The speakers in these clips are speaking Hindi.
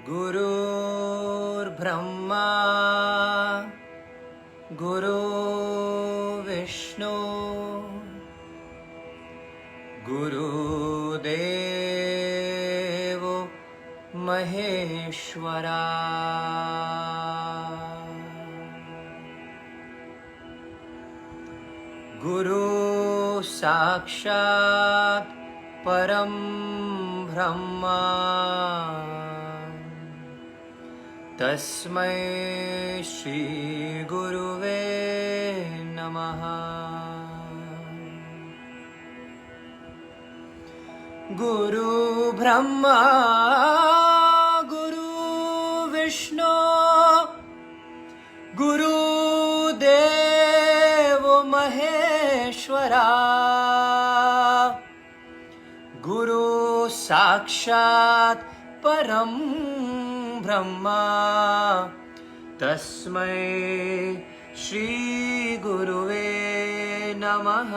गुरुर्ब्रह्मा गुरुर्विष्णु गुरुदेवो महेश्वरा। गुरु साक्षात् परम ब्रह्मा तस्मै श्री गुरुवे नमः। गुरु ब्रह्मा गुरु विष्णु गुरुदेव महेश्वरा। गुरु साक्षात् परम ब्रह्मा तस्मै श्री गुरुवे नमः।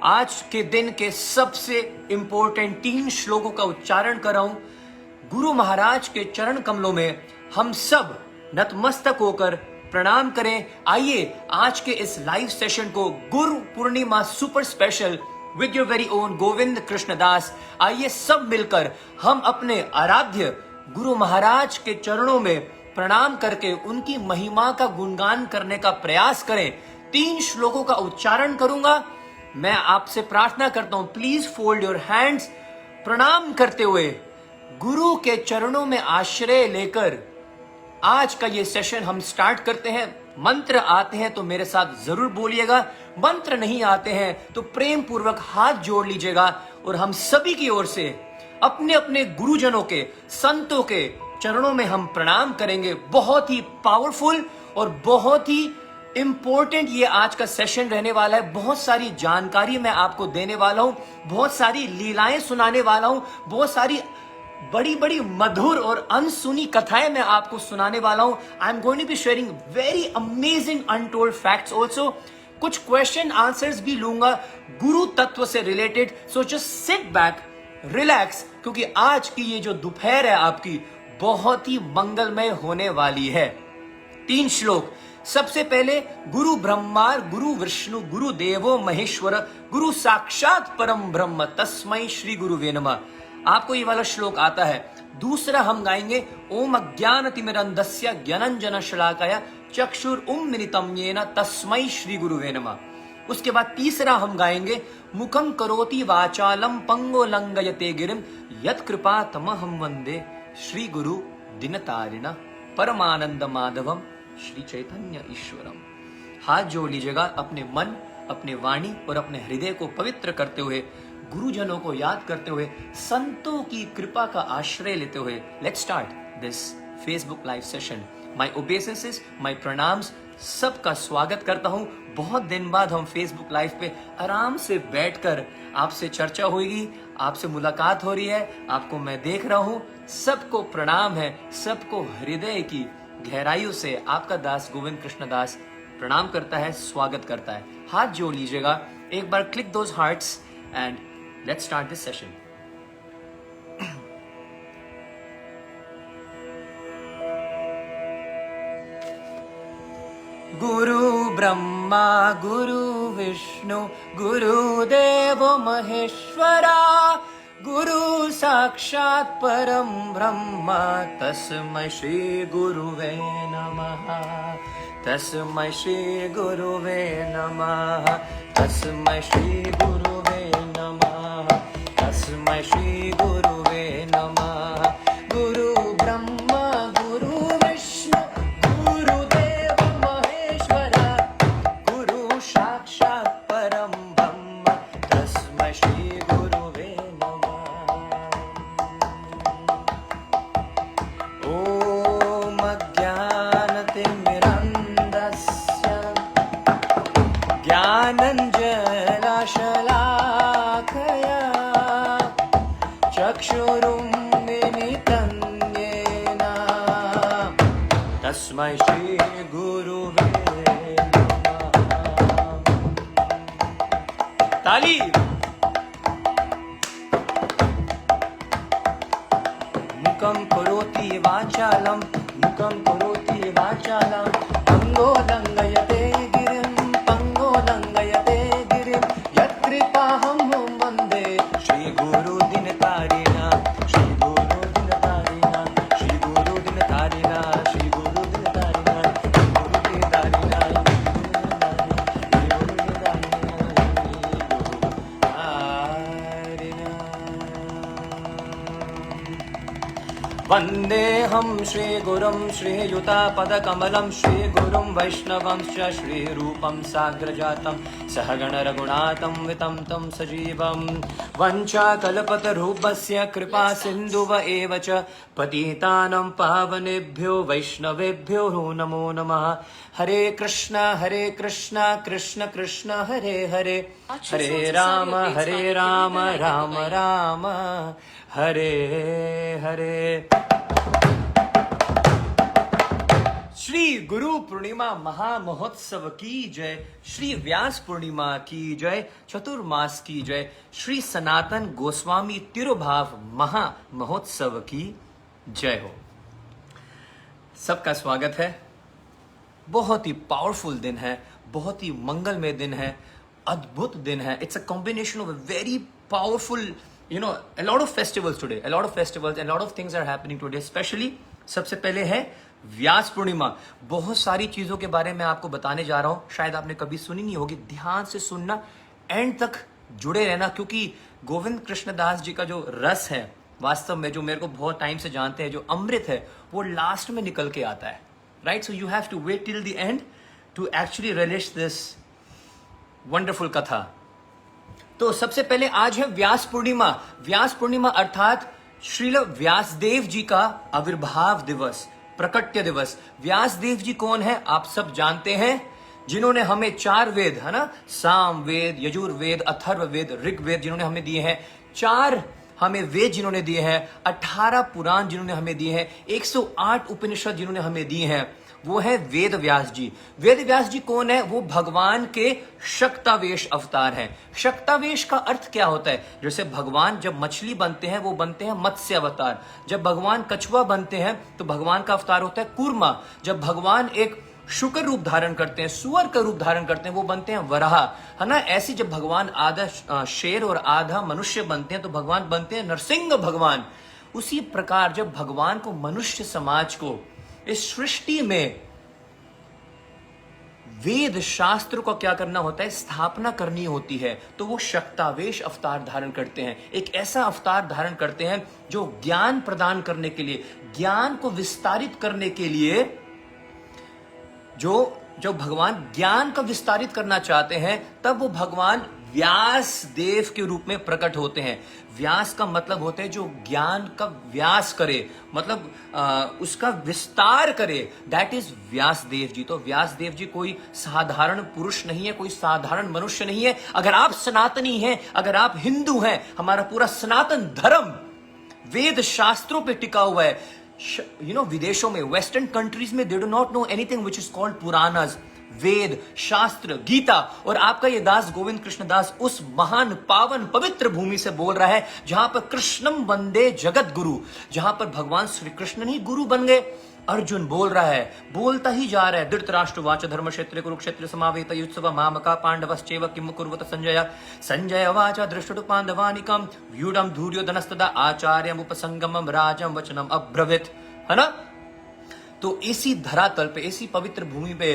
आज के दिन के सबसे इंपॉर्टेंट 3 श्लोकों का उच्चारण कर रहा हूं। गुरु महाराज के चरण कमलों में हम सब नतमस्तक होकर प्रणाम करें। आइए आज के इस लाइव सेशन को Guru Purnima super special with your very own Govind Krishnadas, आइए सब मिलकर हम अपने आराध्य गुरु महाराज के चरणों में प्रणाम करके उनकी महिमा का गुणगान करने का प्रयास करें। 3 श्लोकों का उच्चारण करूंगा। मैं आपसे प्रार्थना करता हूं, प्लीज फोल्ड योर हैंड्स। प्रणाम करते हुए गुरु के चरणों में आश्रय लेकर आज का ये सेशन हम स्टार्ट करते हैं। मंत्र आते हैं तो मेरे साथ जरूर बोलिएगा, मंत्र नहीं आते हैं तो प्रेम पूर्वक हाथ जोड़ लीजिएगा और हम सभी की ओर से अपने अपने गुरुजनों के, संतों के चरणों में हम प्रणाम करेंगे। बहुत ही पावरफुल और बहुत ही इंपॉर्टेंट ये आज का सेशन रहने वाला है। बहुत सारी जानकारी मैं आपको देने वाला हूं, बहुत सारी लीलाएं सुनाने वाला हूं, बहुत सारी बड़ी बड़ी मधुर और अनसुनी कथाएं मैं आपको सुनाने वाला हूं। I am going to be sharing very amazing untold facts also. कुछ क्वेश्चन आंसर्स भी लूंगा गुरु तत्व से related. So just sit back, relax, क्योंकि आज की ये जो दोपहर है आपकी बहुत ही मंगलमय होने वाली है। 3 श्लोक। सबसे पहले गुरु ब्रह्मा गुरु विष्णु गुरु देवो महेश्वर गुरु साक्षात परम ब्रह्म तस्मै श्री गुरुवे नमः। आपको ये वाला श्लोक आता है। दूसरा हम गाएंगे ओम अज्ञानतिमिरन्धस्य ज्ञानंजन शलाकया चक्षुर उन्मीलितं येन तस्मै श्री गुरुवे नमः। उसके बाद तीसरा हम गाएंगे मुखं करोति वाचालं पंगो लंघयते गिरिं यत्कृपा तमहं वंदे श्री गुरु दिनतारिण परमानंद माधवम श्री चैतन्य ईश्वरम। हाथ जोड़ लीजिएगा अपने मन, अपने वाणी और अपने हृदय को पवित्र करते हुए, गुरुजनों को याद करते हुए, संतों की कृपा का आश्रय लेते हुए let's start this Facebook live session. My obeisances, my pranams, सबका स्वागत करता हूं। बहुत दिन बाद हम फेसबुक लाइव पे आराम से बैठकर आपसे चर्चा होगी, आपसे मुलाकात हो रही है, आपको मैं देख रहा हूं। सबको प्रणाम है, सबको हृदय की गहराइयों से आपका दास गोविंद कृष्णदास प्रणाम करता है, स्वागत करता है। हाथ जोड़ लीजिएगा, एक बार click those hearts and let's start this session. गुरु ब्रह्मा गुरु विष्णु गुरुदेवो महेश्वरा गुरु साक्षात् परम ब्रह्मा तस्मै श्री गुरुवे नमः। तस्मै श्री गुरुवे नमः। तस्मै श्री गुरुवे नमः। तस्मै श्री गुरुवे नमः। गुरु ब्रह्मा गुरु विष्णु गुरुदेव महेश्वरा गुरु साक्षात् परम ब्रह्म तस्मै श्री गुरुवे नमः। ओम अज्ञानतिमिरन्धस्य ज्ञानञ्जनशलाकया चक्षुरुन्मीलितं येन तस्मै श्री गुरुवे नमः। ताली। मुखं करोति वाचालं मुखं करोति वाचालं अंगो लंघयते गिरिं पंगो लंघयते गिरिं यत्कृपाहं वन्दे श्री गुरु दिनकारिणा श्री गुरु दिनकारिणा श्री गुरु दिनकारिणा श्री गुरु दिनकारिणा गुरु दिनकारिणा वन्देऽहं श्रीगुरुं श्रीयुतापदकमलं श्रीगुरुं वैष्णवंश्च श्रीरूपं साग्रजातं सहगणरघुनाथं वितं तं सजीवं वञ्चाकल्पतरूपस्य कृपा सिन्धुव एव च पतितानं पावनेभ्यो वैष्णवेभ्यो नमो नमः। हरे कृष्ण कृष्ण कृष्ण हरे हरे हरे राम राम राम हरे हरे। श्री गुरु पूर्णिमा महामहोत्सव की जय, श्री व्यास पूर्णिमा की जय, चतुर्मास की जय, श्री सनातन गोस्वामी तिरुभाव महा महोत्सव की जय हो। सबका स्वागत है। बहुत ही पावरफुल दिन है, बहुत ही मंगलमय दिन है, अद्भुत दिन है। It's a combination of a very powerful, a lot of festivals today, a lot of festivals and a lot of things are happening today, especially सबसे पहले है व्यास पूर्णिमा। बहुत सारी चीजों के बारे में आपको बताने जा रहा हूं, शायद आपने कभी सुनी नहीं होगी। ध्यान से सुनना, एंड तक जुड़े रहना, क्योंकि गोविंद कृष्णदास जी का जो रस है, वास्तव में जो मेरे को बहुत टाइम से जानते हैं, जो अमृत है वो लास्ट में निकल के आता है, right. So you have to wait till the end to actually relish this wonderful कथा। तो सबसे पहले आज है व्यास पूर्णिमा। व्यास पूर्णिमा अर्थात श्रील व्यासदेव जी का आविर्भाव दिवस, प्रकट्य दिवस। व्यासदेव जी कौन है आप सब जानते हैं, जिन्होंने हमें 4 वेद, है ना, साम वेद, यजुर्वेद, अथर्ववेद, ऋग्वेद जिन्होंने हमें दिए हैं, 4 हमें वेद जिन्होंने दिए हैं, 18 पुराण जिन्होंने हमें दिए हैं, 108 उपनिषद जिन्होंने हमें दिए हैं, वो है वेद व्यास जी। वेद व्यास जी कौन है? वो भगवान के शक्तावेश अवतार हैं। शक्तावेश का अर्थ क्या होता है? जैसे भगवान जब मछली बनते हैं वो बनते हैं मत्स्य अवतार, जब भगवान कछुआ बनते हैं तो भगवान का अवतार होता है कूर्मा, जब भगवान एक शुकर रूप धारण करते हैं, सुअर का रूप धारण करते हैं, वो बनते हैं वराह, है ना। ऐसे जब भगवान आधा शेर और आधा मनुष्य बनते हैं तो भगवान बनते हैं नरसिंह भगवान। उसी प्रकार जब भगवान को, मनुष्य समाज को इस सृष्टि में वेद शास्त्र को क्या करना होता है? स्थापना करनी होती है, तो वो शक्तावेश अवतार धारण करते हैं। एक ऐसा अवतार धारण करते हैं जो ज्ञान प्रदान करने के लिए, ज्ञान को विस्तारित करने के लिए, जो भगवान ज्ञान का विस्तारित करना चाहते हैं, तब वो भगवान व्यास देव के रूप में प्रकट होते हैं। व्यास का मतलब होता है जो ज्ञान का व्यास करे, मतलब उसका विस्तार करे, दैट इज व्यास देव जी। तो व्यास देव जी कोई साधारण पुरुष नहीं है, कोई साधारण मनुष्य नहीं है। अगर आप सनातनी हैं, अगर आप हिंदू हैं, हमारा पूरा सनातन धर्म वेद शास्त्रों पे टिका हुआ है। विदेशों में, वेस्टर्न कंट्रीज में, they do not know anything which is called Puranas, Veda, shastra, Gita. और आपका ये दास गोविंद कृष्णदास उस महान पावन पवित्र भूमि से बोल रहा है जहां पर कृष्णम वंदे जगत गुरु, जहां पर भगवान श्री कृष्ण ही गुरु बन गए। अर्जुन बोल रहा है, बोलता ही जा रहा है, धृतराष्ट्र वाच धर्म क्षेत्र कुरुक्षेत्र समावेत युत्सव मामका पांडवश्चैव किम कुर्वत संजय संजय वाच दृष्टु पांडवानिकम व्यूढ़म धूर्योधनस्तदा आचार्यम उपसंगमम राजम वचनम अब्रवीत, है ना। तो इसी धरातल पे, इसी पवित्र भूमि पे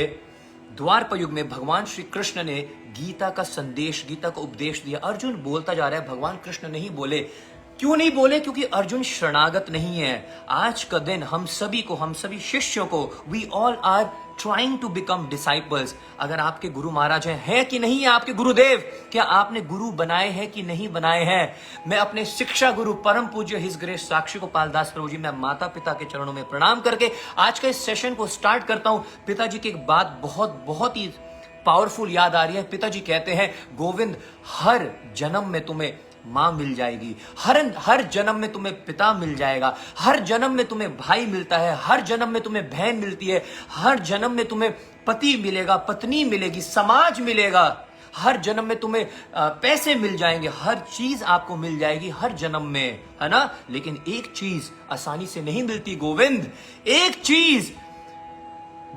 द्वापर युग में भगवान श्री कृष्ण ने गीता का संदेश, गीता का उपदेश दिया। अर्जुन बोलता जा रहा है, भगवान कृष्ण नहीं बोले। क्यों नहीं बोले? क्योंकि अर्जुन शरणागत नहीं है। आज का दिन हम सभी को, हम सभी शिष्यों को, we all are trying to become disciples. अगर आपके गुरु महाराज हैं कि नहीं है आपके गुरुदेव, क्या आपने गुरु बनाए हैं कि नहीं बनाए हैं? मैं अपने शिक्षा गुरु परम पूज्य हिज ग्रेस साक्षी गोपाल दास प्रभु जी, मैं माता पिता के चरणों में प्रणाम करके आज का इस सेशन को स्टार्ट करता हूं। पिताजी की एक बात बहुत ही पावरफुल याद आ रही है। पिताजी कहते हैं, गोविंद, हर जन्म में तुम्हें मां मिल जाएगी, हर जन्म में तुम्हें पिता मिल जाएगा, हर जन्म में तुम्हें भाई मिलता है, हर जन्म में तुम्हें बहन मिलती है, हर जन्म में तुम्हें पति मिलेगा, पत्नी मिलेगी, समाज मिलेगा। हर जन्म में तुम्हें पैसे मिल जाएंगे, हर चीज आपको मिल जाएगी हर जन्म में, है ना। लेकिन एक चीज आसानी से नहीं मिलती गोविंद, एक चीज,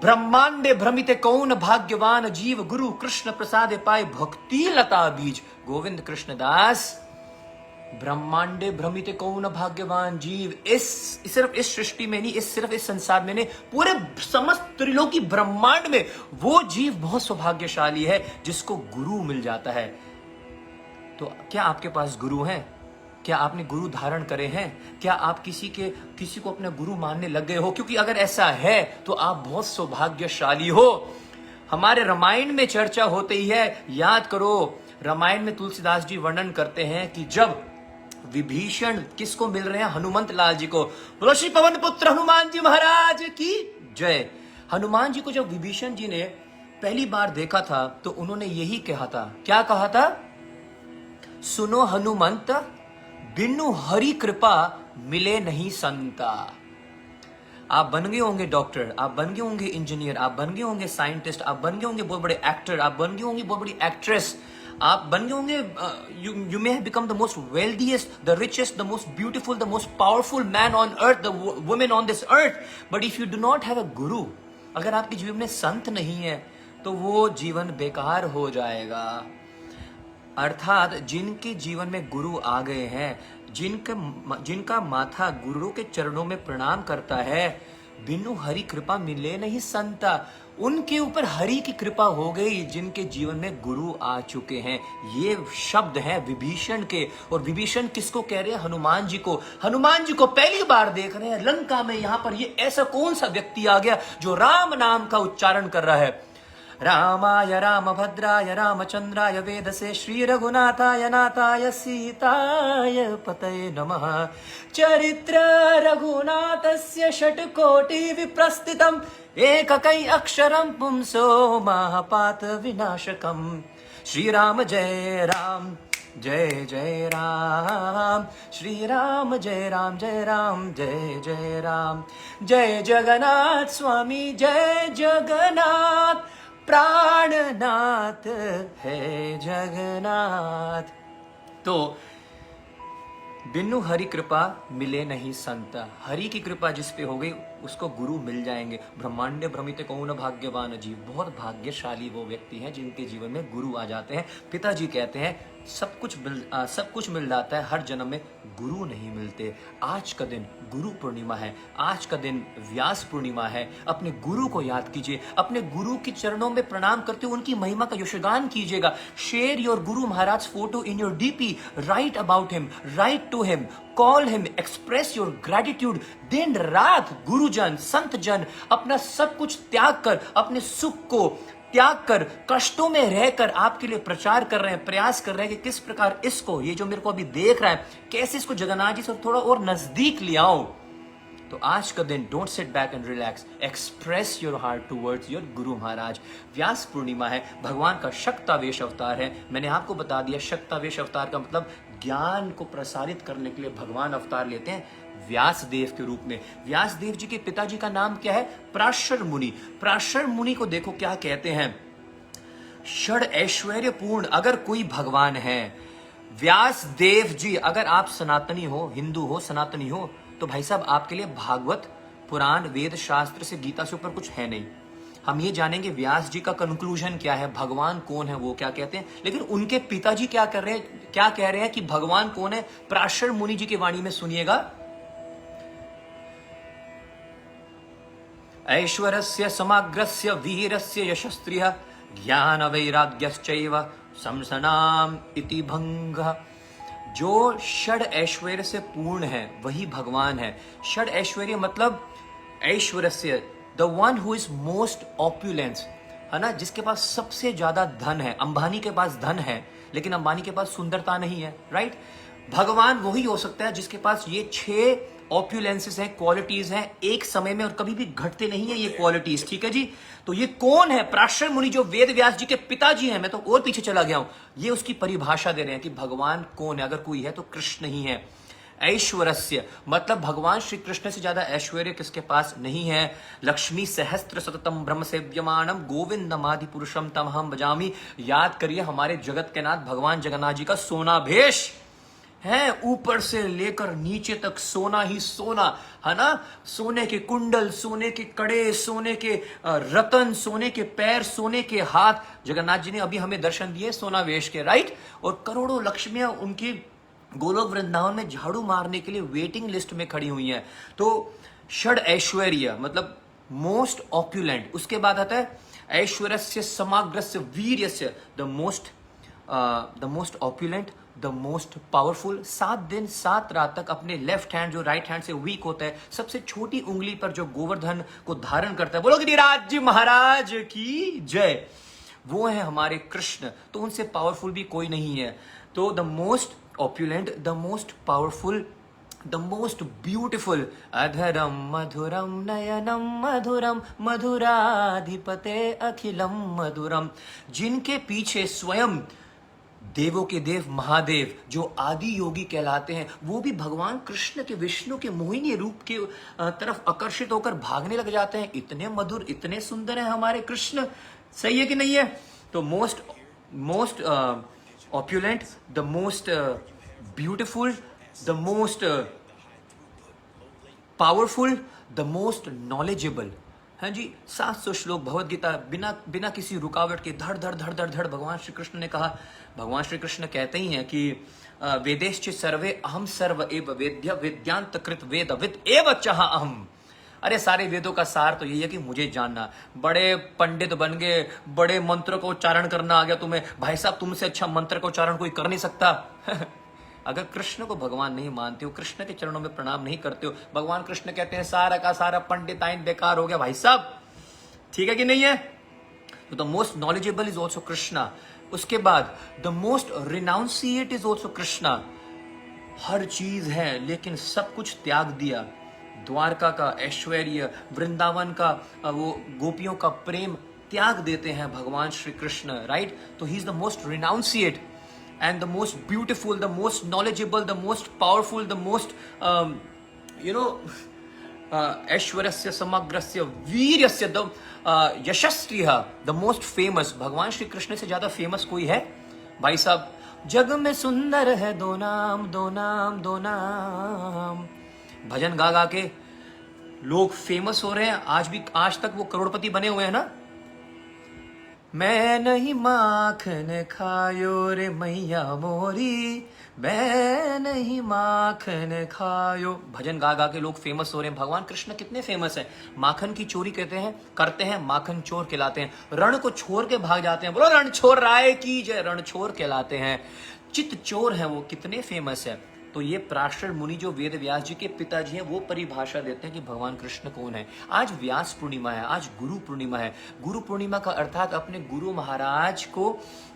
ब्रह्मांडे भ्रमिते कौन भाग्यवान जीव, गुरु कृष्ण प्रसादे पाए भक्ति लता बीज। गोविंद कृष्ण दास, ब्रह्मांडे भ्रमिते कौन भाग्यवान जीव, सिर्फ इस सृष्टि में नहीं, सिर्फ इस संसार में नहीं, पूरे समस्त त्रिलोकी ब्रह्मांड में वो जीव बहुत सौभाग्यशाली है जिसको गुरु मिल जाता है। तो क्या आपके पास गुरु हैं? क्या आपने गुरु धारण करे हैं? क्या आप किसी को अपना गुरु मानने लग गए हो? क्योंकि अगर ऐसा है तो आप बहुत सौभाग्यशाली हो। हमारे रामायण में चर्चा होती है, याद करो, रामायण में तुलसीदास जी वर्णन करते हैं कि जब विभीषण किसको मिल रहे हैं? हनुमंत लाल जी को। ऋषि पवन पुत्र हनुमान जी महाराज की जय। हनुमान जी को जब विभीषण जी ने पहली बार देखा था तो उन्होंने यही कहा था, क्या कहा था? सुनो हनुमंत, बिनु हरि कृपा मिले नहीं संता। आप बन गए होंगे डॉक्टर, आप बन गए होंगे इंजीनियर, आप बन गए होंगे साइंटिस्ट, आप बन गए होंगे बहुत बड़े एक्टर, आप बन गए होंगे बहुत बड़ी एक्ट्रेस, आप बन गए होंगे, you may have become the most wealthiest, the richest, the most beautiful, the most powerful man on earth, the women on this earth, but if you do not have a गुरु, अगर आपके जीवन में संत नहीं है तो वो जीवन बेकार हो जाएगा। अर्थात जिनके जीवन में गुरु आ गए हैं, जिनका माथा गुरु के चरणों में प्रणाम करता है, बिनु हरि कृपा मिले नहीं संता, उनके ऊपर हरि की कृपा हो गई जिनके जीवन में गुरु आ चुके हैं। ये शब्द हैं विभीषण के, और विभीषण किसको कह रहे हैं? हनुमान जी को। हनुमान जी को पहली बार देख रहे हैं लंका में, यहां पर ये ऐसा कौन सा व्यक्ति आ गया जो राम नाम का उच्चारण कर रहा है? रामाय रामभद्राय रामचंद्राय वेदसे श्री रघुनाथाय नाथाय सीताय पतये नमः। चरित्र रघुनाथस्य षट्कोटि विप्रस्थितम् एककै अक्षरं पुंसो महापात विनाशकम्। श्री राम जय राम जय जय राम, श्री राम जय राम जय राम जय जय राम। जय जगन्नाथ स्वामी जय जगन्नाथ, प्राणनाथ है जगन्नाथ। तो बिनु हरि कृपा मिले नहीं संता, हरि की कृपा जिस पे हो गई उसको गुरु मिल जाएंगे। ब्रह्मांड भ्रमित कौन भाग्यवान जीव, बहुत भाग्यशाली वो व्यक्ति हैं जिनके जीवन में गुरु आ जाते हैं। पिताजी कहते हैं सब कुछ मिल जाता है, हर जन्म में गुरु नहीं मिलते। आज का दिन गुरु पूर्णिमा है, आज का दिन व्यास पूर्णिमा है। अपने गुरु को याद कीजिए, अपने गुरु के चरणों में प्रणाम करते हुए उनकी महिमा का यशगान कीजिएगा। Share your guru maharaj photo in your DP, write about him, write to him, call him, express your gratitude. दिन रात गुरुजन संत जन अपना सब कुछ त्याग कर, अपने सुख को त्याग कर, कष्टों में रहकर आपके लिए प्रचार कर रहे हैं, प्रयास कर रहे हैं कि किस प्रकार इसको, ये जो मेरे को अभी देख रहा है, कैसे इसको जगन्नाथ जी से थोड़ा और नजदीक ले आओ। तो आज का दिन don't sit back and relax, express your heart towards your guru महाराज। व्यास पूर्णिमा है, भगवान का शक्तावेश अवतार है। मैंने आपको बता दिया शक्तावेश अवतार का मतलब ज्ञान को प्रसारित करने के लिए भगवान अवतार लेते हैं व्यास देव के रूप में। व्यास देव जी के पिताजी का नाम क्या है? पराशर मुनि। पराशर मुनि को देखो क्या कहते हैं, षड ऐश्वर्य पूर्ण अगर कोई भगवान है, व्यास देव जी, अगर आप सनातनी हो, हिंदू हो, सनातनी हो, तो भाई साहब आपके लिए भागवत पुराण वेद शास्त्र से गीता से ऊपर कुछ है नहीं। हम ये जानेंगे व्यास जी का कंक्लूजन क्या है, भगवान कौन है, वो क्या कहते हैं। लेकिन उनके पिताजी क्या कर रहे हैं, क्या कह रहे हैं कि भगवान कौन है? पराशर मुनि जी की वाणी में सुनिएगा, ऐश्वर्यस्य समग्रस्य वीरस्य यशस्त्रिय ज्ञान वैराग्यश्चैव संसनाम इति भंगः। जो षड ऐश्वर्य से पूर्ण है वही भगवान है। षड ऐश्वर्य मतलब ऐश्वर्यस्य, the one who is most opulence, है ना, जिसके पास सबसे ज्यादा धन है। अंबानी के पास धन है लेकिन अंबानी के पास सुंदरता नहीं है, राइट। भगवान वही हो सकता है जिसके पास ये 6 ऑप्युलेंसेस हैं, क्वालिटीज हैं एक समय में, और कभी भी घटते नहीं है ये क्वालिटीज, ठीक है जी। तो ये कौन है? पराशर मुनि जो वेद व्यास जी के पिताजी हैं, मैं तो और पीछे चला गया हूं, ये उसकी परिभाषा दे रहे हैं कि भगवान कौन है। अगर कोई है तो कृष्ण ही है। ऐश्वर्यस्य, मतलब भगवान श्री कृष्ण से ज्यादा ऐश्वर्य किसके पास नहीं है। लक्ष्मी सहस्त्र सततम ब्रह्म सेव्यमानम गोविंदमादि पुरुषम तमहम भजामि। याद करिए हमारे जगत के नाथ भगवान जगन्नाथ जी का सोना भेष है, ऊपर से लेकर नीचे तक सोना ही सोना है ना। सोने के कुंडल, सोने के कड़े, सोने के रतन, सोने के पैर, सोने के हाथ। जगन्नाथ जी ने अभी हमें दर्शन दिए सोना वेश के, राइट। और करोड़ों लक्ष्मियां उनकी गोलोक वृंदावन में झाड़ू मारने के लिए वेटिंग लिस्ट में खड़ी हुई हैं। तो षड ऐश्वर्य मतलब मोस्ट ऑप्युलेंट। उसके बाद आता है ऐश्वर्यस्य समाग्रस्य वीर्यस्य, the most opulent, the most powerful. 7 दिन 7 रात तक अपने लेफ्ट हैंड जो राइट हैंड से वीक होता है, सबसे छोटी उंगली पर जो गोवर्धन को धारण करता है, बोलो गिरिराज जी महाराज की जय, वो है हमारे कृष्ण। तो उनसे पावरफुल भी कोई नहीं है। तो the most opulent, the most powerful, the most beautiful, अधरम मधुरम नयनम मधुरम मधुराधिपते अखिलम मधुरम, जिनके पीछे स्वयं देवों के देव महादेव जो आदि योगी कहलाते हैं, वो भी भगवान कृष्ण के विष्णु के मोहिनी रूप के तरफ आकर्षित होकर भागने लग जाते हैं। इतने मधुर, इतने सुंदर हैं हमारे कृष्ण, सही है कि नहीं है। तो most opulent, the most beautiful, the most powerful, the most knowledgeable. हाँ जी, 700 श्लोक भगवद गीता बिना किसी रुकावट के धड़ धड़ धड़ धड़ धड़ भगवान श्री कृष्ण ने कहा। भगवान श्री कृष्ण कहते ही हैं कि वेदेश्च सर्वे अहम सर्व एव वेद्य वेद्यांत कृत वेद विद एव चाह अहम। अरे सारे वेदों का सार तो यही है कि मुझे जानना। बड़े पंडित बन गए, बड़े मंत्र का उच्चारण करना आ गया तुम्हें। भाई साहब, तुमसे अच्छा मंत्र का उच्चारण कोई कर नहीं सकता। अगर कृष्ण को भगवान नहीं मानते हो, कृष्ण के चरणों में प्रणाम नहीं करते हो, भगवान कृष्ण कहते हैं सारा का सारा पंडिताइन बेकार हो गया भाई साहब, ठीक है कि नहीं है। तो the most knowledgeable is also Krishna. उसके बाद the most renunciate is also Krishna. हर चीज है लेकिन सब कुछ त्याग दिया। द्वारका का ऐश्वर्य, वृंदावन का वो गोपियों का प्रेम त्याग देते हैं भगवान श्री कृष्ण, राइट। तो he is the most renunciate and the most beautiful, the most knowledgeable, the most powerful, the most ऐश्वर्यस्य समग्रस्य वीर्यस्य, द यशस्वी, द मोस्ट फेमस। भगवान श्री कृष्ण से ज्यादा फेमस कोई है भाई साहब। जग में सुंदर है दो नाम, दो नाम, दो नाम। भजन गा गा के लोग फेमस हो रहे हैं। आज तक वो करोड़पति बने हुए हैं ना। मैं नहीं माखन खायो रे मैया मोरी, मैं नहीं माखन खायो। भजन गा गा के लोग फेमस हो रहे हैं। भगवान कृष्ण कितने फेमस हैं। माखन की चोरी करते हैं, माखन चोर कहलाते हैं। रण को छोड़ के भाग जाते हैं, बोलो रण छोड़ राय की जय, रण चोर कहलाते हैं। चित चोर है वो, कितने फेमस है। तो ये पराशर मुनि जो वेद व्यास जी के पिताजी हैं, वो परिभाषा देते हैं कि भगवान कृष्ण कौन है। आज व्यास पूर्णिमा है, आज गुरु पूर्णिमा है। गुरु पूर्णिमा का अर्थात अपने गुरु महाराज को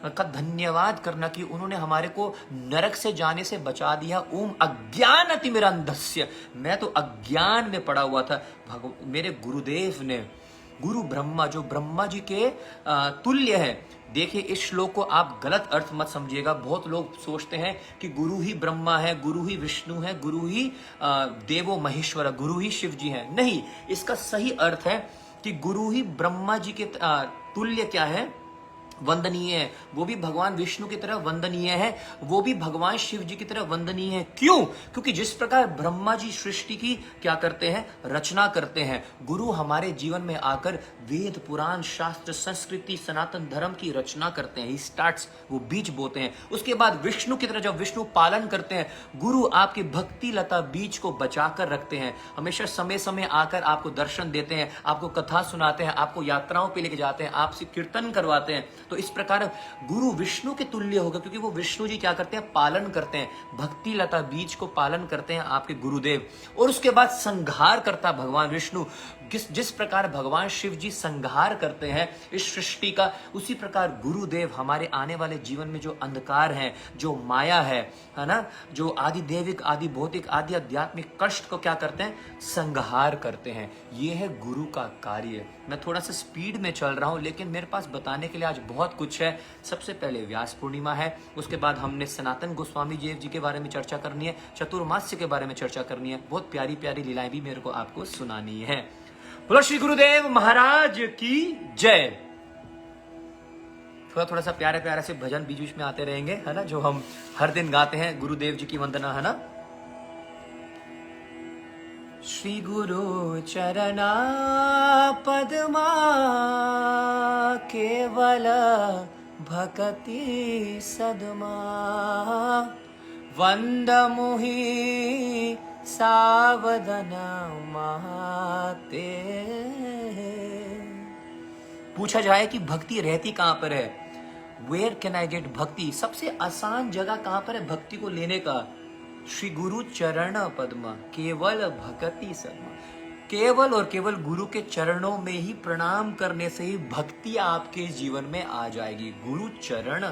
का धन्यवाद करना कि उन्होंने हमारे को नरक से जाने से बचा दिया। ओम अज्ञानतिमिरन्धस्य, मैं तो अज्ञान में पड़ा हुआ था। मेरे गुरुदेव ने, गुरु ब्रह्मा जो ब्रह्मा जी के तुल्य है। देखिए इस श्लोक को आप गलत अर्थ मत समझिएगा। बहुत लोग सोचते हैं कि गुरु ही ब्रह्मा है, गुरु ही विष्णु है, गुरु ही देवो महेश्वर, गुरु ही शिव जी है। नहीं, इसका सही अर्थ है कि गुरु ही ब्रह्मा जी के तुल्य क्या है, वंदनीय है। वो भी भगवान विष्णु की तरह वंदनीय है, वो भी भगवान शिव जी की तरह वंदनीय है। क्यों? क्योंकि जिस प्रकार ब्रह्मा जी सृष्टि की क्या करते हैं, रचना करते हैं, गुरु हमारे जीवन में आकर वेद पुराण शास्त्र संस्कृति सनातन धर्म की रचना करते हैं। ही स्टार्ट्स, वो बीज बोते हैं। उसके बाद विष्णु की तरह जब विष्णु पालन करते हैं, गुरु आपकी भक्ति लता बीज को बचा कर रखते हैं। हमेशा समय समय आकर आपको दर्शन देते हैं, आपको कथा सुनाते हैं, आपको यात्राओं पे लेके जाते हैं, आपसे कीर्तन करवाते हैं। तो इस प्रकार गुरु विष्णु के तुल्य होगा, क्योंकि वो विष्णु जी क्या करते हैं, पालन करते हैं, भक्ति लता बीज को पालन करते हैं आपके गुरुदेव। और उसके बाद संहार करता भगवान विष्णु। जिस प्रकार भगवान शिव जी संहार करते हैं इस सृष्टि का, उसी प्रकार गुरुदेव हमारे आने वाले जीवन में जो अंधकार है, जो माया है ना, जो आदि देविक, आदि भौतिक, आदि आध्यात्मिक कष्ट को क्या करते हैं, संहार करते हैं। ये है गुरु का कार्य। मैं थोड़ा सा स्पीड में चल रहा हूं, लेकिन मेरे पास बताने के लिए आज बहुत कुछ है। सबसे पहले व्यास पूर्णिमा है, उसके बाद हमने सनातन गोस्वामी देव जी के बारे में चर्चा करनी है, चतुर्मास्य के बारे में चर्चा करनी है, बहुत प्यारी प्यारी लीलाएं भी मेरे को आपको सुनानी है। बोलो श्री गुरुदेव महाराज की जय। थोड़ा सा प्यारे प्यारे से भजन बीच बीच में आते रहेंगे, है ना, जो हम हर दिन गाते हैं, गुरुदेव जी की वंदना, है ना। श्री गुरु चरणा पद्मा केवल भक्ति सदमा, वंद मुहि सावधना माते। पूछा जाए कि भक्ति रहती कहां पर है, वेयर कैन आई गेट भक्ति, सबसे आसान जगह कहां पर है भक्ति को लेने का, श्री गुरु चरण पद्मा केवल भक्ति सदमा। केवल और केवल गुरु के चरणों में ही प्रणाम करने से ही भक्ति आपके जीवन में आ जाएगी। गुरु चरण,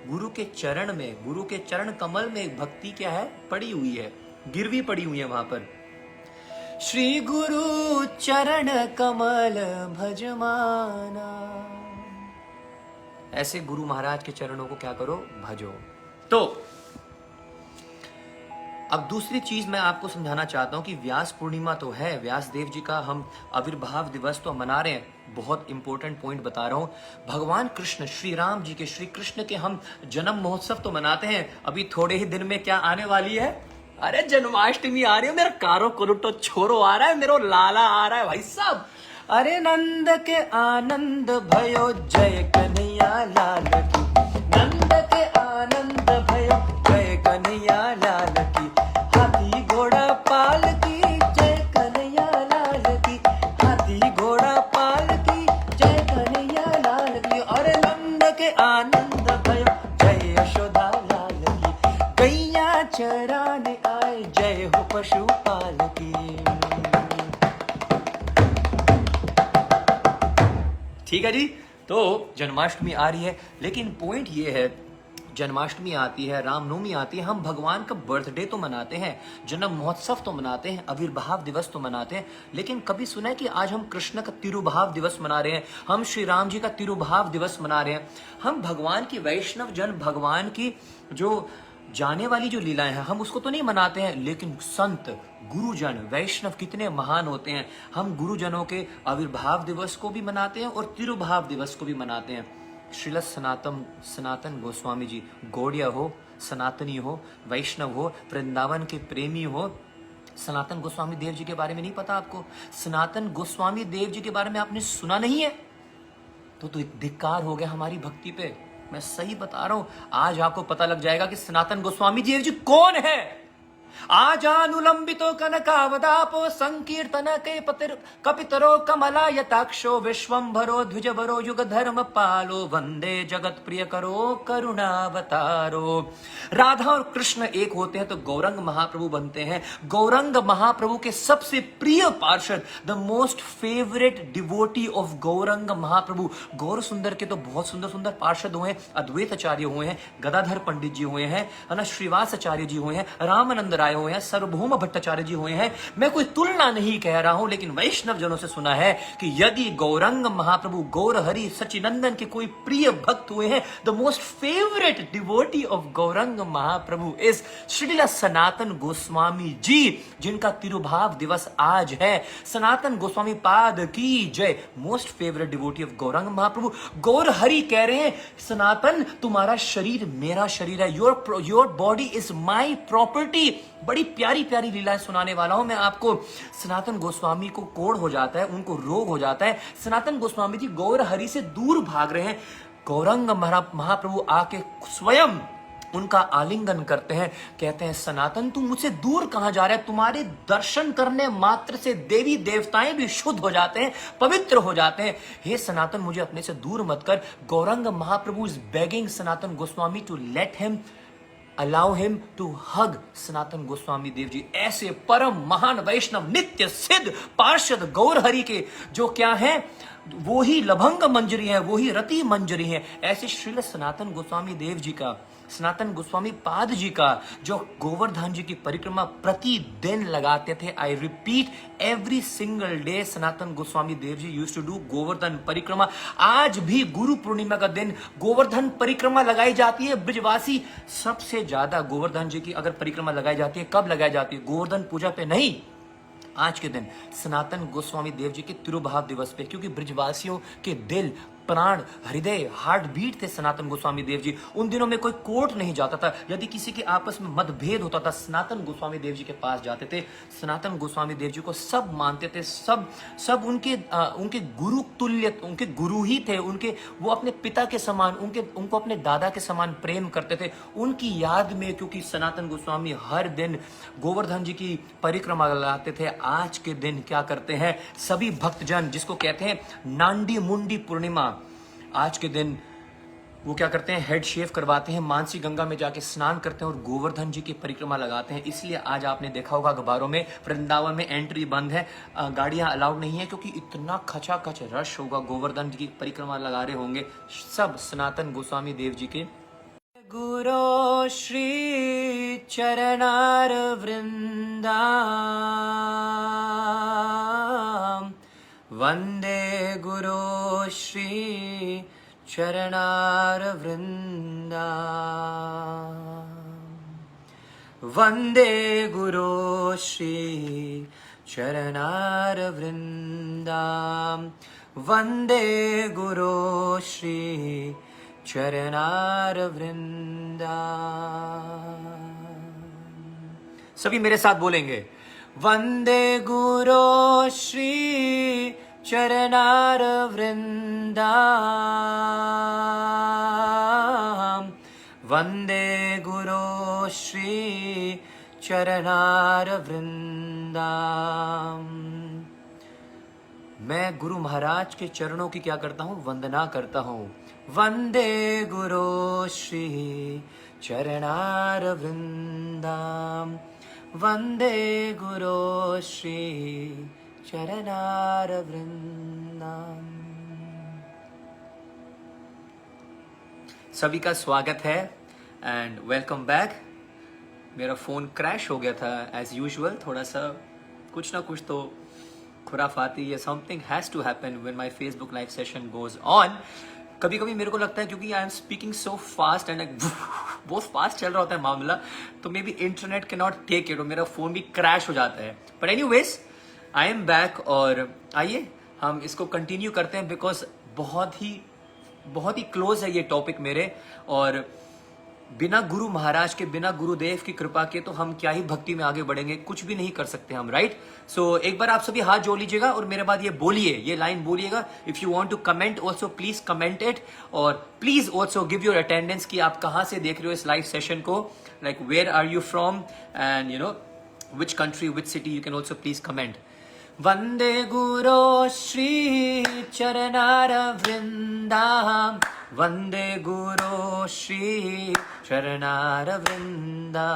गुरु के चरण में, गुरु के चरण कमल में भक्ति क्या है, पड़ी हुई है, गिरवी पड़ी हुई है वहां पर। श्री गुरु चरण कमल भजमाना, ऐसे गुरु महाराज के चरणों को क्या करो, भजो। तो अब दूसरी चीज मैं आपको समझाना चाहता हूं कि व्यास पूर्णिमा तो है, व्यास देव जी का हम आविर्भाव दिवस तो मना रहे हैं, बहुत इंपॉर्टेंट पॉइंट बता रहा हूं। भगवान कृष्ण, श्री राम जी के, श्री कृष्ण के हम जन्म महोत्सव तो मनाते हैं। अभी थोड़े ही दिन में क्या आने वाली है, अरे जन्माष्टमी आ रही है, मेरा कारो कुरुटो छोरो आ रहा है, मेरा लाला आ रहा है भाई साहब। अरे नंद के आनंद भयो जय कन्हैया लाल की, नंद के आनंद भयो जय कन्हैया लाल की, हाथी घोड़ा पाल की जय कन्हैया लाल की, हाथी घोड़ा पाल की जय कन्हैया लाल की। अरे नंद के आनंद भयो जय यशोदा लाल की, गैया चराने आए जय हो पशुपाल की। ठीक है जी। तो जन्माष्टमी आ रही है, लेकिन पॉइंट ये है, जन्माष्टमी आती है, रामनवमी आती है, हम भगवान का बर्थडे तो मनाते हैं, जन्म महोत्सव तो मनाते हैं, आविर्भाव दिवस तो मनाते हैं, लेकिन कभी सुना है कि आज हम कृष्ण का तिरुभाव दिवस मना रहे हैं, हम श्री राम जी का तिरुभाव दिवस मना रहे हैं। हम भगवान की, वैष्णव जन भगवान की जो जाने वाली जो लीलाएं हैं हम उसको तो नहीं मनाते हैं, लेकिन संत, गुरुजन, वैष्णव कितने महान होते हैं। हम गुरुजनों के आविर्भाव दिवस को भी मनाते हैं और तिरुभाव दिवस को भी मनाते हैं। श्रील सनातन गोस्वामी जी, गौड़िया हो, सनातनी हो, वैष्णव हो, वृंदावन के प्रेमी हो, सनातन गोस्वामी देव जी के बारे में नहीं पता आपको, सनातन गोस्वामी देव जी के बारे में आपने सुना नहीं है, तो धिक्कार हो गया हमारी भक्ति पे। मैं सही बता रहा हूं, आज आपको पता लग जाएगा कि सनातन गोस्वामी देव जी कौन है। आजानुलंबितो कनकावदापो संकीर्तन के कपितरो कमला यताक्षो विश्वंभरो द्विजवरो युग धर्म पालो वंदे जगत प्रिय करो करुणावतारो। राधा और कृष्ण एक होते हैं तो गौरंग महाप्रभु बनते हैं। गौरंग महाप्रभु के सबसे प्रिय पार्षद, the most favourite devotee of Gaurang Mahaprabhu. Gaur Sundar के तो बहुत सुंदर सुंदर पार्षद हुए हैं, अद्वैत आचार्य हुए हैं, गदाधर पंडित जी हुए हैं, है ना, श्रीवास आचार्य जी हुए हैं, रामानंद राय हुए हैं, सार्वभौम भट्टाचार्य जी हुए हैं। मैं कोई तुलना नहीं कह रहा हूं, लेकिन वैष्णव जनों से सुना है कि यदि गौरंग महाप्रभु, गौर हरि सचिनंदन के कोई प्रिय भक्त हुए हैं, the most favourite devotee of Gaurang Mahaprabhu is Srila Sanatan Goswami ji, जिनका तिरुभाव दिवस आज है। सनातन गोस्वामी पाद की जय। Most favourite devotee of Gaurang Mahaprabhu. Gaur Hari कह रहे हैं, सनातन तुम्हारा शरीर मेरा शरीर है, your body is my property. बड़ी प्यारी प्यारी लीलाएं सुनाने वाला हूं मैं आपको। सनातन गोस्वामी को कोढ़ हो जाता है, उनको रोग हो जाता है। सनातन गोस्वामी जी गौर हरि से दूर भाग रहे हैं। गौरंग महाप्रभु आके स्वयं उनका आलिंगन करते हैं, कहते हैं सनातन तुम मुझसे दूर कहां जा रहे हैं, तुम्हारे दर्शन करने मात्र से देवी देवताएं भी शुद्ध हो जाते हैं, पवित्र हो जाते हैं। हे सनातन मुझे अपने से दूर मत कर। Gaurang Mahaprabhu is begging Sanatan Goswami to let him allow him to hug Sanatan Goswami Dev ji. ऐसे परम महान वैष्णव, नित्य सिद्ध पार्षद गौरहरि के जो क्या है, वो ही लभंग मंजरी है, वो ही रति मंजरी है। ऐसे श्रील सनातन गोस्वामी देव जी का, सनातन गोस्वामी पाद जी का जो गोवर्धन जी की परिक्रमा प्रतिदिन लगाते थे, I repeat every single day Sanatana Goswami Dev ji used to do Govardhan परिक्रमा। आज भी गुरु पूर्णिमा का दिन गोवर्धन परिक्रमा लगाई जाती है। ब्रिजवासी सबसे ज्यादा गोवर्धन जी की अगर परिक्रमा लगाई जाती है, कब लगाई जाती है? गोवर्धन पूजा पे नहीं, आज के दिन सनातन गोस्वामी देव जी के तिरुभाव दिवस पे, क्योंकि ब्रिजवासियों के दिल, प्राण, हृदय, हार्ट बीट थे सनातन गोस्वामी देव जी। उन दिनों में कोई कोर्ट नहीं जाता था। यदि किसी के आपस में मतभेद होता था, सनातन गोस्वामी देव जी के पास जाते थे। सनातन गोस्वामी देव जी को सब मानते थे, सब उनके गुरु तुल्य, उनके गुरु ही थे। उनके वो अपने पिता के समान, उनको अपने दादा के समान प्रेम करते थे। उनकी याद में, क्योंकि सनातन गोस्वामी हर दिन गोवर्धन जी की परिक्रमा लगाते थे, आज के दिन क्या करते हैं सभी भक्तजन, जिसको कहते हैं नांडी मुंडी पूर्णिमा, आज के दिन वो क्या करते हैं, हेड शेव करवाते हैं, मानसी गंगा में जाके स्नान करते हैं और गोवर्धन जी की परिक्रमा लगाते हैं। इसलिए आज आपने देखा होगा अखबारों में वृंदावन में एंट्री बंद है, गाड़ियां अलाउड नहीं है, क्योंकि इतना खचाखच रश होगा। गोवर्धन जी की परिक्रमा लगा रहे होंगे सब सनातन गोस्वामी देव जी के। गुरो श्री चरणार वृंदा वंदे गुरो श्री चरणार वृंदा, वंदे गुरो श्री चरणार वृंदा, वंदे गुरो श्री चरणार वृंदा। सभी मेरे साथ बोलेंगे, वंदे गुरो श्री चरणार वृंदा, वंदे गुरो श्री चरणार वृंदा। मैं गुरु महाराज के चरणों की क्या करता हूँ, वंदना करता हूँ। वंदे गुरो श्री चरणार वृंदा, वंदे गुरो श्री चरणार वृंदा। सभी का स्वागत है एंड वेलकम बैक। मेरा फ़ोन क्रैश हो गया था एज यूजुअल, थोड़ा सा कुछ ना कुछ तो खुराफाती या something has to happen when my Facebook live session goes on. कभी कभी मेरे को लगता है क्योंकि I am speaking so fast and बहुत फास्ट चल रहा होता है मामला, तो maybe internet cannot take it और मेरा फ़ोन भी क्रैश हो जाता है। But anyways I am back और आइए हम इसको कंटिन्यू करते हैं, बिकॉज बहुत ही क्लोज है ये टॉपिक मेरे। और बिना गुरु महाराज के, बिना गुरुदेव की कृपा के तो हम क्या ही भक्ति में आगे बढ़ेंगे, कुछ भी नहीं कर सकते हम, राइट? सो एक बार आप सभी हाथ जोड़ लीजिएगा और मेरे बाद ये बोलिए, ये लाइन बोलिएगा। If you want to comment also please comment it, और please also give your attendance कि आप कहाँ से देख रहे हो इस लाइव सेशन को, like where are you from and you know which country, which city, you can also please comment. वंदे गुरो श्री चरणार वृंदा, वंदे गुरो श्री चरणार वृंदा,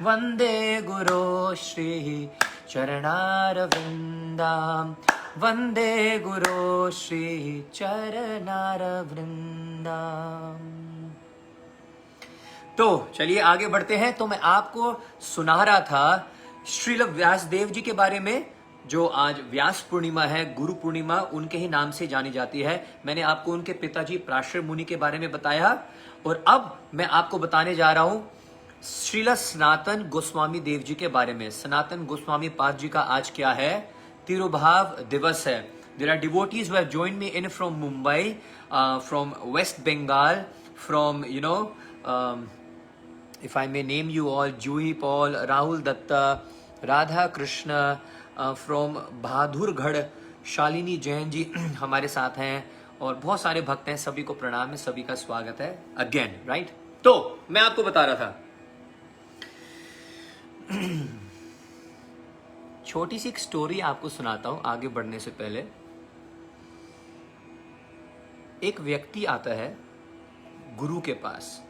वंदे गुरो श्री चरणार वृंदा, वंदे गुरो श्री चरणार वृंदा। तो चलिए आगे बढ़ते हैं। तो मैं आपको सुना रहा था श्रील व्यासदेव जी के बारे में, जो आज व्यास पूर्णिमा है, गुरु पूर्णिमा उनके ही नाम से जानी जाती है। मैंने आपको उनके पिताजी पराशर मुनि के बारे में बताया, और अब मैं आपको बताने जा रहा हूं श्रील सनातन गोस्वामी देव जी के बारे में। सनातन गोस्वामी पाद जी का आज क्या है, तिरुभाव दिवस है। There are devotees who have joined me in from Mumbai, from West Bengal, from you know if I may name you all, Juhi Paul, Rahul Datta, Radha Krishna, from Bahadurgarh, Shalini Jain ji हमारे साथ हैं, और बहुत सारे भक्त हैं। सभी को प्रणाम है, सभी का स्वागत है अगेन, राइट? तो मैं आपको बता रहा था छोटी सी एक स्टोरी आपको सुनाता हूं आगे बढ़ने से पहले। एक व्यक्ति आता है गुरु के पास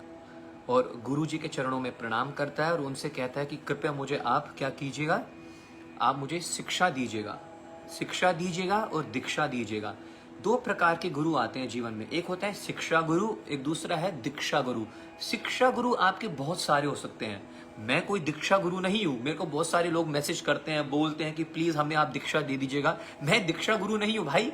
और गुरु जी के चरणों में प्रणाम करता है और उनसे कहता है कि कृपया मुझे आप क्या कीजिएगा, आप मुझे शिक्षा दीजिएगा और दीक्षा दीजिएगा। दो प्रकार के गुरु आते हैं जीवन में, एक होता है शिक्षा गुरु, एक दूसरा है दीक्षा गुरु। शिक्षा गुरु आपके बहुत सारे हो सकते हैं, मैं कोई दीक्षा गुरु नहीं हूं। मेरे को बहुत सारे लोग मैसेज करते हैं, बोलते हैं कि प्लीज हमें आप दीक्षा दे दीजिएगा। मैं दीक्षा गुरु नहीं हूं भाई,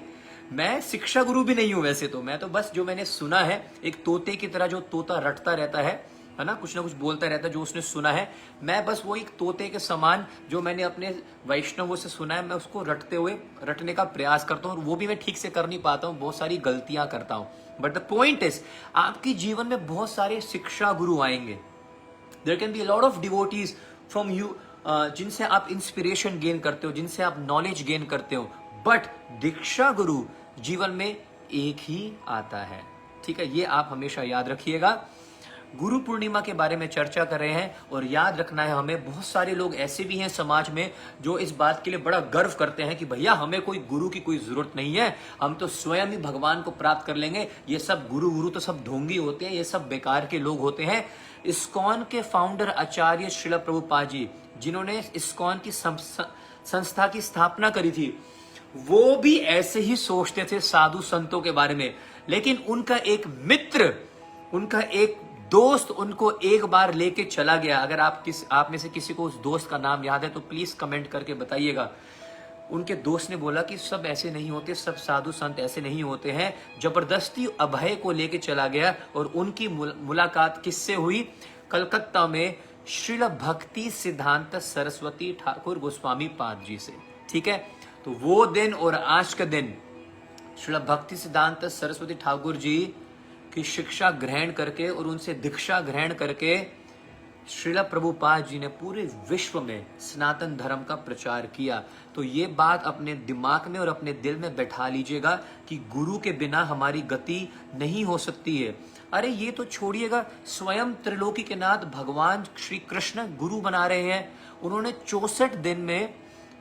मैं शिक्षा गुरु भी नहीं हूं। वैसे तो मैं तो बस जो मैंने सुना है, एक तोते की तरह जो तोता रटता रहता है ना, कुछ ना कुछ बोलता रहता है जो उसने सुना है, मैं बस वो एक तोते के समान जो मैंने अपने वैष्णवों से सुना है, मैं उसको रटने का प्रयास करता हूँ। और वो भी मैं ठीक से कर नहीं पाता हूँ, बहुत सारी गलतियां करता हूँ। बट द पॉइंट इज, आपके जीवन में बहुत सारे शिक्षा गुरु आएंगे। There can be a lot of devotees from you, जिनसे आप इंस्पिरेशन गेन करते हो, जिनसे आप नॉलेज गेन करते हो। बट दीक्षा गुरु जीवन में एक ही आता है, ठीक है, ये आप हमेशा याद रखिएगा। गुरु पूर्णिमा के बारे में चर्चा कर रहे हैं और याद रखना है हमें, बहुत सारे लोग ऐसे भी हैं समाज में जो इस बात के लिए बड़ा गर्व करते हैं कि भैया हमें कोई गुरु की कोई जरूरत नहीं है, हम तो स्वयं ही भगवान को प्राप्त कर लेंगे। ये सब गुरु तो सब ढोंगी होते हैं, ये सब बेकार के लोग होते हैं। इस्कॉन के फाउंडर आचार्य श्रील प्रभुपाद जी, जिन्होंने इस्कॉन की संस्था की स्थापना करी थी, वो भी ऐसे ही सोचते थे साधु संतों के बारे में। लेकिन उनका एक मित्र, उनका एक दोस्त उनको एक बार लेके चला गया। अगर आप में से किसी को उस दोस्त का नाम याद है तो प्लीज कमेंट करके बताइएगा। उनके दोस्त ने बोला कि सब ऐसे नहीं होते, सब साधु संत ऐसे नहीं होते हैं। जबरदस्ती अभय को लेके चला गया और उनकी मुलाकात किससे हुई? कलकत्ता में श्रील भक्ति सिद्धांत सरस्वती ठाकुर गोस्वामी पाद जी से, ठीक है। तो वो दिन और आज का दिन श्रील भक्ति सिद्धांत सरस्वती ठाकुर जी की शिक्षा ग्रहण करके और उनसे दीक्षा ग्रहण करके श्रील प्रभुपाद जी ने पूरे विश्व में सनातन धर्म का प्रचार किया। तो ये बात अपने दिमाग में और अपने दिल में बैठा लीजिएगा कि गुरु के बिना हमारी गति नहीं हो सकती है। अरे ये तो छोड़िएगा, स्वयं त्रिलोकी के नाथ भगवान श्री कृष्ण गुरु बना रहे हैं। उन्होंने 64 दिन में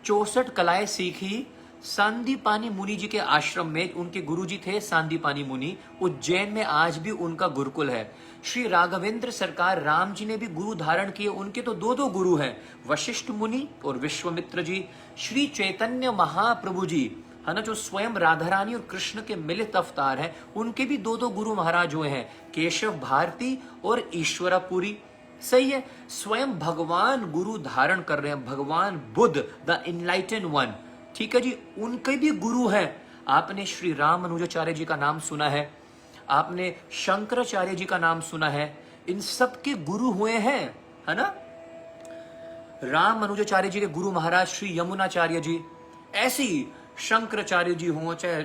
64 कलाएं सीखी सांदीपानी मुनि जी के आश्रम में। उनके गुरु जी थे सांदीपानी मुनि। उज्जैन में आज भी उनका गुरुकुल है। श्री राघवेंद्र सरकार राम जी ने भी गुरु धारण किए, उनके तो दो गुरु हैं, वशिष्ठ मुनि और विश्वामित्र जी। श्री चैतन्य महाप्रभु जी है ना, जो स्वयं राधा रानी और कृष्ण के मिलित अवतार हैं, उनके भी दो गुरु महाराज हुए हैं, केशव भारती और ईश्वरपुरी। सही है, स्वयं भगवान गुरु धारण कर रहे हैं, भगवान बुद्ध द इनलाइटेंड वन, ठीक है जी, उनके भी गुरु हैं। आपने श्री राम अनुजाचार्य जी का नाम सुना है, आपने शंकराचार्य जी का नाम सुना है, इन सब के गुरु हुए हैं, है ना। राम अनुजाचार्य जी के गुरु महाराज श्री यमुनाचार्य जी। ऐसे ही शंकराचार्य जी हो, चाहे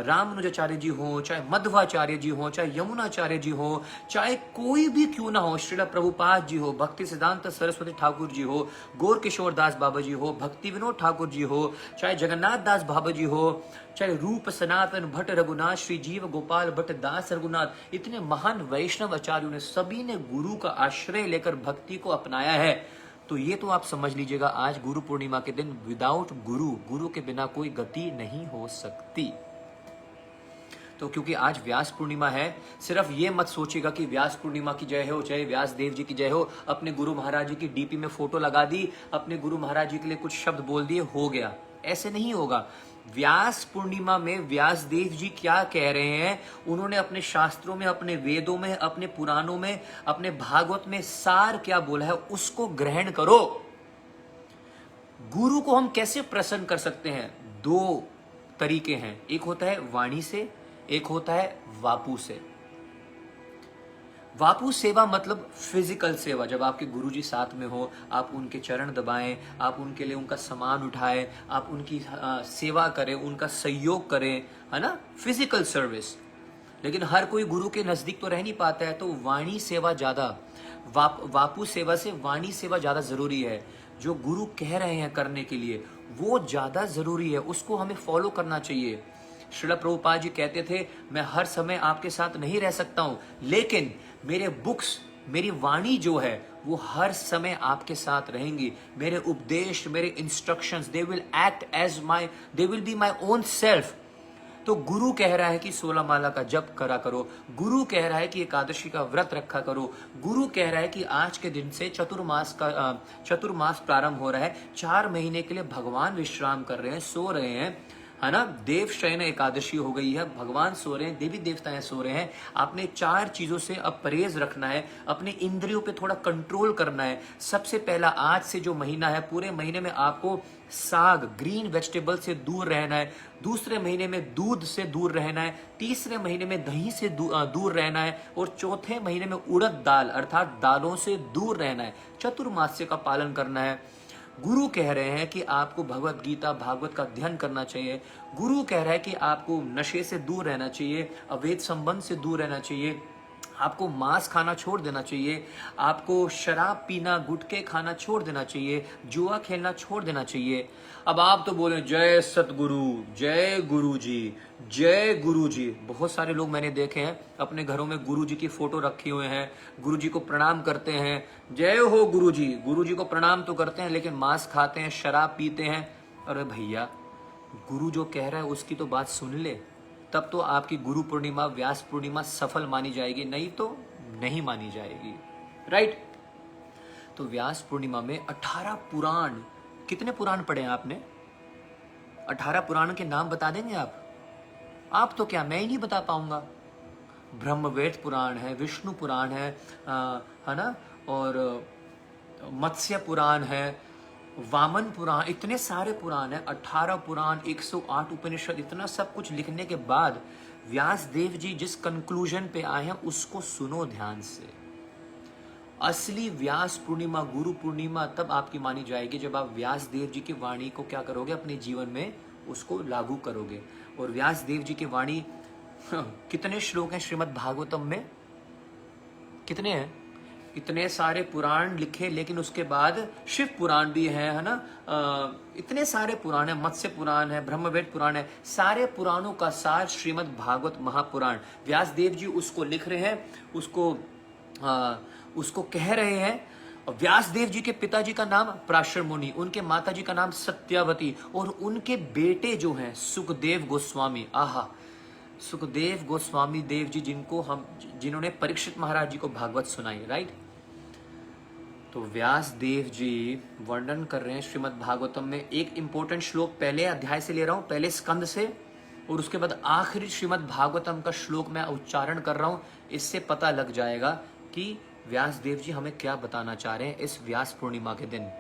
रामानुजाचार्य जी हो, चाहे मध्वाचार्य जी हो, चाहे यमुनाचार्य जी हो, चाहे कोई भी क्यों ना हो, श्रील प्रभुपाद जी हो, भक्ति सिद्धांत सरस्वती ठाकुर जी हो, गौर किशोर दास बाबा जी हो, भक्ति विनोद ठाकुर जी हो, चाहे जगन्नाथ दास बाबा जी हो, चाहे रूप सनातन भट्ट रघुनाथ, श्री जीव गोपाल भट्ट दास रघुनाथ, इतने महान वैष्णव आचार्यों ने, सभी ने गुरु का आश्रय लेकर भक्ति को अपनाया है। तो ये तो आप समझ लीजिएगा, आज गुरु पूर्णिमा के दिन विदाउट गुरु के बिना कोई गति नहीं हो सकती। तो क्योंकि आज व्यास पूर्णिमा है, सिर्फ ये मत सोचिएगा कि व्यास पूर्णिमा की जय हो, जय व्यास देव जी की जय हो, अपने गुरु महाराज जी की डीपी में फोटो लगा दी, अपने गुरु महाराज जी के लिए कुछ शब्द बोल दिए, हो गया, ऐसे नहीं होगा। व्यास पूर्णिमा में व्यास देव जी क्या कह रहे हैं, उन्होंने अपने शास्त्रों में, अपने वेदों में, अपने पुराणों में, अपने भागवत में सार क्या बोला है, उसको ग्रहण करो। गुरु को हम कैसे प्रसन्न कर सकते हैं? दो तरीके हैं, एक होता है वाणी से, एक होता है वापू से। वापू सेवा मतलब फिजिकल सेवा, जब आपके गुरुजी साथ में हो, आप उनके चरण दबाएं, आप उनके लिए उनका सामान उठाएं, आप उनकी सेवा करें, उनका सहयोग करें, है ना, फिजिकल सर्विस। लेकिन हर कोई गुरु के नजदीक तो रह नहीं पाता है, तो वाणी सेवा ज्यादा, वापू सेवा से वाणी सेवा ज्यादा जरूरी है। जो गुरु कह रहे हैं करने के लिए वो ज्यादा जरूरी है, उसको हमें फॉलो करना चाहिए। श्रील प्रभुपाद जी कहते थे, मैं हर समय आपके साथ नहीं रह सकता हूं, लेकिन मेरे बुक्स, मेरी वाणी जो है वो हर समय आपके साथ रहेंगी। मेरे उपदेश, मेरे instructions, they will act as my, they will be my own self. तो गुरु कह रहा है कि 16 माला का जप करा करो, गुरु कह रहा है कि एकादशी का व्रत रखा करो, गुरु कह रहा है कि आज के दिन से चतुर्मास प्रारंभ हो रहा है, 4 महीने के लिए भगवान विश्राम कर रहे हैं, सो रहे हैं, है ना। देव शयन एकादशी हो गई है, भगवान सो रहे हैं, देवी देवताएं सो रहे हैं। आपने 4 चीजों से अब परहेज रखना है, अपने इंद्रियों पे थोड़ा कंट्रोल करना है। सबसे पहला, आज से जो महीना है, पूरे महीने में आपको साग, ग्रीन वेजिटेबल से दूर रहना है। दूसरे महीने में दूध से दूर रहना है। तीसरे महीने में दही से दूर रहना है। और चौथे महीने में उड़द दाल अर्थात दालों से दूर रहना है। चतुर्मास्य का पालन करना है। गुरु कह रहे हैं कि आपको भगवत गीता भागवत का अध्ययन करना चाहिए। गुरु कह रहा है कि आपको नशे से दूर रहना चाहिए, अवैध संबंध से दूर रहना चाहिए, आपको मांस खाना छोड़ देना चाहिए, आपको शराब पीना, गुटखे खाना छोड़ देना चाहिए, जुआ खेलना छोड़ देना चाहिए। अब आप तो बोले जय सतगुरु, जय गुरु जी, जय गुरु जी। बहुत सारे लोग मैंने देखे हैं अपने घरों में गुरु जी की फोटो रखी हुए हैं, गुरु जी को प्रणाम करते हैं, जय हो गुरु जी को प्रणाम तो करते हैं, लेकिन मांस खाते हैं, शराब पीते हैं। अरे भैया, गुरु जो कह रहा है उसकी तो बात सुन ले, तब तो आपकी गुरु पूर्णिमा, व्यास पूर्णिमा सफल मानी जाएगी, नहीं तो नहीं मानी जाएगी, राइट। तो व्यास पूर्णिमा में 18 पुराण, कितने पुराण पढ़े हैं आपने? 18 पुराण के नाम बता देंगे आप तो क्या, मैं ही नहीं बता पाऊंगा। ब्रह्मवेद पुराण है, विष्णु पुराण है ना, और मत्स्य पुराण है, वामन पुराण, इतने सारे पुराण हैं, 18 पुराण, 108 उपनिषद, इतना सब कुछ लिखने के बाद व्यास देव जी जिस कंक्लूजन पे आए हैं उसको सुनो ध्यान से। असली व्यास पूर्णिमा, गुरु पूर्णिमा तब आपकी मानी जाएगी जब आप व्यास देव जी की वाणी को क्या करोगे, अपने जीवन में उसको लागू करोगे। और व्यास देव जी की वाणी, कितने श्लोक हैं श्रीमद् भागवतम में? कितने हैं? इतने सारे पुराण लिखे, लेकिन उसके बाद शिव पुराण भी है ना, इतने सारे पुराण है, मत्स्य पुराण है, ब्रह्मवेद पुराण है, सारे पुराणों का सार श्रीमद् भागवत महापुराण। व्यास देव जी उसको लिख रहे हैं, उसको कह रहे हैं। व्यास देव जी के पिताजी का नाम पराशर मुनि, उनके माताजी का नाम सत्यावती, और उनके बेटे जो हैं सुखदेव गोस्वामी। आहा, सुखदेव गोस्वामी देव जी, जिन्होंने परीक्षित महाराज जी को भागवत सुनाई, राइट। तो व्यास देव जी वर्णन कर रहे हैं श्रीमद् भागवतम में। एक इंपॉर्टेंट श्लोक पहले अध्याय से ले रहा हूं, पहले स्कंद से, और उसके बाद आखिरी श्रीमद् भागवतम का श्लोक मैं उच्चारण कर रहा हूं। इससे पता लग जाएगा कि व्यास देव जी हमें क्या बताना चाह रहे हैं इस व्यास पूर्णिमा के दिन।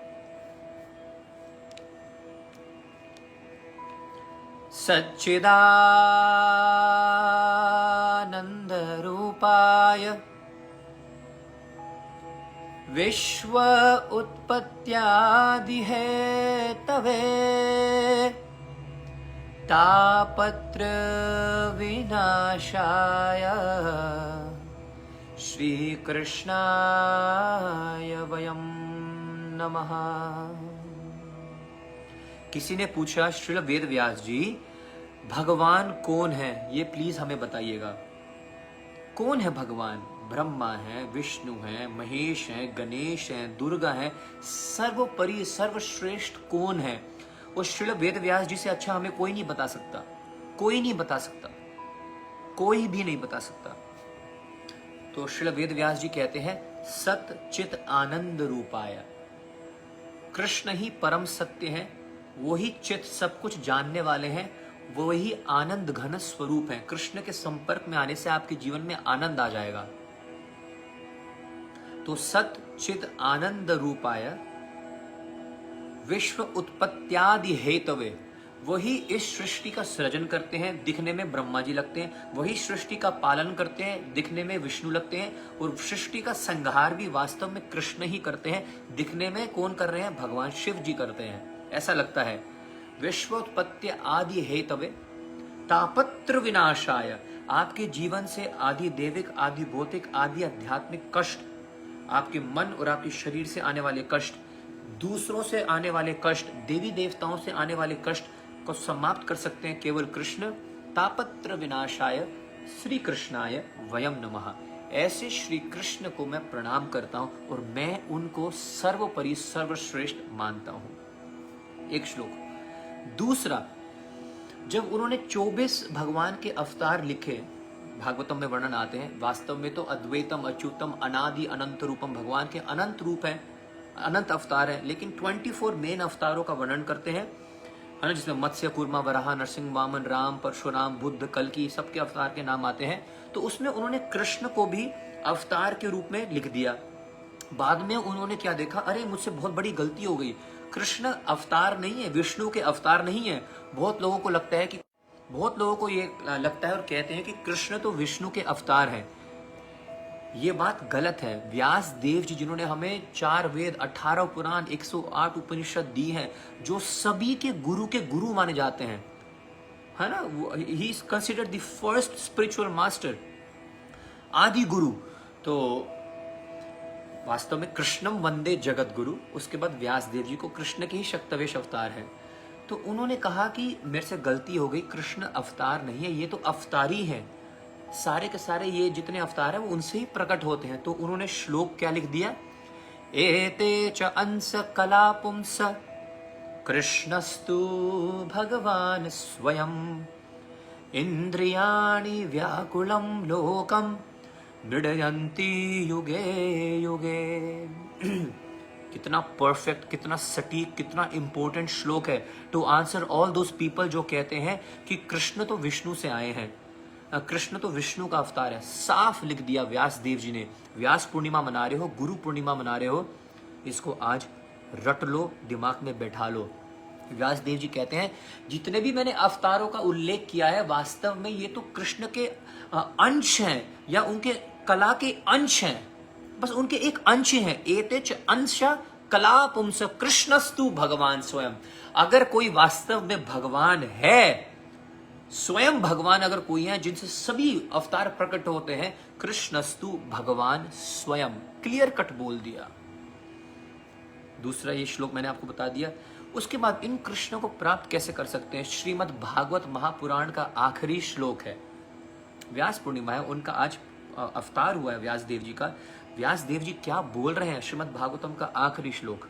सच्चिदानंद रूपाय विश्व उत्पत्त्यादि हेतवे तापत्र विनाशाय श्री कृष्णाय वयम नमः। किसी ने पूछा, श्रील वेद व्यास जी, भगवान कौन है? ये प्लीज हमें बताइएगा, कौन है भगवान? ब्रह्मा है, विष्णु है, महेश है, गणेश है, दुर्गा है, सर्वोपरि सर्वश्रेष्ठ कौन है? और श्रील वेद व्यास जी से अच्छा हमें कोई नहीं बता सकता, कोई नहीं बता सकता, कोई भी नहीं बता सकता। तो श्रील वेद व्यास जी कहते हैं, सत चित आनंद रूपाय। कृष्ण ही परम सत्य है, वही चित सब कुछ जानने वाले हैं, वही आनंद घन स्वरूप है। कृष्ण के संपर्क में आने से आपके जीवन में आनंद आ जाएगा। तो सत चित आनंद रूपाय विश्व उत्पत्त्यादि हेतवे, वही इस सृष्टि का सृजन करते हैं, दिखने में ब्रह्मा जी लगते हैं, वही सृष्टि का पालन करते हैं, दिखने में विष्णु लगते हैं, और सृष्टि का संहार भी वास्तव में कृष्ण ही करते हैं, दिखने में कौन कर रहे हैं? भगवान शिव जी करते हैं, ऐसा लगता है। विश्वोत्पत्ति आदि हेतवे तापत्र विनाशाय, आपके जीवन से आदि देविक, आदि भौतिक, आदि आध्यात्मिक कष्ट, आपके मन और आपके शरीर से आने वाले कष्ट, दूसरों से आने वाले कष्ट, देवी देवताओं से आने वाले कष्ट को समाप्त कर सकते हैं केवल कृष्ण। तापत्र विनाशाय श्री कृष्णाय वयम नमः। ऐसे श्री कृष्ण को मैं प्रणाम करता हूं और मैं उनको सर्वोपरि सर्वश्रेष्ठ मानता हूं। एक श्लोक। दूसरा, जब उन्होंने 24 भगवान के अवतार लिखे, भागवतम में वर्णन आते हैं, वास्तव में तो अद्वैतम अच्युतम अनादि अनंत रूपम, भगवान के अनंत रूप हैं, अनंत अवतार हैं, लेकिन 24 मेन अवतारों का वर्णन करते हैं, है ना, जिसमें मत्स्य कूर्मा वराह नरसिंह वामन राम परशुराम बुद्ध कल्कि सबके अवतार के नाम आते हैं। तो उसमें उन्होंने कृष्ण को भी अवतार के रूप में लिख दिया। बाद में उन्होंने क्या देखा, अरे मुझसे बहुत बड़ी गलती हो गई, कृष्ण अवतार नहीं है, विष्णु के अवतार नहीं है। बहुत लोगों को ये लगता है और कहते हैं कि कृष्ण तो विष्णु के अवतार हैं। ये बात गलत है। व्यास देव जी जिन्होंने हमें 4 वेद 18 पुराण 108 उपनिषद दी हैं, जो सभी के गुरु माने जाते हैं, है ना, he is considered the first spiritual master, आदि गुरु। तो वास्तव में कृष्णम वंदे जगत गुरु, उसके बाद व्यास देव जी को कृष्ण के ही शक्तवेश अवतार है। तो उन्होंने कहा कि मेरे से गलती हो गई, कृष्ण अवतार नहीं है, ये तो अवतारी है, सारे के सारे ये जितने अवतार हैं वो उनसे ही प्रकट होते हैं। तो उन्होंने श्लोक क्या लिख दिया, एते च अंश कला पुंस कृष्णस्तु भगवान स्वयं इंद्रियाणि व्याकुलम लोकम मृडयन्ति युगे युगे। कितना परफेक्ट, कितना सटीक, कितना इंपॉर्टेंट श्लोक है to answer all those people जो कहते हैं कि कृष्ण तो विष्णु से आए हैं, कृष्ण तो विष्णु का अवतार है। साफ लिख दिया व्यास देव जी ने। व्यास पूर्णिमा मना रहे हो, गुरु पूर्णिमा मना रहे हो, इसको आज रट लो, दिमाग में बैठा लो। व्यास देव जी कहते हैं जितने भी मैंने अवतारों का उल्लेख किया है, वास्तव में ये तो कृष्ण के अंश हैं या उनके कला के अंश हैं, बस उनके एक अंश हैं। एतेच अंश कला पुंस कृष्णस्तु भगवान स्वयं। अगर कोई वास्तव में भगवान है, स्वयं भगवान अगर कोई है जिनसे सभी अवतार प्रकट होते हैं, कृष्णस्तु भगवान स्वयं, क्लियर कट बोल दिया। दूसरा ये श्लोक मैंने आपको बता दिया। उसके बाद इन कृष्ण को प्राप्त कैसे कर सकते हैं, श्रीमद् भागवत महापुराण का आखिरी श्लोक है, व्यास पूर्णिमा है, उनका आज अवतार हुआ है व्यास देव जी का। व्यास देव जी क्या बोल रहे हैं, श्रीमद् भागवतम का आखिरी श्लोक,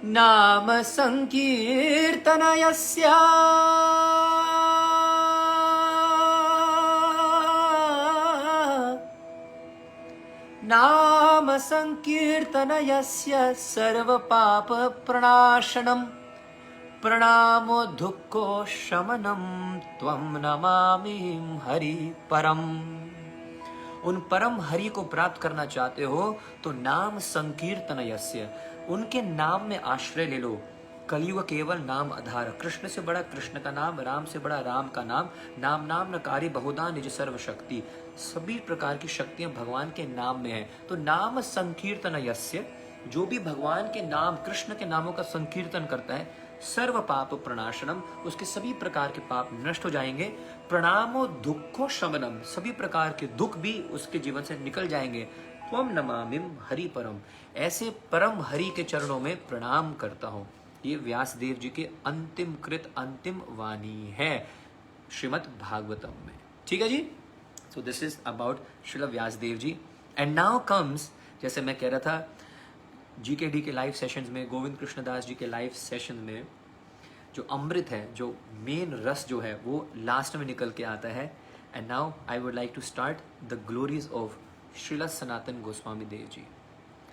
नाम संकीर्तनयस्य नाम संकीर्तनयस्य सर्व पाप प्रणाशनम प्रणामो दुःखो शमनम त्वं नमामि हरि परम। उन परम हरि को प्राप्त करना चाहते हो तो नाम संकीर्तनयस्य, उनके नाम में आश्रय ले लो। कलियुग केवल नाम आधार, कृष्ण से बड़ा कृष्ण का नाम, राम से बड़ा राम का नाम, नाम नाम नकारी बहुधा निज सर्व शक्ति, सभी प्रकार की शक्तियां भगवान के नाम में है। तो नाम संकीर्तन यस्य, जो भी भगवान के नाम कृष्ण के नामों का संकीर्तन करता है, सर्व पाप प्रणाशनम, उसके सभी प्रकार के पाप नष्ट हो जाएंगे। प्रणामो दुखो शमनम, सभी प्रकार के दुख भी उसके जीवन से निकल जाएंगे। त्वम नमामिम हरि परम, ऐसे परम हरि के चरणों में प्रणाम करता हूँ। ये व्यास देव जी के अंतिम कृत अंतिम वाणी है श्रीमद् भागवतम में। ठीक है जी, so this is about Srila Vyas Dev ji. And now comes, जैसे मैं कह रहा था, GKD के लाइव सेशंस में, गोविंद कृष्णदास जी के लाइव सेशन में जो अमृत है, जो मेन रस जो है, वो लास्ट में निकल के आता है। And now I would like to start the glories of Srila Sanatan Goswami Dev ji.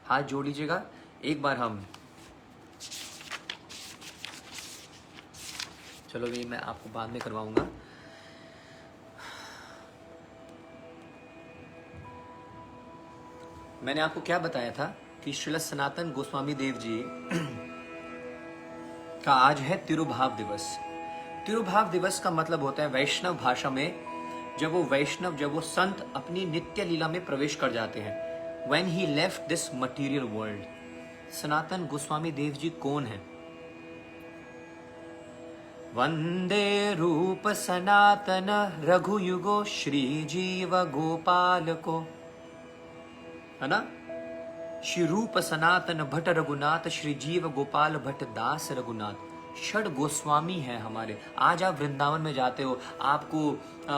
हाथ जोड़ लीजिएगा एक बार हम। चलो ये मैं आपको बाद में करवाऊंगा। मैंने आपको क्या बताया था कि श्रील सनातन गोस्वामी देव जी का आज है तिरुभाव दिवस। तिरुभाव दिवस का मतलब होता है वैष्णव भाषा में, जब वो वैष्णव, जब वो संत अपनी नित्य लीला में प्रवेश कर जाते हैं, when he left this material world। सनातन गोस्वामी देव जी कौन है? वंदे रूप सनातन रघुयुगो श्री जीव गोपाल को, है ना, श्री रूप सनातन भट्ट रघुनाथ, श्री जीव गोपाल भट्ट दास रघुनाथ। षड गोस्वामी हैं हमारे। आज आप वृंदावन में जाते हो, आपको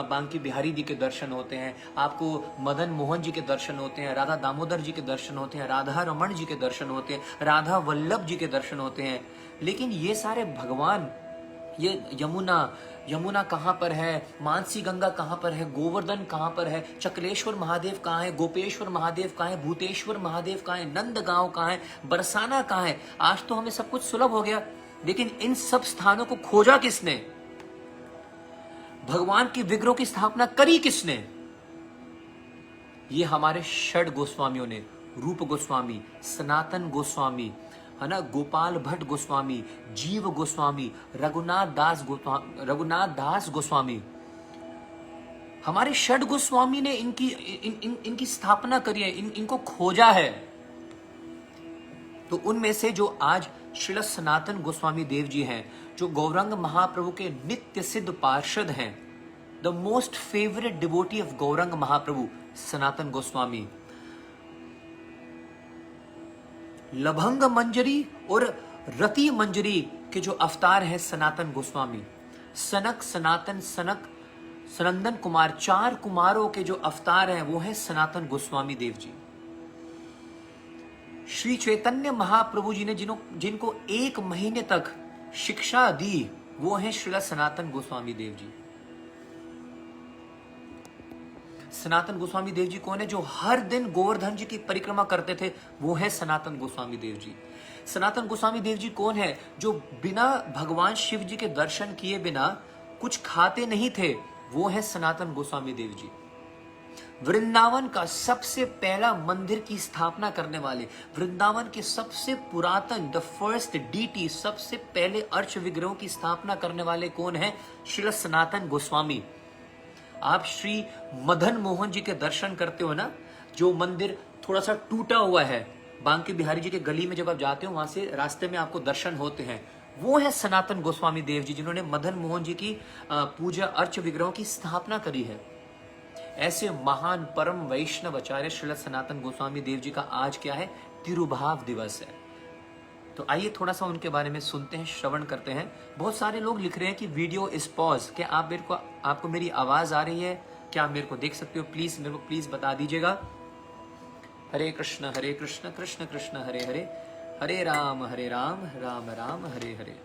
बांकी बिहारी जी के दर्शन होते हैं, आपको मदन मोहन जी के दर्शन होते हैं, राधा दामोदर जी के दर्शन होते हैं, राधा रमन जी के दर्शन होते हैं, राधा वल्लभ जी के दर्शन होते हैं। लेकिन ये सारे भगवान, ये यमुना कहाँ पर है, मानसी गंगा कहाँ पर है, गोवर्धन कहाँ पर है, चकलेश्वर महादेव कहाँ है, गोपेश्वर महादेव कहाँ है, भूतेश्वर महादेव कहाँ है, नंदगांव कहाँ है, बरसाना कहाँ है। आज तो हमें सब कुछ सुलभ हो गया, लेकिन इन सब स्थानों को खोजा किसने? भगवान की विग्रहों की स्थापना करी किसने? ये हमारे षड गोस्वामियों ने, रूप गोस्वामी, सनातन गोस्वामी, है ना, गोपाल भट्ट गोस्वामी, जीव गोस्वामी, रघुनाथ दास गोस्वामी, हमारे षड गोस्वामी ने इनकी स्थापना करी है, इनको खोजा है। तो उनमें से जो आज श्रील सनातन गोस्वामी देव जी हैं, जो गौरंग महाप्रभु के नित्य सिद्ध पार्षद हैं, the most favourite devotee of Gaurang Mahaprabhu Sanatan Goswami, Labang Manjari और रति मंजरी के जो अवतार हैं सनातन गोस्वामी, सनक, सनातन, सनक, सनंदन कुमार, 4 कुमारों के जो अवतार हैं वो हैं सनातन गोस्वामी देव जी। श्री चैतन्य महाप्रभु जी ने जिनको 1 महीने तक शिक्षा दी वो हैं श्रील सनातन गोस्वामी देव जी। सनातन गोस्वामी देव जी कौन है? जो हर दिन गोवर्धन जी की परिक्रमा करते थे, वो है सनातन गोस्वामी देव जी। सनातन गोस्वामी देव जी कौन है? जो बिना भगवान शिव जी के दर्शन किए बिना कुछ खाते नहीं थे, वो है सनातन गोस्वामी देव जी। वृंदावन का सबसे पहला मंदिर की स्थापना करने वाले, वृंदावन के सबसे पुरातन, द फर्स्ट डीटी, सबसे पहले अर्च विग्रहों की स्थापना करने वाले कौन है? श्री सनातन गोस्वामी। आप श्री मदन मोहन जी के दर्शन करते हो ना, जो मंदिर थोड़ा सा टूटा हुआ है, बांके बिहारी जी के गली में जब आप जाते हो, वहां से रास्ते में आपको दर्शन होते हैं, वो है सनातन गोस्वामी देव जी, जिन्होंने मदन मोहन जी की पूजा अर्च विग्रहों की स्थापना करी है। ऐसे महान परम वैष्णव आचार्य श्री सनातन गोस्वामी देव जी का आज क्या है? तिरुभाव दिवस है। तो आइए थोड़ा सा उनके बारे में सुनते हैं, श्रवण करते हैं। बहुत सारे लोग लिख रहे हैं कि वीडियो इज पॉज। क्या आपको मेरी आवाज आ रही है? क्या आप मेरे को देख सकते हो? प्लीज मेरे को बता दीजिएगा। हरे कृष्ण कृष्ण कृष्ण हरे हरे, हरे राम राम राम हरे हरे।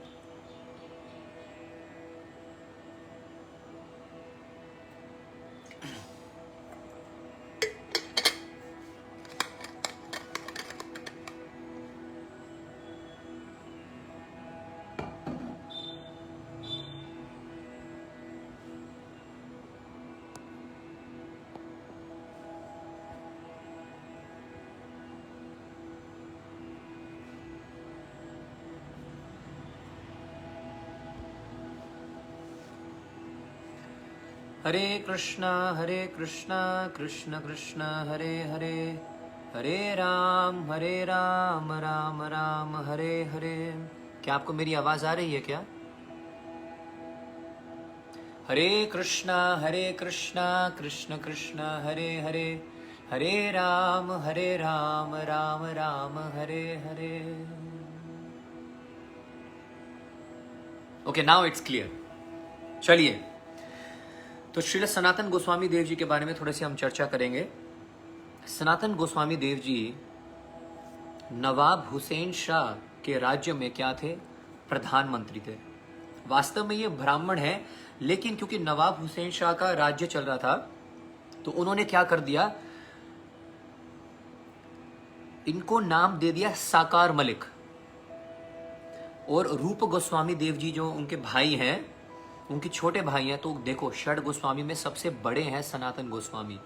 हरे कृष्णा कृष्ण कृष्ण हरे हरे, हरे राम राम राम हरे हरे। क्या आपको मेरी आवाज आ रही है क्या? Hare Krishna Krishna Krishna Hare Hare, Hare Ram Ram Ram Hare Hare. Okay, now it's clear. चलिए, तो श्री सनातन गोस्वामी देव जी के बारे में थोड़ी सी हम चर्चा करेंगे। सनातन गोस्वामी देव जी नवाब हुसैन शाह के राज्य में क्या थे? प्रधानमंत्री थे। वास्तव में ये ब्राह्मण है, लेकिन क्योंकि नवाब हुसैन शाह का राज्य चल रहा था, तो उन्होंने क्या कर दिया, इनको नाम दे दिया साकार मलिक। और रूप गोस्वामी देव जी जो उनके भाई हैं, उनके छोटे भाई हैं, तो देखो षड गोस्वामी में सबसे बड़े हैं सनातन गोस्वामी।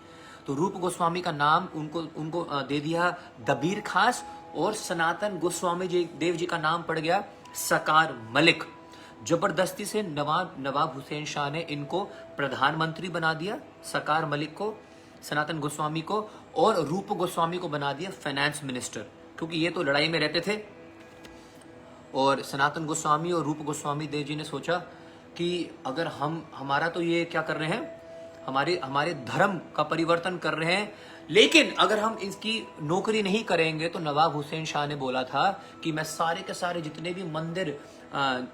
तो रूप गोस्वामी का नाम उनको दे दिया दबीर खास, और सनातन गोस्वामी जी देव जी का नाम पड़ गया सकार मलिक। जबरदस्ती से नवाब हुसैन शाह ने इनको प्रधानमंत्री बना दिया, सकार मलिक को, सनातन गोस्वामी को, और रूप गोस्वामी को बना दिया फाइनेंस मिनिस्टर, क्योंकि ये तो लड़ाई में रहते थे। और सनातन गोस्वामी और रूप गोस्वामी देव जी ने सोचा कि अगर हमारा तो ये क्या कर रहे हैं, हमारे धर्म का परिवर्तन कर रहे हैं, लेकिन अगर हम इसकी नौकरी नहीं करेंगे तो नवाब हुसैन शाह ने बोला था कि मैं सारे के सारे जितने भी मंदिर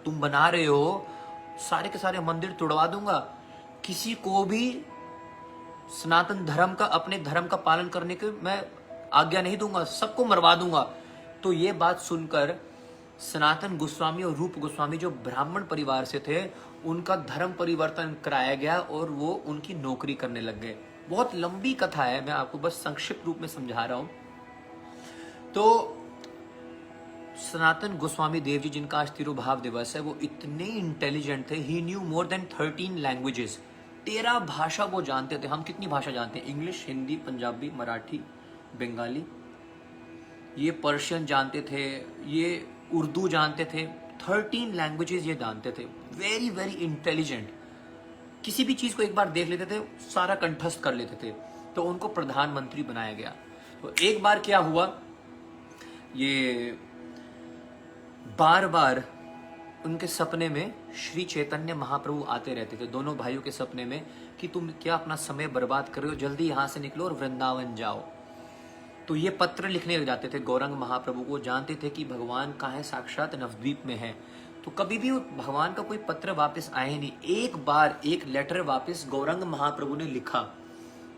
तुम बना रहे हो, सारे के सारे मंदिर तोड़वा दूंगा, किसी को भी सनातन धर्म का, अपने धर्म का पालन करने की मैं आज्ञा नहीं दूंगा, सबको मरवा दूंगा। तो ये बात सुनकर सनातन गोस्वामी और रूप गोस्वामी जो ब्राह्मण परिवार से थे, उनका धर्म परिवर्तन कराया गया और वो उनकी नौकरी करने लग गए। बहुत लंबी कथा है, मैं आपको बस संक्षिप्त रूप में समझा रहा हूं। तो सनातन गोस्वामी देव जी, जिनका आज तिरुभाव दिवस है, वो इतने इंटेलिजेंट थे, ही न्यू मोर देन 13 लैंग्वेजेस, 13 भाषा वो जानते थे। हम कितनी भाषा जानते हैं? इंग्लिश, हिंदी, पंजाबी, मराठी, बंगाली, ये पर्शियन जानते थे, ये उर्दू जानते थे, 13 लैंग्वेजेस ये जानते थे। वेरी वेरी इंटेलिजेंट, किसी भी चीज को एक बार देख लेते थे, सारा कंठस्थ कर लेते थे। तो उनको प्रधानमंत्री बनाया गया। तो एक बार क्या हुआ, ये बार बार उनके सपने में श्री चैतन्य महाप्रभु आते रहते थे, दोनों भाइयों के सपने में, कि तुम क्या अपना समय बर्बाद कर रहे हो, जल्दी यहां से निकलो और वृंदावन जाओ। तो ये पत्र लिखने लग जाते थे गौरंग महाप्रभु को, जानते थे कि भगवान कहाँ है, साक्षात नवद्वीप में है। तो कभी भी भगवान का कोई पत्र वापस आए नहीं। एक बार एक लेटर वापस गौरंग महाप्रभु ने लिखा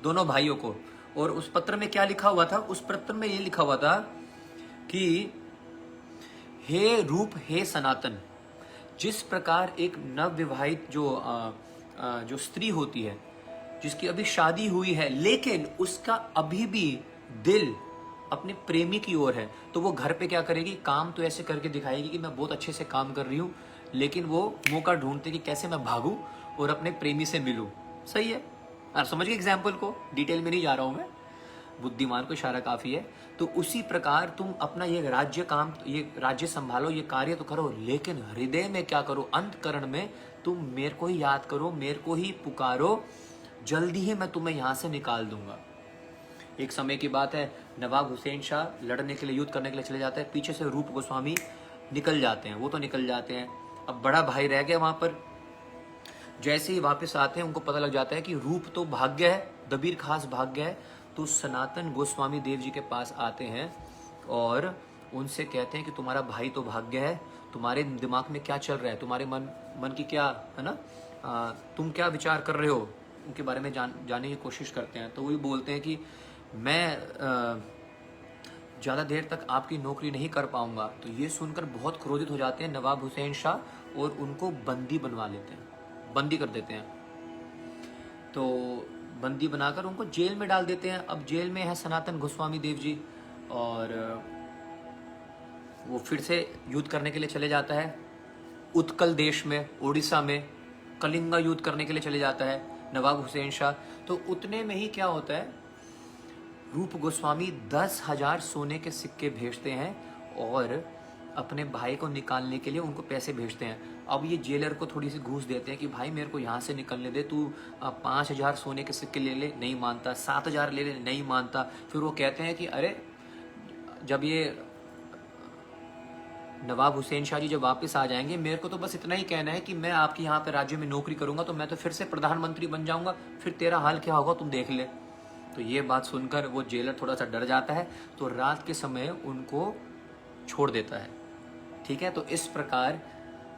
दोनों भाइयों को, और उस पत्र में क्या लिखा हुआ था? उस पत्र में ये लिखा हुआ था कि हे रूप, हे सनातन, जिस प्रकार एक नवविवाहित जो स्त्री होती है, जिसकी अभी शादी हुई है, लेकिन उसका अभी भी दिल अपने प्रेमी की ओर है, तो वो घर पे क्या करेगी? काम तो ऐसे करके दिखाएगी कि मैं बहुत अच्छे से काम कर रही हूँ, लेकिन वो मौका ढूंढते कि कैसे मैं भागूं और अपने प्रेमी से मिलूं। सही है? आप समझ गए एग्जाम्पल को? डिटेल में नहीं जा रहा हूं मैं, बुद्धिमान को इशारा काफी है। तो उसी प्रकार तुम अपना ये राज्य काम, ये राज्य संभालो, ये कार्य तो करो, लेकिन हृदय में क्या करो? अंतकरण में तुम मेरे को ही याद करो, मेरे को ही पुकारो, जल्दी ही मैं तुम्हें यहां से निकाल दूंगा। एक समय की बात है, नवाब हुसैन शाह लड़ने के लिए, युद्ध करने के लिए चले जाते हैं, पीछे से रूप गोस्वामी निकल जाते हैं। वो तो निकल जाते हैं, अब बड़ा भाई रह गया वहां पर। जैसे ही वापस आते हैं, उनको पता लग जाता है कि रूप तो भाग गया है, दबीर खास भाग गया है। तो सनातन गोस्वामी देव जी के पास आते हैं और उनसे कहते हैं कि तुम्हारा भाई तो भाग गया है, तुम्हारे दिमाग में क्या चल रहा है, तुम्हारे मन की क्या है ना, तुम क्या विचार कर रहे हो, उनके बारे में जानने की कोशिश करते हैं। तो वही बोलते हैं कि मैं ज़्यादा देर तक आपकी नौकरी नहीं कर पाऊंगा। तो ये सुनकर बहुत क्रोधित हो जाते हैं नवाब हुसैन शाह और उनको बंदी बनवा लेते हैं, बंदी कर देते हैं। तो बंदी बनाकर उनको जेल में डाल देते हैं। अब जेल में है सनातन गोस्वामी देव जी, और वो फिर से युद्ध करने के लिए चले जाता है उत्कल देश में, उड़ीसा में कलिंगा युद्ध करने के लिए चले जाता है नवाब हुसैन शाह। तो उतने में ही क्या होता है, रूप गोस्वामी 10,000 सोने के सिक्के भेजते हैं और अपने भाई को निकालने के लिए उनको पैसे भेजते हैं। अब ये जेलर को थोड़ी सी घूस देते हैं कि भाई मेरे को यहाँ से निकलने दे, तू 5,000 सोने के सिक्के ले ले, नहीं मानता, 7,000 ले ले, नहीं मानता। फिर वो कहते हैं कि अरे, जब ये नवाब हुसैन शाह जी जब वापस आ जाएंगे, मेरे को तो बस इतना ही कहना है कि मैं आपके यहाँ पे राज्य में नौकरी करूंगा, तो मैं तो फिर से प्रधानमंत्री बन जाऊंगा, फिर तेरा हाल क्या होगा तुम देख ले। तो ये बात सुनकर वो जेलर थोड़ा सा डर जाता है, तो रात के समय उनको छोड़ देता है। ठीक है, तो इस प्रकार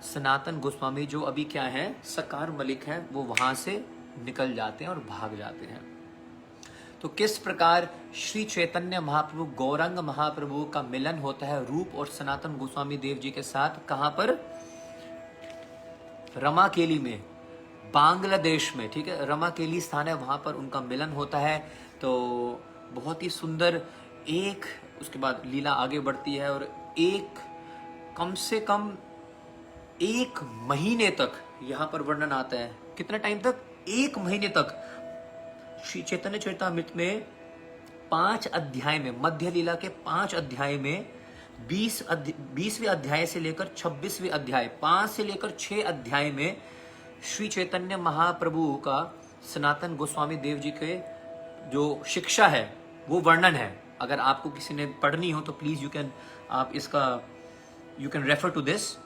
सनातन गोस्वामी जो अभी क्या है, सकार मलिक है, वो वहां से निकल जाते हैं और भाग जाते हैं। तो किस प्रकार श्री चैतन्य महाप्रभु, गौरंग महाप्रभु का मिलन होता है रूप और सनातन गोस्वामी देव जी के साथ, कहां पर? रमाकेली में, बांग्लादेश में। ठीक है, रमाकेली स्थान है, वहां पर उनका मिलन होता है। तो बहुत ही सुंदर एक, उसके बाद लीला आगे बढ़ती है और एक कम से कम 1 महीने तक यहाँ पर वर्णन आता है। कितना टाइम तक? 1 महीने तक श्री चैतन्य चरितामृत में 5 अध्याय में, मध्य लीला के 5 अध्याय में 20वें अध्याय से लेकर 26वें अध्याय, 5 से लेकर 6 अध्याय में श्री चैतन्य महाप्रभु का सनातन गोस्वामी देव जी के जो शिक्षा है वो वर्णन है। अगर आपको किसी ने पढ़नी हो तो please you can refer to this.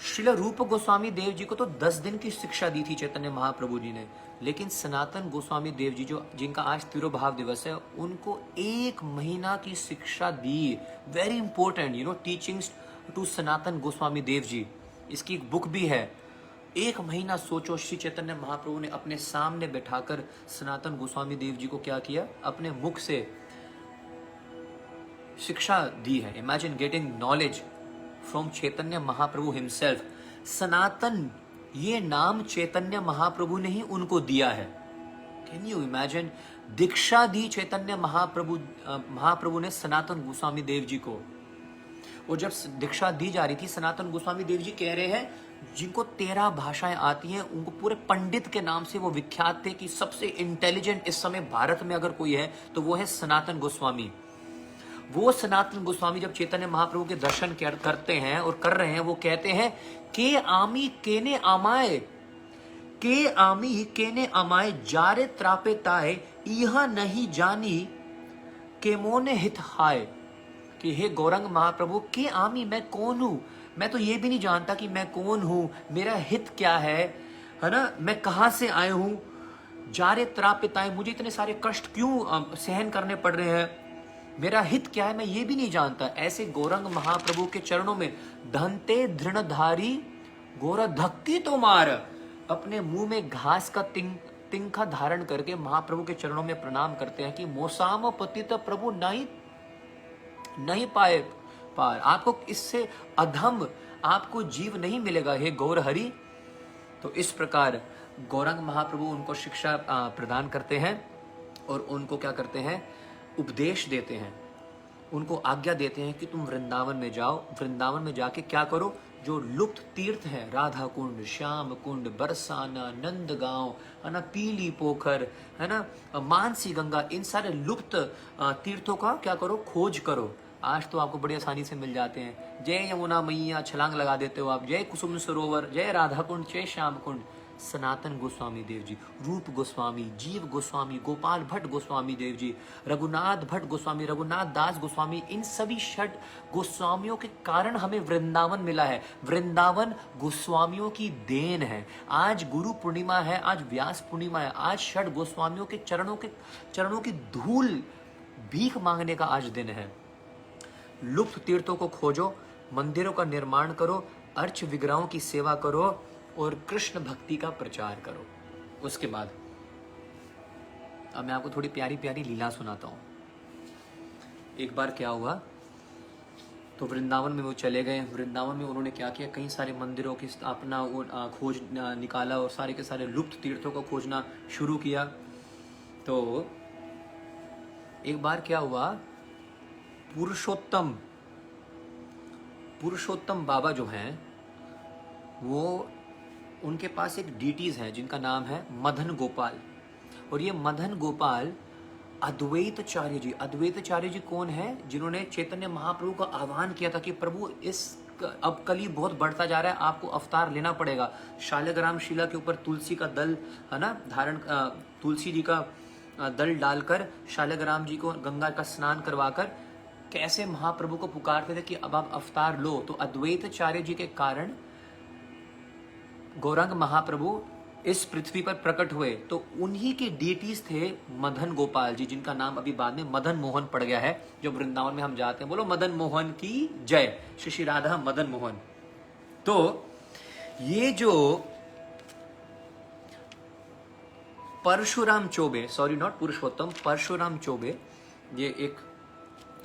Srila Rupa Goswami Dev जी को तो 10 दिन की शिक्षा दी थी चैतन्य महाप्रभु जी ने, लेकिन सनातन गोस्वामी देव जी जो जिनका आज तिरुभाव दिवस है, उनको 1 महीना की शिक्षा दी। वेरी इंपॉर्टेंट, टीचिंग्स टू सनातन गोस्वामी देव जी। इसकी एक बुक भी है। 1 महीना सोचो, श्री चैतन्य महाप्रभु ने अपने सामने बैठाकर सनातन गोस्वामी देव जी को क्या किया, अपने मुख से शिक्षा दी है। Imagine getting knowledge from Chaitanya Mahaprabhu himself. Sanatan ये नाम चैतन्य महाप्रभु ने ही उनको दिया है। Can you imagine? दीक्षा दी चैतन्य महाप्रभु ने सनातन गोस्वामी देव जी को। और जब दीक्षा दी जा रही थी, सनातन गोस्वामी देव जी कह रहे हैं जिनको 13 भाषाएं आती हैं, उनको पूरे पंडित के नाम से वो विख्यात थे कि सबसे इंटेलिजेंट इस समय भारत में अगर कोई है तो वो है सनातन गोस्वामी। वो सनातन गोस्वामी जब चैतन्य महाप्रभु के दर्शन करते हैं और कर रहे हैं, वो कहते हैं के आमी केने आमाए जारे त्रापे ताए इहा नहीं जानी के मोने हित हाय। कि हे गौरंग महाप्रभु, के आमी, मैं कौन हूं? मैं तो ये भी नहीं जानता कि मैं कौन हूं, मेरा हित क्या है ना, मैं कहां से आया हूं। जारे त्रापे ताए, मुझे इतने सारे कष्ट क्यों सहन करने पड़ रहे हैं, मेरा हित क्या है, मैं ये भी नहीं जानता। ऐसे गौरंग महाप्रभु के चरणों में धनते धृणधारी गोरा धक्की तो मार, अपने मुंह में घास का तिंखा धारण करके महाप्रभु के चरणों में प्रणाम करते हैं कि मोसाम पतित प्रभु नहीं पाए पार। आपको इससे अधम आपको जीव नहीं मिलेगा हे गौर हरि। तो इस प्रकार गौरंग महाप्रभु उनको शिक्षा प्रदान करते हैं और उनको क्या करते हैं, उपदेश देते हैं, उनको आज्ञा देते हैं कि तुम वृंदावन में जाओ। वृंदावन में जाके क्या करो, जो लुप्त तीर्थ है, राधा कुंड, श्याम कुंड, बरसाना, नंदगांव, है ना, पीली पोखर, है ना, मानसी गंगा, इन सारे लुप्त तीर्थों का क्या करो, खोज करो। आज तो आपको बड़ी आसानी से मिल जाते हैं। जय यमुना मैया, छलांग लगा देते हो आप, जय कुसुम सरोवर, जय राधा कुंड, जय श्याम कुंड। सनातन गोस्वामी देव जी, रूप गोस्वामी, जीव गोस्वामी, गोपाल भट्ट गोस्वामी देव जी, रघुनाथ भट्ट गोस्वामी, रघुनाथ दास गोस्वामी, इन सभी षट गोस्वामियों के कारण हमें वृंदावन मिला है। वृंदावन गोस्वामियों की देन है। आज गुरु पूर्णिमा है, आज व्यास पूर्णिमा है, आज षट गोस्वामियों के चरणों की धूल भीख मांगने का आज दिन है। लुप्त तीर्थों को खोजो, मंदिरों का निर्माण करो, अर्च विग्रहों की सेवा करो और कृष्ण भक्ति का प्रचार करो। उसके बाद अब मैं आपको थोड़ी प्यारी प्यारी लीला सुनाता हूं। एक बार क्या हुआ, तो वृंदावन में वो चले गए। वृंदावन में उन्होंने क्या किया, कई सारे मंदिरों की स्थापना खोज निकाला और सारे के सारे लुप्त तीर्थों को खोजना शुरू किया। तो एक बार क्या हुआ, पुरुषोत्तम बाबा जो हैं, वो उनके पास एक डीटीज हैं जिनका नाम है मदन गोपाल। और ये मदन गोपाल अद्वैताचार्य जी कौन है, जिन्होंने चैतन्य महाप्रभु का आह्वान किया था कि प्रभु अब कली बहुत बढ़ता जा रहा है, आपको अवतार लेना पड़ेगा। शालिग्राम शिला के ऊपर तुलसी का दल, है ना, तुलसी जी का दल डालकर शालिग्राम जी को गंगा का स्नान करवाकर कैसे महाप्रभु को पुकारते थे कि अब आप अवतार लो। तो अद्वैताचार्य जी के कारण गौरंग महाप्रभु इस पृथ्वी पर प्रकट हुए। तो उन्हीं के डीटीज थे मदन गोपाल जी, जिनका नाम अभी बाद में मदन मोहन पड़ गया है। जो वृंदावन में हम जाते हैं, बोलो मदन मोहन की जय, श्री श्री राधा मदन मोहन। तो ये जो परशुराम चौबे, सॉरी नॉट पुरुषोत्तम, परशुराम चौबे, ये एक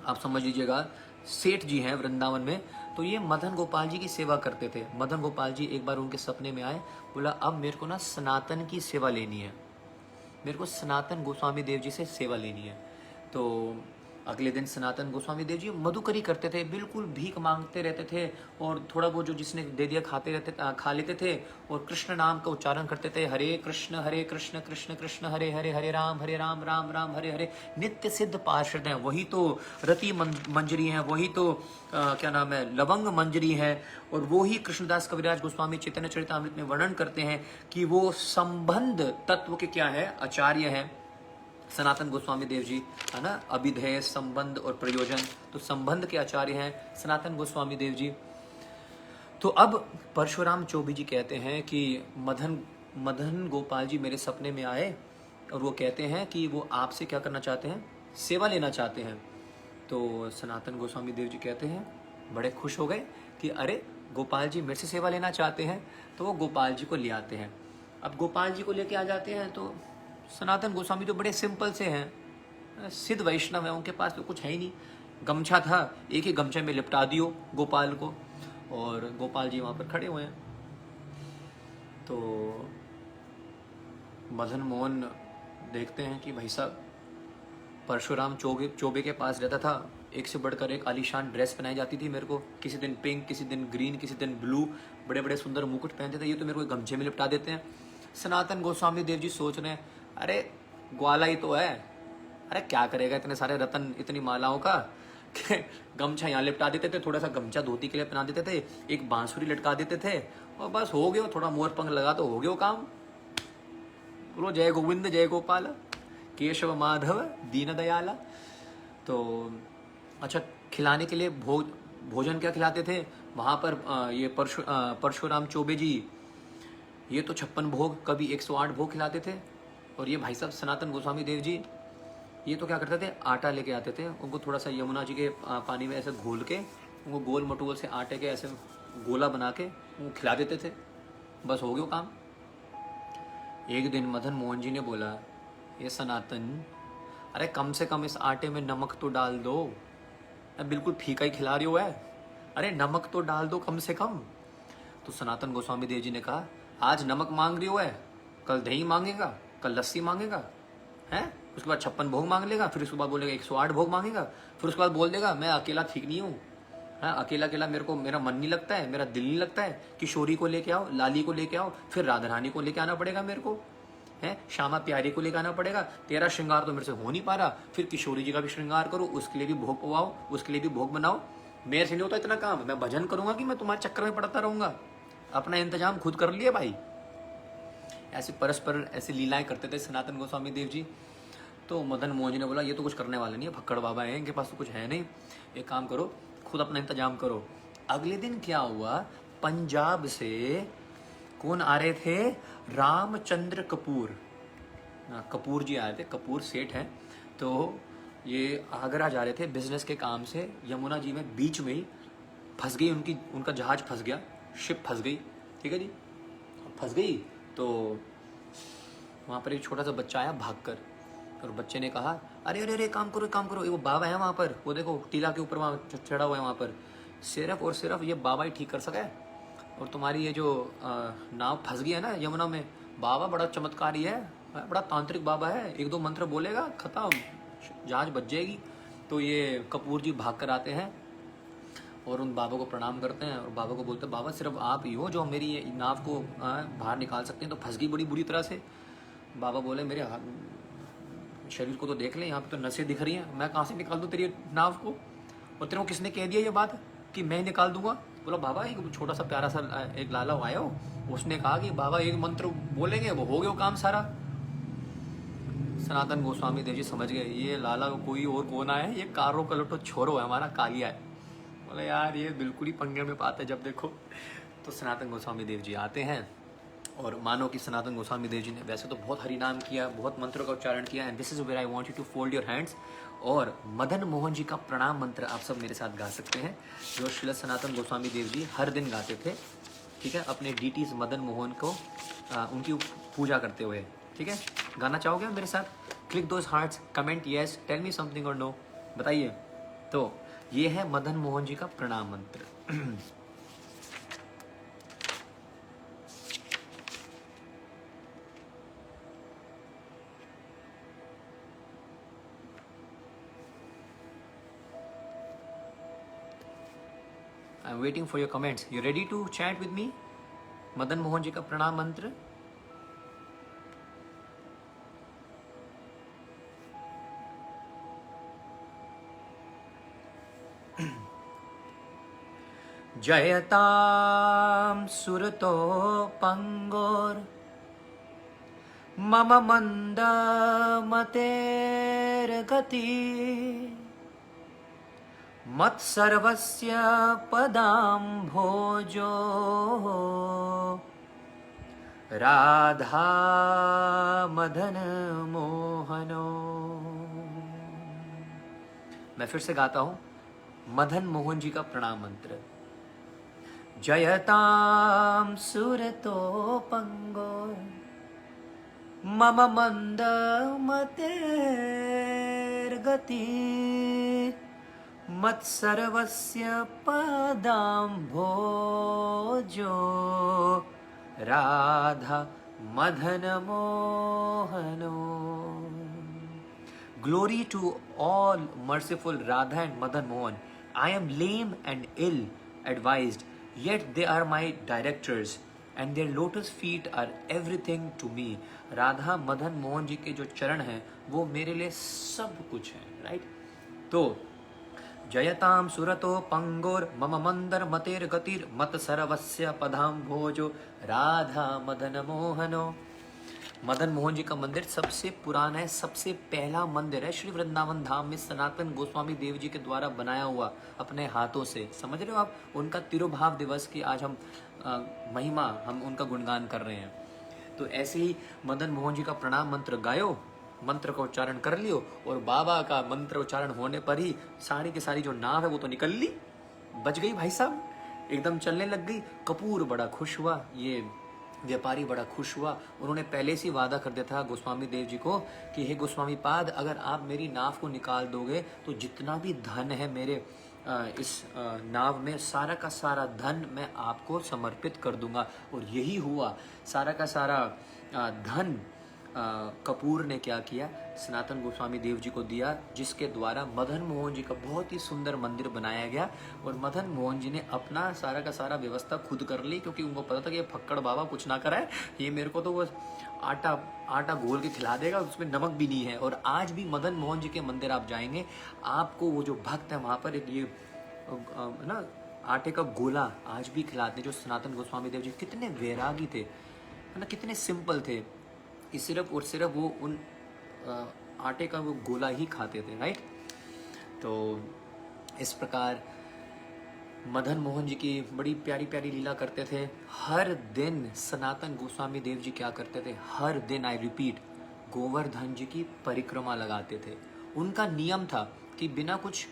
आप समझ लीजिएगा सेठ जी हैं वृंदावन में। तो ये मदन गोपाल जी की सेवा करते थे। मदन गोपाल जी एक बार उनके सपने में आए, बोला अब मेरे को ना सनातन की सेवा लेनी है, मेरे को सनातन गोस्वामी देव जी से सेवा लेनी है। तो अगले दिन सनातन गोस्वामी देव जी मधुकरी करते थे, बिल्कुल भीख मांगते रहते थे और थोड़ा बहुत जो जिसने दे दिया खा लेते थे और कृष्ण नाम का उच्चारण करते थे, हरे कृष्ण कृष्ण कृष्ण हरे हरे, हरे राम राम राम हरे हरे। नित्य सिद्ध पार्षद हैं, वही तो रति मंजरी हैं, वही तो क्या नाम है, लवंग मंजरी है। और वो ही कृष्णदास कविराज गोस्वामी चैतन्य चरितामृत में वर्णन करते हैं कि वो संबंध तत्व के क्या है, आचार्य हैं सनातन गोस्वामी देव जी, है ना, अभिधेय, संबंध और प्रयोजन। तो संबंध के आचार्य हैं सनातन गोस्वामी देव जी। तो अब परशुराम चौबे जी कहते हैं कि मदन मदन गोपाल जी मेरे सपने में आए और वो कहते हैं कि वो आपसे क्या करना चाहते हैं, सेवा लेना चाहते हैं। तो सनातन गोस्वामी देव जी कहते हैं, बड़े खुश हो गए कि अरे गोपाल जी मेरे से सेवा लेना चाहते हैं। तो वो गोपाल जी को ले आते हैं। अब गोपाल जी को लेके आ जाते हैं तो सनातन गोस्वामी तो बड़े सिंपल से हैं, सिद्ध वैष्णव है, उनके पास तो कुछ है ही नहीं। गमछा था, एक ही गमछे में लिपटा दियो गोपाल को, और गोपाल जी वहाँ पर खड़े हुए हैं। तो मदन मोहन देखते हैं कि भाई साहब परशुराम चौबे के पास रहता था, एक से बढ़कर एक आलीशान ड्रेस पहनाई जाती थी मेरे को, किसी दिन पिंक, किसी दिन ग्रीन, किसी दिन ब्लू, बड़े बड़े सुंदर मुकुट पहनते थे। ये तो मेरे को गमछे में लिपटा देते हैं। सनातन गोस्वामी देव जी सोच रहे हैं, अरे ग्वाला ही तो है, अरे क्या करेगा इतने सारे रतन, इतनी मालाओं का, गमछा यहाँ लिपटा देते थे, थोड़ा सा गमछा धोती के लिए पहना देते थे, एक बांसुरी लटका देते थे और बस हो गया, थोड़ा मोर पंख लगा तो हो गया काम। बोलो जय गोविंद जय गोपाल केशव माधव दीन दयाला। तो अच्छा, खिलाने के लिए भोजन क्या खिलाते थे वहाँ पर, ये परशुराम चौबे जी ये तो 56 भोग, कभी 108 भोग खिलाते थे। और ये भाई साहब सनातन गोस्वामी देव जी ये तो क्या करते थे, आटा लेके आते थे, उनको थोड़ा सा यमुना जी के पानी में ऐसे घोल के, उनको गोल मटोल से आटे के ऐसे गोला बना के वो खिला देते थे, बस हो गया काम। एक दिन मदन मोहन जी ने बोला, ये सनातन, अरे कम से कम इस आटे में नमक तो डाल दो, बिल्कुल फीका ही खिला रही हो है, अरे नमक तो डाल दो कम से कम। तो सनातन गोस्वामी देव जी ने कहा, आज नमक मांग रही हो है, कल दही मांगेगा, कल लस्सी मांगेगा है, उसके बाद 56 भोग मांग लेगा, फिर उसके बाद बोलेगा 108 भोग मांगेगा, फिर उसके बाद बोल देगा मैं अकेला ठीक नहीं हूँ, हाँ अकेला अकेला मेरे को, मेरा मन नहीं लगता है, मेरा दिल नहीं लगता है, किशोरी को लेके आओ, लाली को लेके आओ, फिर राधा रानी को लेके आना पड़ेगा मेरे को, है श्यामा प्यारी को लेकर आना पड़ेगा, तेरा श्रृंगार तो मेरे से हो नहीं पा रहा, फिर किशोरी जी का भी श्रृंगार करो, उसके लिए भी भोग पवाओ, उसके लिए भी भोग बनाओ, मेरे से नहीं होता इतना काम, मैं भजन करूंगा कि मैं तुम्हारे चक्कर में पड़ता रहूंगा, अपना इंतजाम खुद कर लिए भाई। ऐसे परस्पर ऐसी लीलाएं करते थे सनातन गोस्वामी देव जी। तो मदन मोहन जी ने बोला, ये तो कुछ करने वाले नहीं है, भक्कड़ बाबा है, इनके पास तो कुछ है नहीं, एक काम करो खुद अपना इंतजाम करो। अगले दिन क्या हुआ, पंजाब से कौन आ रहे थे, रामचंद्र कपूर, कपूर जी आ रहे थे, कपूर सेठ हैं। तो ये आगरा जा रहे थे बिजनेस के काम से, यमुना जी में बीच में ही फंस गई उनका जहाज फंस गया, शिप फंस गई, ठीक है जी, फंस गई। तो वहाँ पर एक छोटा सा बच्चा आया भागकर, और बच्चे ने कहा, अरे अरे अरे काम करो काम करो, ये वो बाबा है वहाँ पर, वो देखो टीला के ऊपर वहाँ चढ़ा हुआ है, वहाँ पर सिर्फ और सिर्फ ये बाबा ही ठीक कर सका है, और तुम्हारी ये जो नाव फंस गई है ना यमुना में, बाबा बड़ा चमत्कारी है, बड़ा तांत्रिक बाबा है, एक दो मंत्र बोलेगा खत्म, जहाज बच जाएगी। तो ये कपूर जी भाग कर आते हैं और उन बाबा को प्रणाम करते हैं, और बाबा को बोलते हैं, बाबा सिर्फ आप ही हो जो मेरी ये नाव को बाहर निकाल सकते हैं, तो फंस गई बड़ी बुरी तरह से। बाबा बोले, मेरे शरीर को तो देख ले, यहाँ पे तो नसें दिख रही हैं, मैं कहाँ से निकाल दूँ तेरी नाव को, और तेरे को किसने कह दिया ये बात कि मैं निकाल दूंगा। बोला, बाबा एक छोटा सा प्यारा सा एक लाला आया हो, उसने कहा कि बाबा एक मंत्र बोलेंगे वो हो गया काम सारा। सनातन गोस्वामी देव जी समझ गए, ये लाला कोई और कौन आया है, ये कारो कलटो छोरो है हमारा, कालिया है। बोले यार ये बिल्कुल ही पंगे में पाते जब देखो। तो सनातन गोस्वामी देव जी आते हैं, और मानो कि सनातन गोस्वामी देव जी ने वैसे तो बहुत हरि नाम किया, बहुत मंत्रों का उच्चारण किया, and this is where I want you to fold your hands, और मदन मोहन जी का प्रणाम मंत्र आप सब मेरे साथ गा सकते हैं, जो श्री सनातन गोस्वामी देव जी हर दिन गाते थे, ठीक है, अपने डीटीज मदन मोहन को उनकी पूजा करते हुए, ठीक है। गाना चाहोगे मेरे साथ? Click those hearts, comment yes, tell me something और नो, बताइए। तो ये है मदन मोहन जी का प्रणाम मंत्र। I am waiting for your comments. You ready to chat with me? Madan Mohan ji का प्रणाम मंत्र। जयतां सुरतो पंगोर मम मंद मतेर गति मत्सर्वस्य पदाम्भोजो राधा मदन मोहनो। मैं फिर से गाता हूं मदन मोहन जी का प्रणाम मंत्र। जयताम सुरतोपंगो मम मंद मतेर्गति मत्सर्वस्य पदाम्भोजो Radha Madan मोहनो। Glory to all merciful Radha and Madan Mohan. I am lame and ill-advised, yet they are my directors, and their lotus feet are everything to me. Radha Madan Mohan जी के जो चरण हैं वो मेरे लिए सब कुछ हैं, राइट? तो जयताम सुरतो पंगोर मम मंदर मतेर गतिर मत सर्वस्य पदाम्भोजो राधा मदन मोहनो। मदन मोहन जी का मंदिर सबसे पुराना है, सबसे पहला मंदिर है श्री वृंदावन धाम में, सनातन गोस्वामी देव जी के द्वारा बनाया हुआ अपने हाथों से। समझ रहे हो आप? उनका तिरुभाव दिवस की आज हम महिमा, हम उनका गुणगान कर रहे हैं। तो ऐसे ही मदन मोहन जी का प्रणाम मंत्र गायो, मंत्र का उच्चारण कर लियो, और बाबा का मंत्र उच्चारण होने पर ही सारी की सारी जो नाव है वो तो निकल ली, बच गई भाई साहब, एकदम चलने लग गई। कपूर बड़ा खुश हुआ, ये व्यापारी बड़ा खुश हुआ। उन्होंने पहले से वादा कर दिया था गोस्वामी देव जी को कि हे गोस्वामी पाद, अगर आप मेरी नाव को निकाल दोगे तो जितना भी धन है मेरे इस नाव में, सारा का सारा धन मैं आपको समर्पित कर दूंगा। और यही हुआ, सारा का सारा धन कपूर ने क्या किया, सनातन गोस्वामी देव जी को दिया, जिसके द्वारा मदन मोहन जी का बहुत ही सुंदर मंदिर बनाया गया। और मदन मोहन जी ने अपना सारा का सारा व्यवस्था खुद कर ली, क्योंकि उनको पता था कि ये फक्कड़ बाबा कुछ ना कराए, ये मेरे को तो वो आटा घोल के खिला देगा, उसमें नमक भी नहीं है। और आज भी मदन मोहन जी के मंदिर आप जाएंगे, आपको वो जो भक्त है वहाँ पर एक ये ना आटे का गोला आज भी खिलाते हैं, जो सनातन गोस्वामी देव जी कितने वैरागी थे, है ना, कितने सिंपल थे कि सिर्फ और सिर्फ वो उन आटे का वो गोला ही खाते थे, राइट? तो इस प्रकार मदन मोहन जी की बड़ी प्यारी प्यारी लीला करते थे। हर दिन सनातन गोस्वामी देव जी क्या करते थे, हर दिन, आई रिपीट, गोवर्धन जी की परिक्रमा लगाते थे। उनका नियम था कि बिना कुछ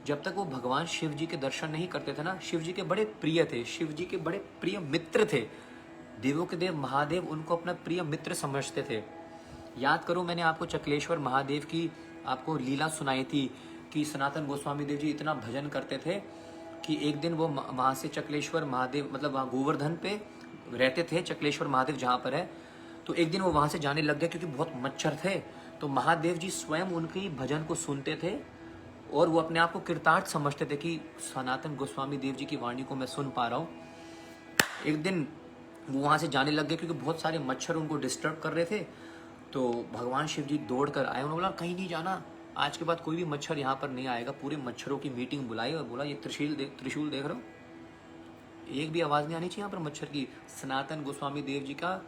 जब तक वो भगवान शिव जी के दर्शन नहीं करते थे ना, शिव जी के बड़े प्रिय थे, शिव जी के बड़े प्रिय मित्र थे, देवों के देव महादेव उनको अपना प्रिय मित्र समझते थे। याद करो, मैंने आपको चकलेश्वर महादेव की आपको लीला सुनाई थी कि सनातन गोस्वामी देव जी इतना भजन करते थे कि एक दिन वो वहाँ से चकलेश्वर महादेव, मतलब वहाँ गोवर्धन पे रहते थे, चकलेश्वर महादेव जहाँ पर है, तो एक दिन वो वहाँ से जाने लग गए क्योंकि बहुत मच्छर थे। तो महादेव जी स्वयं उनके भजन को सुनते थे और वो अपने आप को कृतार्थ समझते थे कि सनातन गोस्वामी देव जी की वाणी को मैं सुन पा रहा हूँ। एक दिन वो वहाँ से जाने लग गए क्योंकि बहुत सारे मच्छर उनको डिस्टर्ब कर रहे थे। तो भगवान शिव जी दौड़ कर आए, उन्होंने बोला कहीं नहीं जाना, आज के बाद कोई भी मच्छर यहाँ पर नहीं आएगा। पूरे मच्छरों की मीटिंग बुलाई और बोला ये त्रिशूल देख रहे हो, एक भी आवाज़ नहीं आनी चाहिए यहाँ पर मच्छर की। सनातन गोस्वामी देव जी का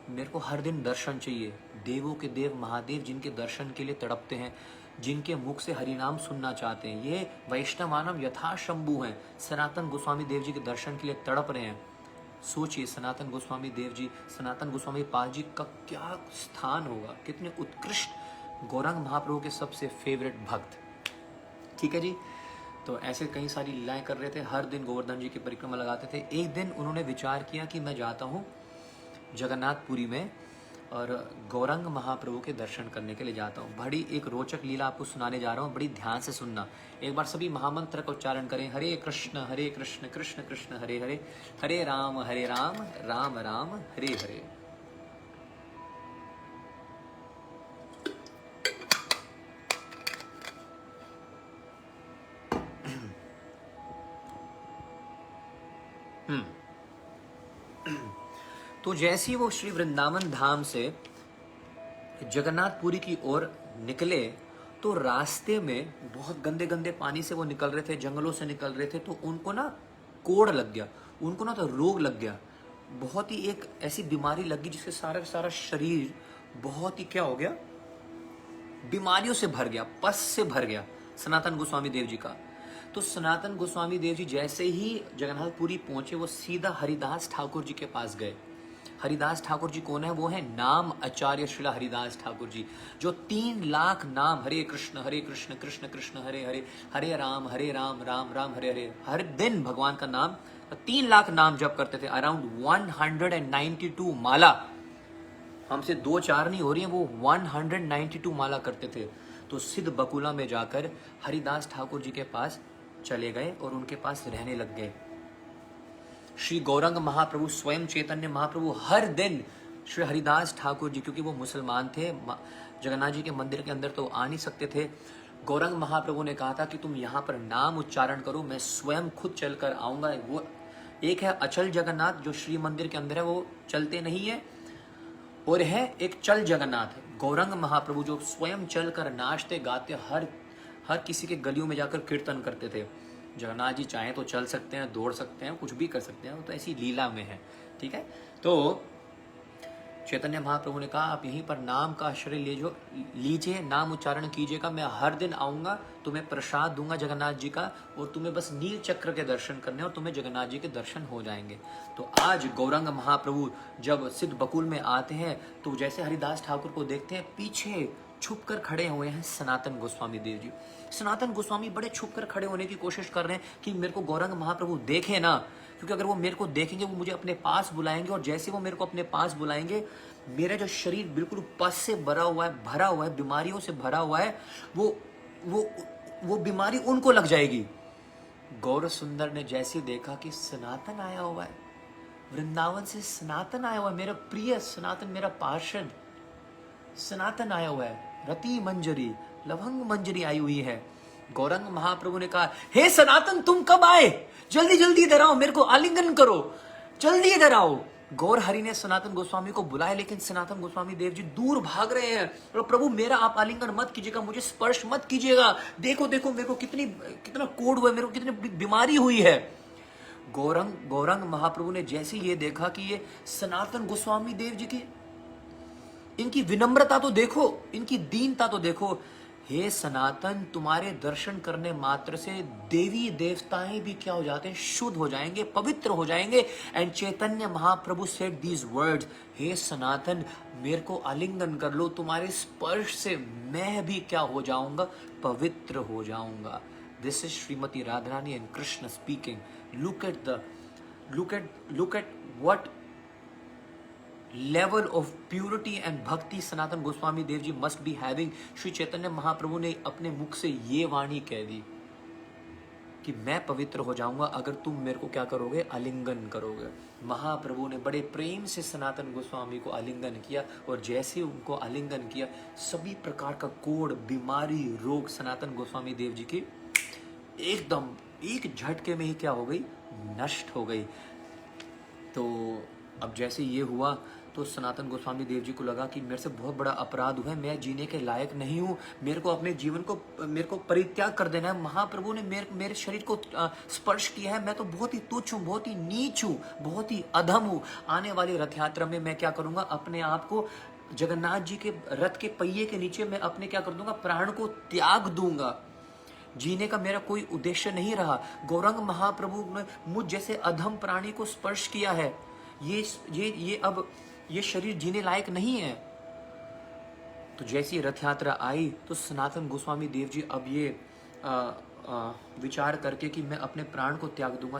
मेरे को हर दिन दर्शन चाहिए। देवों के देव महादेव जिनके दर्शन के लिए तड़पते हैं, जिनके मुख से हरिनाम सुनना चाहते हैं, ये वैष्णव मानव यथा शंभु हैं, सनातन गोस्वामी देव जी के दर्शन के लिए तड़प रहे हैं। सोचिए सनातन गोस्वामी देव जी, सनातन गोस्वामी पाद जी का क्या स्थान होगा, कितने उत्कृष्ट गौरांग महाप्रभु के सबसे फेवरेट भक्त। ठीक है जी, तो ऐसे कई सारी लीलाएं कर रहे थे, हर दिन गोवर्धन जी की परिक्रमा लगाते थे। एक दिन उन्होंने विचार किया कि मैं जाता हूँ जगन्नाथपुरी में और गौरांग महाप्रभु के दर्शन करने के लिए जाता हूँ। बड़ी एक रोचक लीला आपको सुनाने जा रहा हूँ, बड़ी ध्यान से सुनना। एक बार सभी महामंत्र का उच्चारण करें, हरे कृष्ण कृष्ण कृष्ण हरे हरे, हरे राम राम राम हरे हरे। तो जैसे ही वो श्री वृंदावन धाम से जगन्नाथपुरी की ओर निकले तो रास्ते में बहुत गंदे गंदे पानी से वो निकल रहे थे, जंगलों से निकल रहे थे, तो उनको ना कोढ़ लग गया, उनको ना तो रोग लग गया, बहुत ही एक ऐसी बीमारी लग गई जिससे सारा सारा शरीर बहुत ही क्या हो गया, बीमारियों से भर गया, पस से भर गया, सनातन गोस्वामी देव जी का। तो सनातन गोस्वामी देव जी जैसे ही जगन्नाथपुरी पहुंचे, वो सीधा हरिदास ठाकुर जी के पास गए। हरिदास ठाकुर जी कौन है? वो है नाम आचार्य श्रीला हरिदास ठाकुर जी, जो 3 लाख नाम, हरे कृष्ण कृष्ण कृष्ण हरे हरे, हरे राम राम राम हरे हरे, हर दिन भगवान का नाम 3 लाख नाम जप करते थे। अराउंड 192 माला, हमसे 2-4 नहीं हो रही है, वो 192 माला करते थे। तो सिद्ध बकुला में जाकर हरिदास ठाकुर जी के पास चले गए और उनके पास रहने लग गए। श्री गौरंग महाप्रभु, स्वयं चैतन्य महाप्रभु हर दिन श्री हरिदास ठाकुर जी, क्योंकि वो मुसलमान थे, जगन्नाथ जी के मंदिर के अंदर तो आ नहीं सकते थे, गौरंग महाप्रभु ने कहा था कि तुम यहाँ पर नाम उच्चारण करो, मैं स्वयं खुद चलकर आऊंगा। वो एक है अचल जगन्नाथ जो श्री मंदिर के अंदर है, वो चलते नहीं है, और है एक चल जगन्नाथ गौरंग महाप्रभु जो स्वयं चलकर नाचते गाते हर किसी के गलियों में जाकर कीर्तन करते थे। जगन्नाथ जी चाहें तो चल सकते हैं, दौड़ सकते हैं, कुछ भी कर सकते हैं, वो तो ऐसी लीला में है। ठीक है, तो चैतन्य महाप्रभु ने कहा आप यहीं पर नाम का आश्रय लीजिए, नाम उच्चारण कीजिएगा, मैं हर दिन आऊंगा, तुम्हें प्रसाद दूंगा जगन्नाथ जी का, और तुम्हें बस नील चक्र के दर्शन करने और तुम्हें जगन्नाथ जी के दर्शन हो जाएंगे। तो आज गौरंग महाप्रभु जब सिद्ध बकुल में आते हैं, तो जैसे हरिदास ठाकुर को देखते हैं, पीछे छुप कर खड़े हुए हैं सनातन गोस्वामी देव जी। सनातन गोस्वामी बड़े छुप कर खड़े होने की कोशिश कर रहे हैं कि मेरे को गौरंग महाप्रभु देखे ना, क्योंकि अगर वो मेरे को देखेंगे वो मुझे अपने पास बुलाएंगे, और जैसे वो मेरे को अपने पास बुलाएंगे, मेरा जो शरीर बिल्कुल पस से भरा हुआ है, बीमारियों से भरा हुआ है, वो बीमारी उनको लग जाएगी। गौर सुंदर ने जैसे देखा कि सनातन आया हुआ है, वृंदावन से सनातन आया हुआ है, मेरा प्रिय सनातन, मेरा पार्षद सनातन आया हुआ है, रति मंजरी लवंग मंजरी आई हुई है। गौरंग महाप्रभु ने कहा, हे सनातन तुम कब आए, जल्दी जल्दी इधर आओ, मेरे को आलिंगन करो, जल्दी इधर आओ। गौर हरि ने सनातन गोस्वामी को बुलाया, लेकिन सनातन गोस्वामी देव जी दूर भाग रहे हैं, और प्रभु मेरा आप आलिंगन मत कीजिएगा, मुझे स्पर्श मत कीजिएगा, देखो देखो मेरे को कितना कोढ़ हुआ है, मेरे को कितनी बीमारी हुई है। गौरंग महाप्रभु ने जैसे ये देखा कि ये सनातन गोस्वामी देव जी की इनकी विनम्रता तो देखो, इनकी दीनता तो देखो, हे सनातन तुम्हारे दर्शन करने मात्र से देवी देवताएं भी क्या हो जाते हैं, शुद्ध हो जाएंगे, पवित्र हो जाएंगे। And Chaitanya Mahaprabhu said these words, हे सनातन मेरे को आलिंगन कर लो, तुम्हारे स्पर्श से मैं भी क्या हो जाऊंगा, पवित्र हो जाऊंगा। This is Shrimati Radharani and Krishna speaking. look at what level of purity and bhakti Sanatan Goswami Dev ji must be having। Shri Chaitanya Mahaprabhu ने अपने मुख से ये वाणी कह दी कि मैं पवित्र हो जाऊंगा अगर तुम मेरे को क्या करोगे, आलिंगन करोगे। महाप्रभु ने बड़े प्रेम से सनातन गोस्वामी को आलिंगन किया, और जैसे उनको आलिंगन किया, सभी प्रकार का कोढ़, बीमारी, रोग सनातन गोस्वामी देव जी की एकदम एक झटके में ही क्या हो गई, नष्ट हो गई। तो अब जैसे ये हुआ तो सनातन गोस्वामी देव जी को लगा कि मेरे से बहुत बड़ा अपराध हुआ है, मैं जीने के लायक नहीं हूँ, मेरे को अपने जीवन को मेरे को परित्याग कर देना है। महाप्रभु ने मेरे शरीर को स्पर्श किया है, मैं तो बहुत ही तुच्छ हूँ, बहुत ही नीच हूँ, बहुत ही अधम हूँ। आने वाली रथ यात्रा में मैं क्या करूँगा, अपने आप को जगन्नाथ जी के रथ के पहिए के नीचे मैं अपने क्या कर दूंगा, प्राण को त्याग दूंगा। जीने का मेरा कोई उद्देश्य नहीं रहा। गौरंग महाप्रभु ने मुझ जैसे अधम प्राणी को स्पर्श किया है, अब ये शरीर जीने लायक नहीं है। तो जैसी रथ यात्रा आई तो सनातन गोस्वामी देव जी अब ये विचार करके कि मैं अपने प्राण को त्याग दूंगा,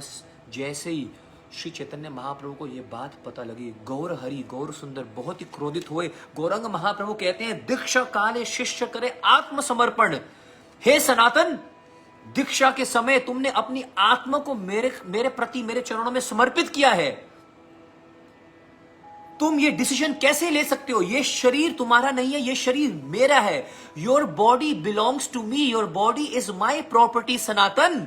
जैसे ही श्री चैतन्य महाप्रभु को ये बात पता लगी, गौर हरि गौर सुंदर बहुत ही क्रोधित हुए। गौरंग महाप्रभु कहते हैं, दीक्षा काले शिष्य करे आत्मसमर्पण। हे सनातन, दीक्षा के समय तुमने अपनी आत्मा को मेरे प्रति, मेरे चरणों में समर्पित किया है, तुम ये डिसीजन कैसे ले सकते हो? ये शरीर तुम्हारा नहीं है, ये शरीर मेरा है। Your body belongs to me, your body is my property Sanatan.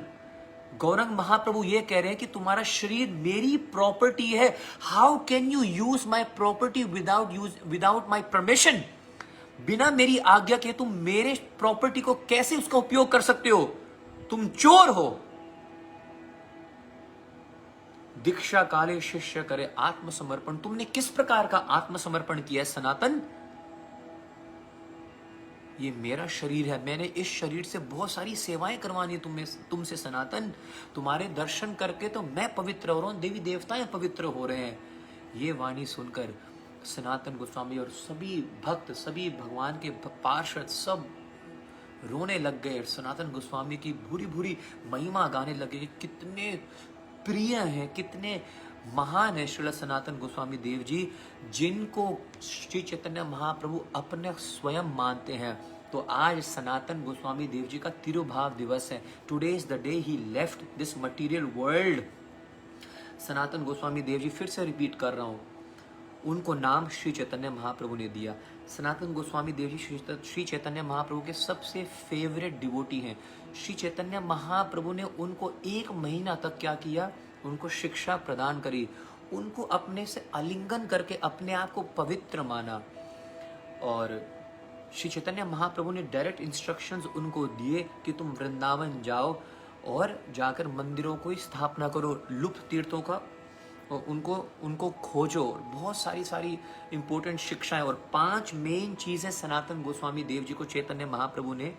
Gaurang Mahaprabhu ये कह रहे हैं कि तुम्हारा शरीर मेरी प्रॉपर्टी है। How can you use my property without my permission? बिना मेरी आज्ञा के तुम मेरे प्रॉपर्टी को कैसे उसका उपयोग कर सकते हो? तुम चोर हो। दीक्षा काले शिष्य करे आत्मसमर्पण। तुमने किस प्रकार का आत्मसमर्पण किया सनातन? ये मेरा शरीर है, मैंने इस शरीर से बहुत सारी सेवाएं करवानी है तुमसे सनातन, तुम्हारे दर्शन करके तो मैं पवित्र हो रहा हूँ, देवी देवताएं पवित्र हो रहे हैं। ये वाणी सुनकर सनातन गोस्वामी और सभी भक्त, सभी भगवान के पार्षद सब रोने लग गए। सनातन गोस्वामी की भूरी भूरी महिमा गाने लगे कि कितने प्रिय हैं, कितने महान है श्रील सनातन गोस्वामी देव जी, जिनको श्री चैतन्य महाप्रभु अपने स्वयं मानते हैं। तो आज सनातन गोस्वामी देव जी का तिरुभाव दिवस है। Today is the day he left this material world. Sanatan Goswami Dev ji, फिर से रिपीट कर रहा हूं, उनको नाम श्री चैतन्य महाप्रभु ने दिया। सनातन गोस्वामी देव जी श्री चैतन्य महाप्रभु के सबसे फेवरेट डिवोटी हैं। श्री चैतन्य महाप्रभु ने उनको 1 महीना तक क्या किया, उनको शिक्षा प्रदान करी, उनको अपने से आलिंगन करके अपने आप को पवित्र माना। और श्री चैतन्य महाप्रभु ने डायरेक्ट इंस्ट्रक्शंस उनको दिए कि तुम वृंदावन जाओ और जाकर मंदिरों को स्थापना करो, लुप्त तीर्थों का, और उनको खोजो। बहुत सारी इंपॉर्टेंट शिक्षाएं और 5 मेन चीजें सनातन गोस्वामी देव जी को चैतन्य महाप्रभु ने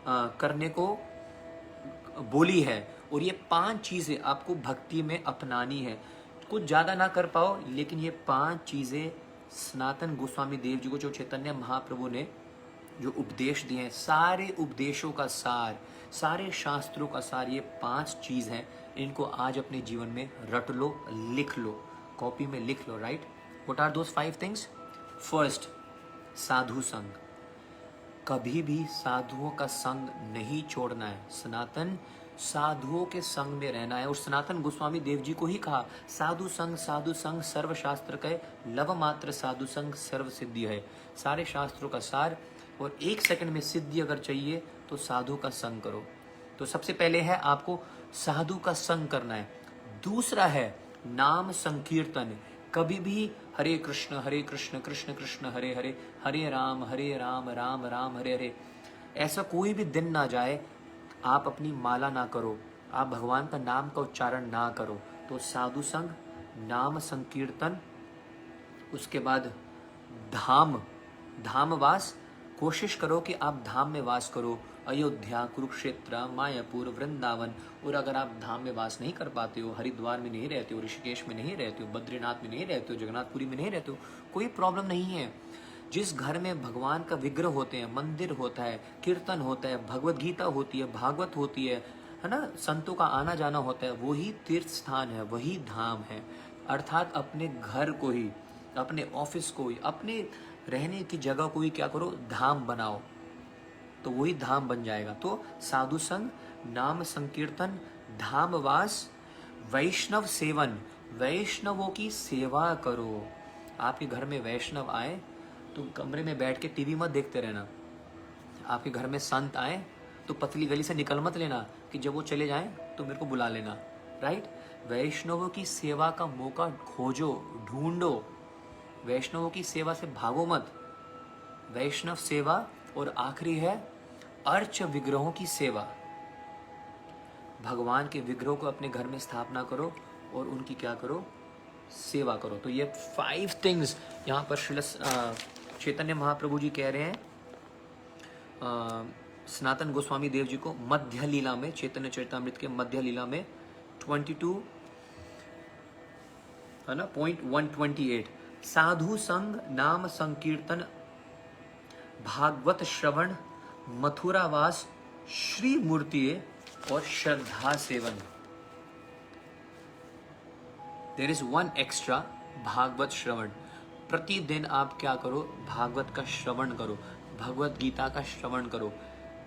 करने को बोली है। और ये 5 चीजें आपको भक्ति में अपनानी है। कुछ ज्यादा ना कर पाओ, लेकिन ये 5 चीजें सनातन गोस्वामी देव जी को जो चैतन्य महाप्रभु ने जो उपदेश दिए हैं, सारे उपदेशों का सार, सारे शास्त्रों का सार, ये 5 चीज हैं। इनको आज अपने जीवन में रट लो, लिख लो, कॉपी में लिख लो, right. What are those 5 things? First, साधु संग। कभी भी साधुओं का संग नहीं छोड़ना है। सनातन साधुओं के संग में रहना है। और सनातन गोस्वामी देव जी को ही कहा, साधु संग सर्व शास्त्र कहे, लव मात्र साधु संग सर्व सिद्धि है। सारे शास्त्रों का सार, और 1 सेकंड में सिद्धि अगर चाहिए तो साधु का संग करो। तो सबसे पहले है आपको साधु का संग करना है। दूसरा है नाम संकीर्तन। कभी भी हरे कृष्ण कृष्ण कृष्ण हरे हरे, हरे राम राम राम हरे हरे, ऐसा कोई भी दिन ना जाए आप अपनी माला ना करो, आप भगवान का नाम का उच्चारण ना करो। तो साधु संग, नाम संकीर्तन, उसके बाद धामवास। कोशिश करो कि आप धाम में वास करो। अयोध्या, कुरुक्षेत्र, मायापुर, वृंदावन। और अगर आप धाम में वास नहीं कर पाते हो, हरिद्वार में नहीं रहते हो, ऋषिकेश में नहीं रहते हो, बद्रीनाथ में नहीं रहते हो, जगन्नाथपुरी में नहीं रहते हो, कोई प्रॉब्लम नहीं है। जिस घर में भगवान का विग्रह होते हैं, मंदिर होता है, कीर्तन होता है, भगवत गीता होती है, भागवत होती है ना, संतों का आना जाना होता है, वही तीर्थ स्थान है, वही धाम है। अर्थात अपने घर को ही, अपने ऑफिस को ही, अपने रहने की जगह को ही क्या करो, धाम बनाओ, तो वही धाम बन जाएगा। तो साधु संग, नाम संकीर्तन, धामवास, वैष्णव सेवन, वैष्णवों की सेवा करो। आपके घर में वैष्णव आए तो कमरे में बैठ के टीवी मत देखते रहना। आपके घर में संत आए तो पतली गली से निकल मत लेना कि जब वो चले जाएं तो मेरे को बुला लेना, राइट। वैष्णवों की सेवा का मौका खोजो, ढूंढो। वैष्णवों की सेवा से भागो मत। वैष्णव सेवा। और आखिरी है अर्च विग्रहों की सेवा। भगवान के विग्रहों को अपने घर में स्थापना करो और उनकी क्या करो, सेवा करो। तो ये 5 थिंग्स यहाँ पर श्री चैतन्य महाप्रभु जी कह रहे हैं सनातन गोस्वामी देव जी को मध्य लीला में, चैतन्य चरितामृत के मध्य लीला में 22 है ना, पॉइंट 128। साधु संग, नाम संकीर्तन, भागवत श्रवण, मथुरावास, श्री मूर्ति और श्रद्धा सेवन। देयर इज 1 एक्स्ट्रा, भागवत श्रवण। प्रतिदिन आप क्या करो, भागवत का श्रवण करो, भगवत गीता का श्रवण करो।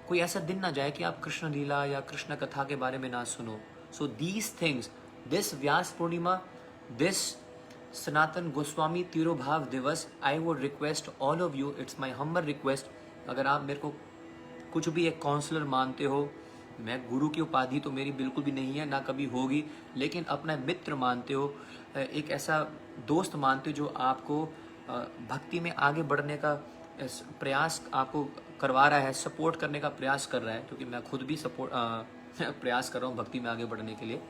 कोई ऐसा दिन ना जाए कि आप कृष्ण लीला या कृष्ण कथा के बारे में ना सुनो। So these things, this Vyas Purnima, this Sanatan Goswami तिरुभाव दिवस, I would request all of you, it's my humble request, अगर आप मेरे को कुछ भी एक काउंसलर मानते हो, मैं गुरु की उपाधि तो मेरी बिल्कुल भी नहीं है, ना कभी होगी, लेकिन अपना मित्र मानते हो, एक ऐसा दोस्त मानते हो जो आपको भक्ति में आगे बढ़ने का प्रयास आपको करवा रहा है, सपोर्ट करने का प्रयास कर रहा है, क्योंकि मैं खुद भी प्रयास कर रहा हूँ भक्ति में आगे बढ़ने के लिए।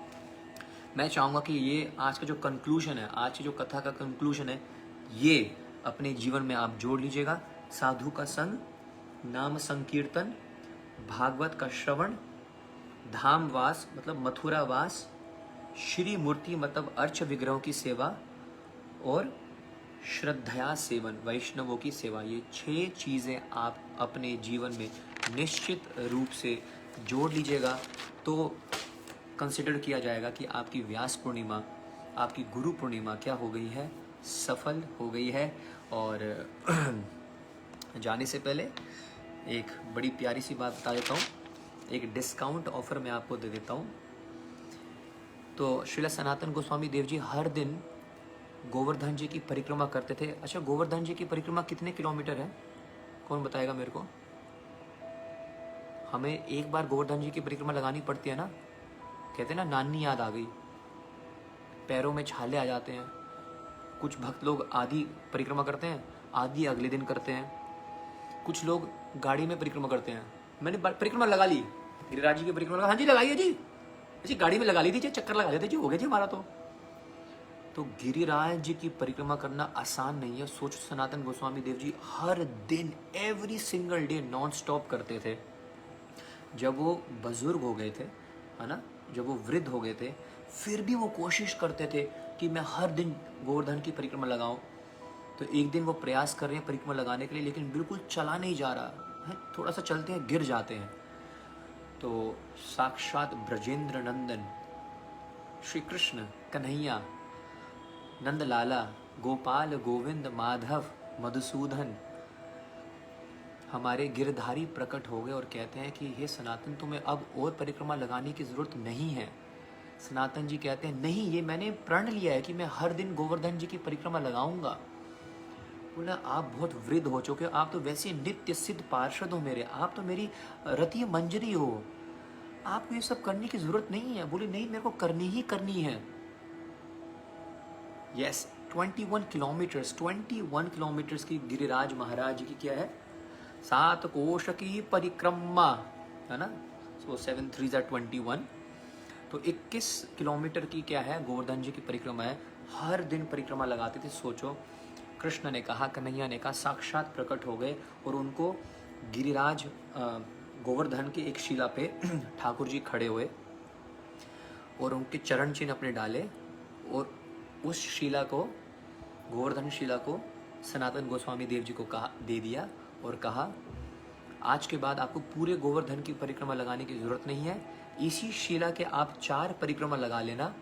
मैं चाहूँगा कि ये आज का जो कंक्लूजन है, आज की जो कथा का कंक्लूजन है, ये अपने जीवन में आप जोड़ लीजिएगा। साधु का संग, नाम संकीर्तन, भागवत का श्रवण, धामवास मतलब मथुरावास, श्री मूर्ति मतलब अर्च विग्रहों की सेवा और श्रद्धया सेवन वैष्णवों की सेवा। ये 6 चीज़ें आप अपने जीवन में निश्चित रूप से जोड़ लीजिएगा तो कंसिडर किया जाएगा कि आपकी व्यास पूर्णिमा, आपकी गुरु पूर्णिमा क्या हो गई है, सफल हो गई है। और जाने से पहले एक बड़ी प्यारी सी बात बता देता हूँ, एक डिस्काउंट ऑफर मैं आपको दे देता हूँ। तो श्रील सनातन गोस्वामी देव जी हर दिन गोवर्धन जी की परिक्रमा करते थे। अच्छा, गोवर्धन जी की परिक्रमा कितने किलोमीटर है, कौन बताएगा मेरे को? हमें एक बार गोवर्धन जी की परिक्रमा लगानी पड़ती है ना, कहते हैं ना नानी याद आ गई, पैरों में छाले आ जाते हैं। कुछ भक्त लोग आधी परिक्रमा करते हैं, आधी अगले दिन करते हैं। कुछ लोग गाड़ी में परिक्रमा करते हैं। मैंने परिक्रमा लगा ली, गिरिराज जी की परिक्रमा लगा, हाँ जी लगाइए जी, जी गाड़ी में लगा ली थी, चक्कर लगा लेते जी, हो गया जी हमारा। तो गिरिराज जी की परिक्रमा करना आसान नहीं है। सोचो, सनातन गोस्वामी देव जी हर दिन every single day non stop करते थे। जब वो बुजुर्ग हो गए थे, है ना, जब वो वृद्ध हो गए थे, फिर भी वो कोशिश करते थे कि मैं हर दिन गोवर्धन की परिक्रमा लगाऊं। तो एक दिन वो प्रयास कर रहे हैं परिक्रमा लगाने के लिए, लेकिन बिल्कुल चला नहीं जा रहा है, थोड़ा सा चलते हैं गिर जाते हैं। तो साक्षात ब्रजेंद्र नंदन श्री कृष्ण कन्हैया नंद लाला गोपाल गोविंद माधव मधुसूदन हमारे गिरधारी प्रकट हो गए और कहते हैं कि हे सनातन, तुम्हें अब और परिक्रमा लगाने की जरूरत नहीं है। सनातन जी कहते हैं नहीं, ये मैंने प्रण लिया है कि मैं हर दिन गोवर्धन जी की परिक्रमा लगाऊंगा। बोला आप बहुत वृद्ध हो चुके हो, आप तो वैसे नित्य सिद्ध पार्षद हो मेरे, आप तो मेरी रति मंजरी हो, आपको ये सब करने की जरूरत नहीं है। बोले नहीं, मेरे को करनी ही करनी है। यस, 21 किलोमीटर्स की गिरिराज महाराज की क्या है, 7 कोश की परिक्रमा, है ना। सो 7 3 21, तो 21 किलोमीटर की क्या है, गोवर्धन जी की परिक्रमा है। हर दिन परिक्रमा लगाते थे। सोचो, कृष्ण ने कहा, कन्हैया ने कहा, साक्षात प्रकट हो गए और उनको गिरिराज गोवर्धन की एक शिला पे ठाकुर जी खड़े हुए और उनके चरण चिन्ह अपने डाले और उस शिला को, गोवर्धन शिला को सनातन गोस्वामी देव जी को कहा, दे दिया और कहा आज के बाद आपको पूरे गोवर्धन की परिक्रमा लगाने की जरूरत नहीं है, इसी शिला के आप 4 परिक्रमा लगा लेना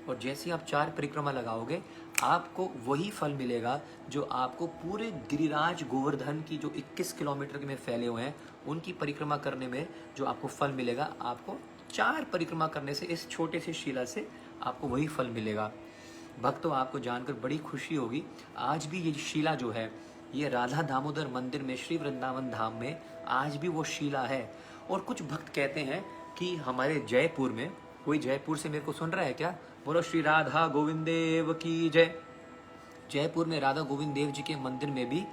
और जैसे आप 4 परिक्रमा लगाओगे आपको वही फल मिलेगा जो आपको पूरे गिरिराज गोवर्धन की जो 21 किलोमीटर के में फैले हुए हैं उनकी परिक्रमा करने में जो आपको फल मिलेगा, आपको 4 परिक्रमा करने से इस छोटे से शिला से आपको वही फल मिलेगा। भक्तों, आपको जानकर बड़ी खुशी होगी, आज भी ये शिला जो है, ये राधा दामोदर मंदिर में श्री वृंदावन धाम में आज भी वो शिला है। और कुछ भक्त कहते हैं कि हमारे जयपुर में, कोई जयपुर से मेरे को सुन रहा है क्या? बोलो श्री राधा गोविंद देव की जय। जयपुर में राधा गोविंद देव जी के मंदिर में भी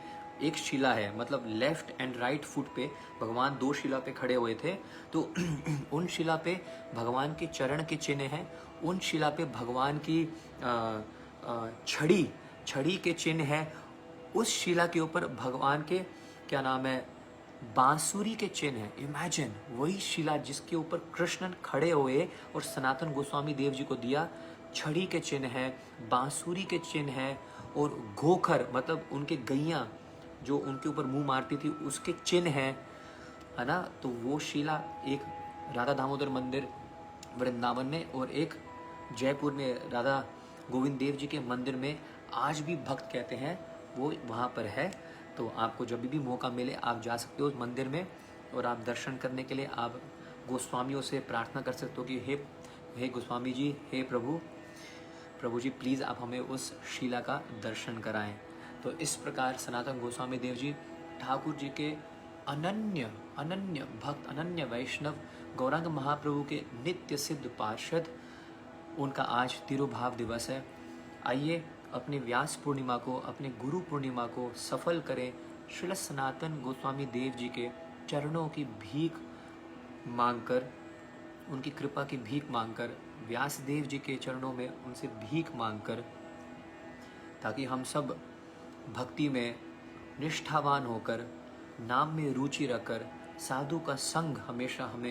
एक शिला है, मतलब लेफ्ट एंड राइट फुट पे भगवान 2 शिला पे खड़े हुए थे। तो उन शिला पे भगवान के चरण के चिन्ह हैं, उन शिला पे भगवान की छड़ी के चिन्ह हैं, उस शिला के ऊपर भगवान के क्या नाम है, बांसुरी के चिन्ह है। इमेजिन, वही शिला जिसके ऊपर कृष्ण खड़े हुए और सनातन गोस्वामी देव जी को दिया, छड़ी के चिन्ह है, बांसुरी के चिन्ह है और गोखर मतलब उनके गैया जो उनके ऊपर मुंह मारती थी उसके चिन्ह है ना। तो वो शिला एक राधा दामोदर मंदिर वृंदावन में और एक जयपुर में राधा गोविंद देव जी के मंदिर में आज भी भक्त कहते हैं वो वहाँ पर है। तो आपको जब भी मौका मिले आप जा सकते हो उस मंदिर में और आप दर्शन करने के लिए आप गोस्वामियों से प्रार्थना कर सकते हो कि हे गोस्वामी जी, हे प्रभु जी, प्लीज़ आप हमें उस शिला का दर्शन कराएं। तो इस प्रकार सनातन गोस्वामी देव जी ठाकुर जी के अनन्य भक्त, अनन्य वैष्णव, गौरांग महाप्रभु के नित्य सिद्ध पार्षद, उनका आज तिरुभाव दिवस है। आइए अपने व्यास पूर्णिमा को, अपने गुरु पूर्णिमा को सफल करें। श्री सनातन गोस्वामी देव जी के चरणों की भीख मांगकर, उनकी कृपा की भीख मांगकर, व्यास देव जी के चरणों में उनसे भीख मांगकर, ताकि हम सब भक्ति में निष्ठावान होकर नाम में रुचि रखकर साधु का संग हमेशा हम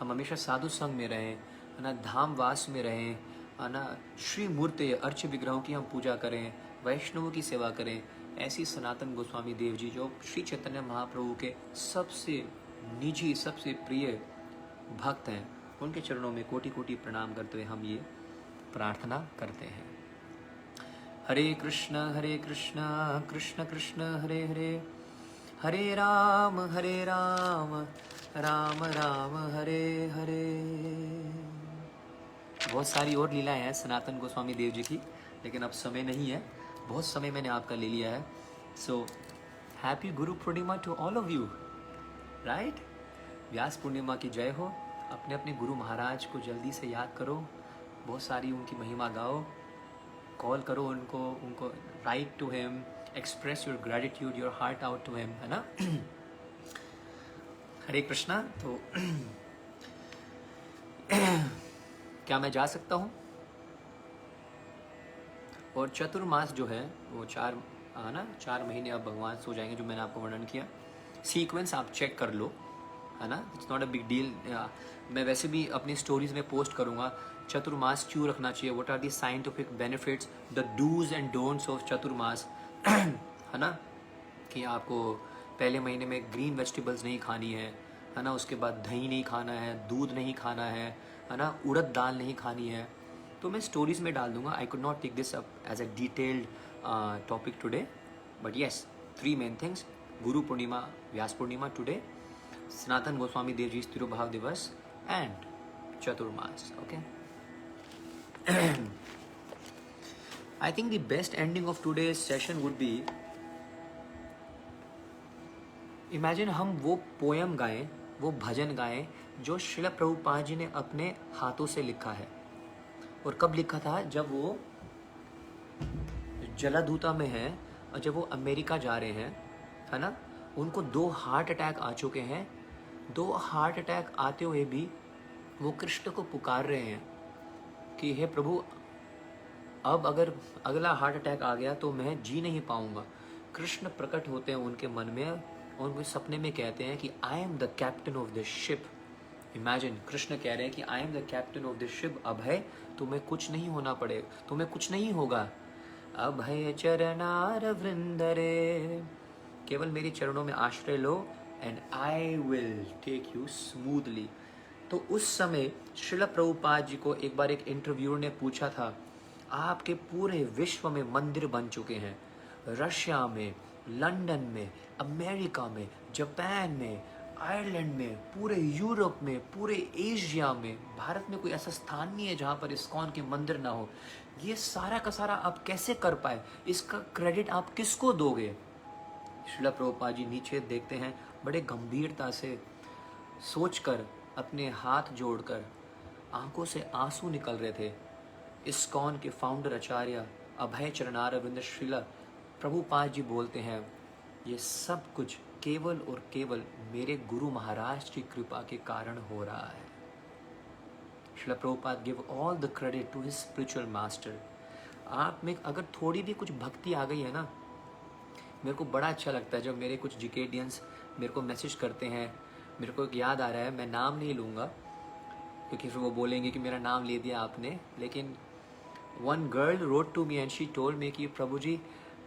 हमेशा साधु संग में रहें, है ना, धाम वास में रहें, है ना, श्री मूर्ति अर्च विग्रहों की हम पूजा करें, वैष्णवों की सेवा करें। ऐसी सनातन गोस्वामी देव जी जो श्री चैतन्य महाप्रभु के सबसे निजी सबसे प्रिय भक्त हैं, उनके चरणों में कोटि कोटि प्रणाम करते हुए हम ये प्रार्थना करते हैं। हरे कृष्ण कृष्ण कृष्ण हरे हरे, हरे राम राम राम हरे हरे। बहुत सारी और लीलाएं हैं सनातन गोस्वामी देव जी की, लेकिन अब समय नहीं है, बहुत समय मैंने आपका ले लिया है। So happy Guru Purnima to all of you, right. Vyas Purnima की जय हो। अपने अपने गुरु महाराज को जल्दी से याद करो, बहुत सारी उनकी महिमा गाओ, कॉल करो उनको right to him, express your gratitude, your heart out to him, है ना। हरे कृष्णा। तो क्या मैं जा सकता हूँ? और चतुर्मास जो है वो 4 महीने अब भगवान सो जाएंगे, जो मैंने आपको वर्णन किया। सीक्वेंस आप चेक कर लो, है ना, it's not a big deal. मैं वैसे भी अपनी स्टोरीज में पोस्ट करूँगा चतुर्मास क्यों रखना चाहिए, what are the scientific benefits, the dos and don'ts of Chaturmas, है ना, कि आपको पहले महीने में ग्रीन वेजिटेबल्स नहीं खानी है ना, उसके बाद दही नहीं खाना है, दूध नहीं खाना है ना, उड़द दाल नहीं खानी है। तो मैं स्टोरीज में डाल दूंगा। I could not take this up as a detailed topic today, but yes 3 main things: Guru Purnima, Vyas Purnima today, सनातन गोस्वामी देव जी तिरुभाव दिवस, and Chaturmas. Okay, I think the best ending of today's session would be, imagine हम वो पोयम गाएं, वो भजन गाएं जो श्रील प्रभुपाद जी ने अपने हाथों से लिखा है। और कब लिखा था? जब वो जलादूता में हैं और जब वो अमेरिका जा रहे हैं, है ना, उनको 2 हार्ट अटैक आ चुके हैं। 2 हार्ट अटैक आते हुए भी वो कृष्ण को पुकार रहे हैं कि हे प्रभु, अब अगर अगला हार्ट अटैक आ गया तो मैं जी नहीं पाऊंगा। कृष्ण प्रकट होते हैं उनके मन में और वो सपने में कहते हैं कि I am the captain of this ship. Imagine, Krishna कह रहे हैं कि I am the captain of this ship, अभय तुम्हें कुछ नहीं होना पड़ेगा, तुम्हें कुछ नहीं होगा। अभय चरणार वृंदरे, केवल मेरे चरणों में आश्रय लो and I will take you smoothly. तो उस समय श्रील प्रभुपाद जी को एक बार एक इंटरव्यूअर ने पूछा था, आपके पूरे विश्व में मंदिर बन चुके हैं, रशिया में, लंदन में, अमेरिका में, जापान में, आयरलैंड में, पूरे यूरोप में, पूरे एशिया में, भारत में कोई ऐसा स्थान नहीं है जहाँ पर इस्कॉन के मंदिर ना हो। ये सारा का सारा आप कैसे कर पाए? इसका क्रेडिट आप किसको दोगे? श्रील प्रभुपाद जी नीचे देखते हैं, बड़े गंभीरता से सोचकर, अपने हाथ जोड़कर, आंखों से आंसू निकल रहे थे। इस्कॉन के फाउंडर आचार्य अभय चरणारविंद श्रील प्रभुपाद जी बोलते हैं, ये सब कुछ केवल और केवल मेरे गुरु महाराज की कृपा के कारण हो रहा है। Srila Prabhupada give all the credit to his spiritual master. आप में अगर थोड़ी भी कुछ भक्ति आ गई है ना, मेरे को बड़ा अच्छा लगता है जब मेरे कुछ जिकेडियंस मेरे को मैसेज करते हैं। मेरे को एक याद आ रहा है, मैं नाम नहीं लूँगा क्योंकि फिर वो बोलेंगे कि मेरा नाम ले दिया आपने, लेकिन one girl wrote to me and she told me कि प्रभु जी,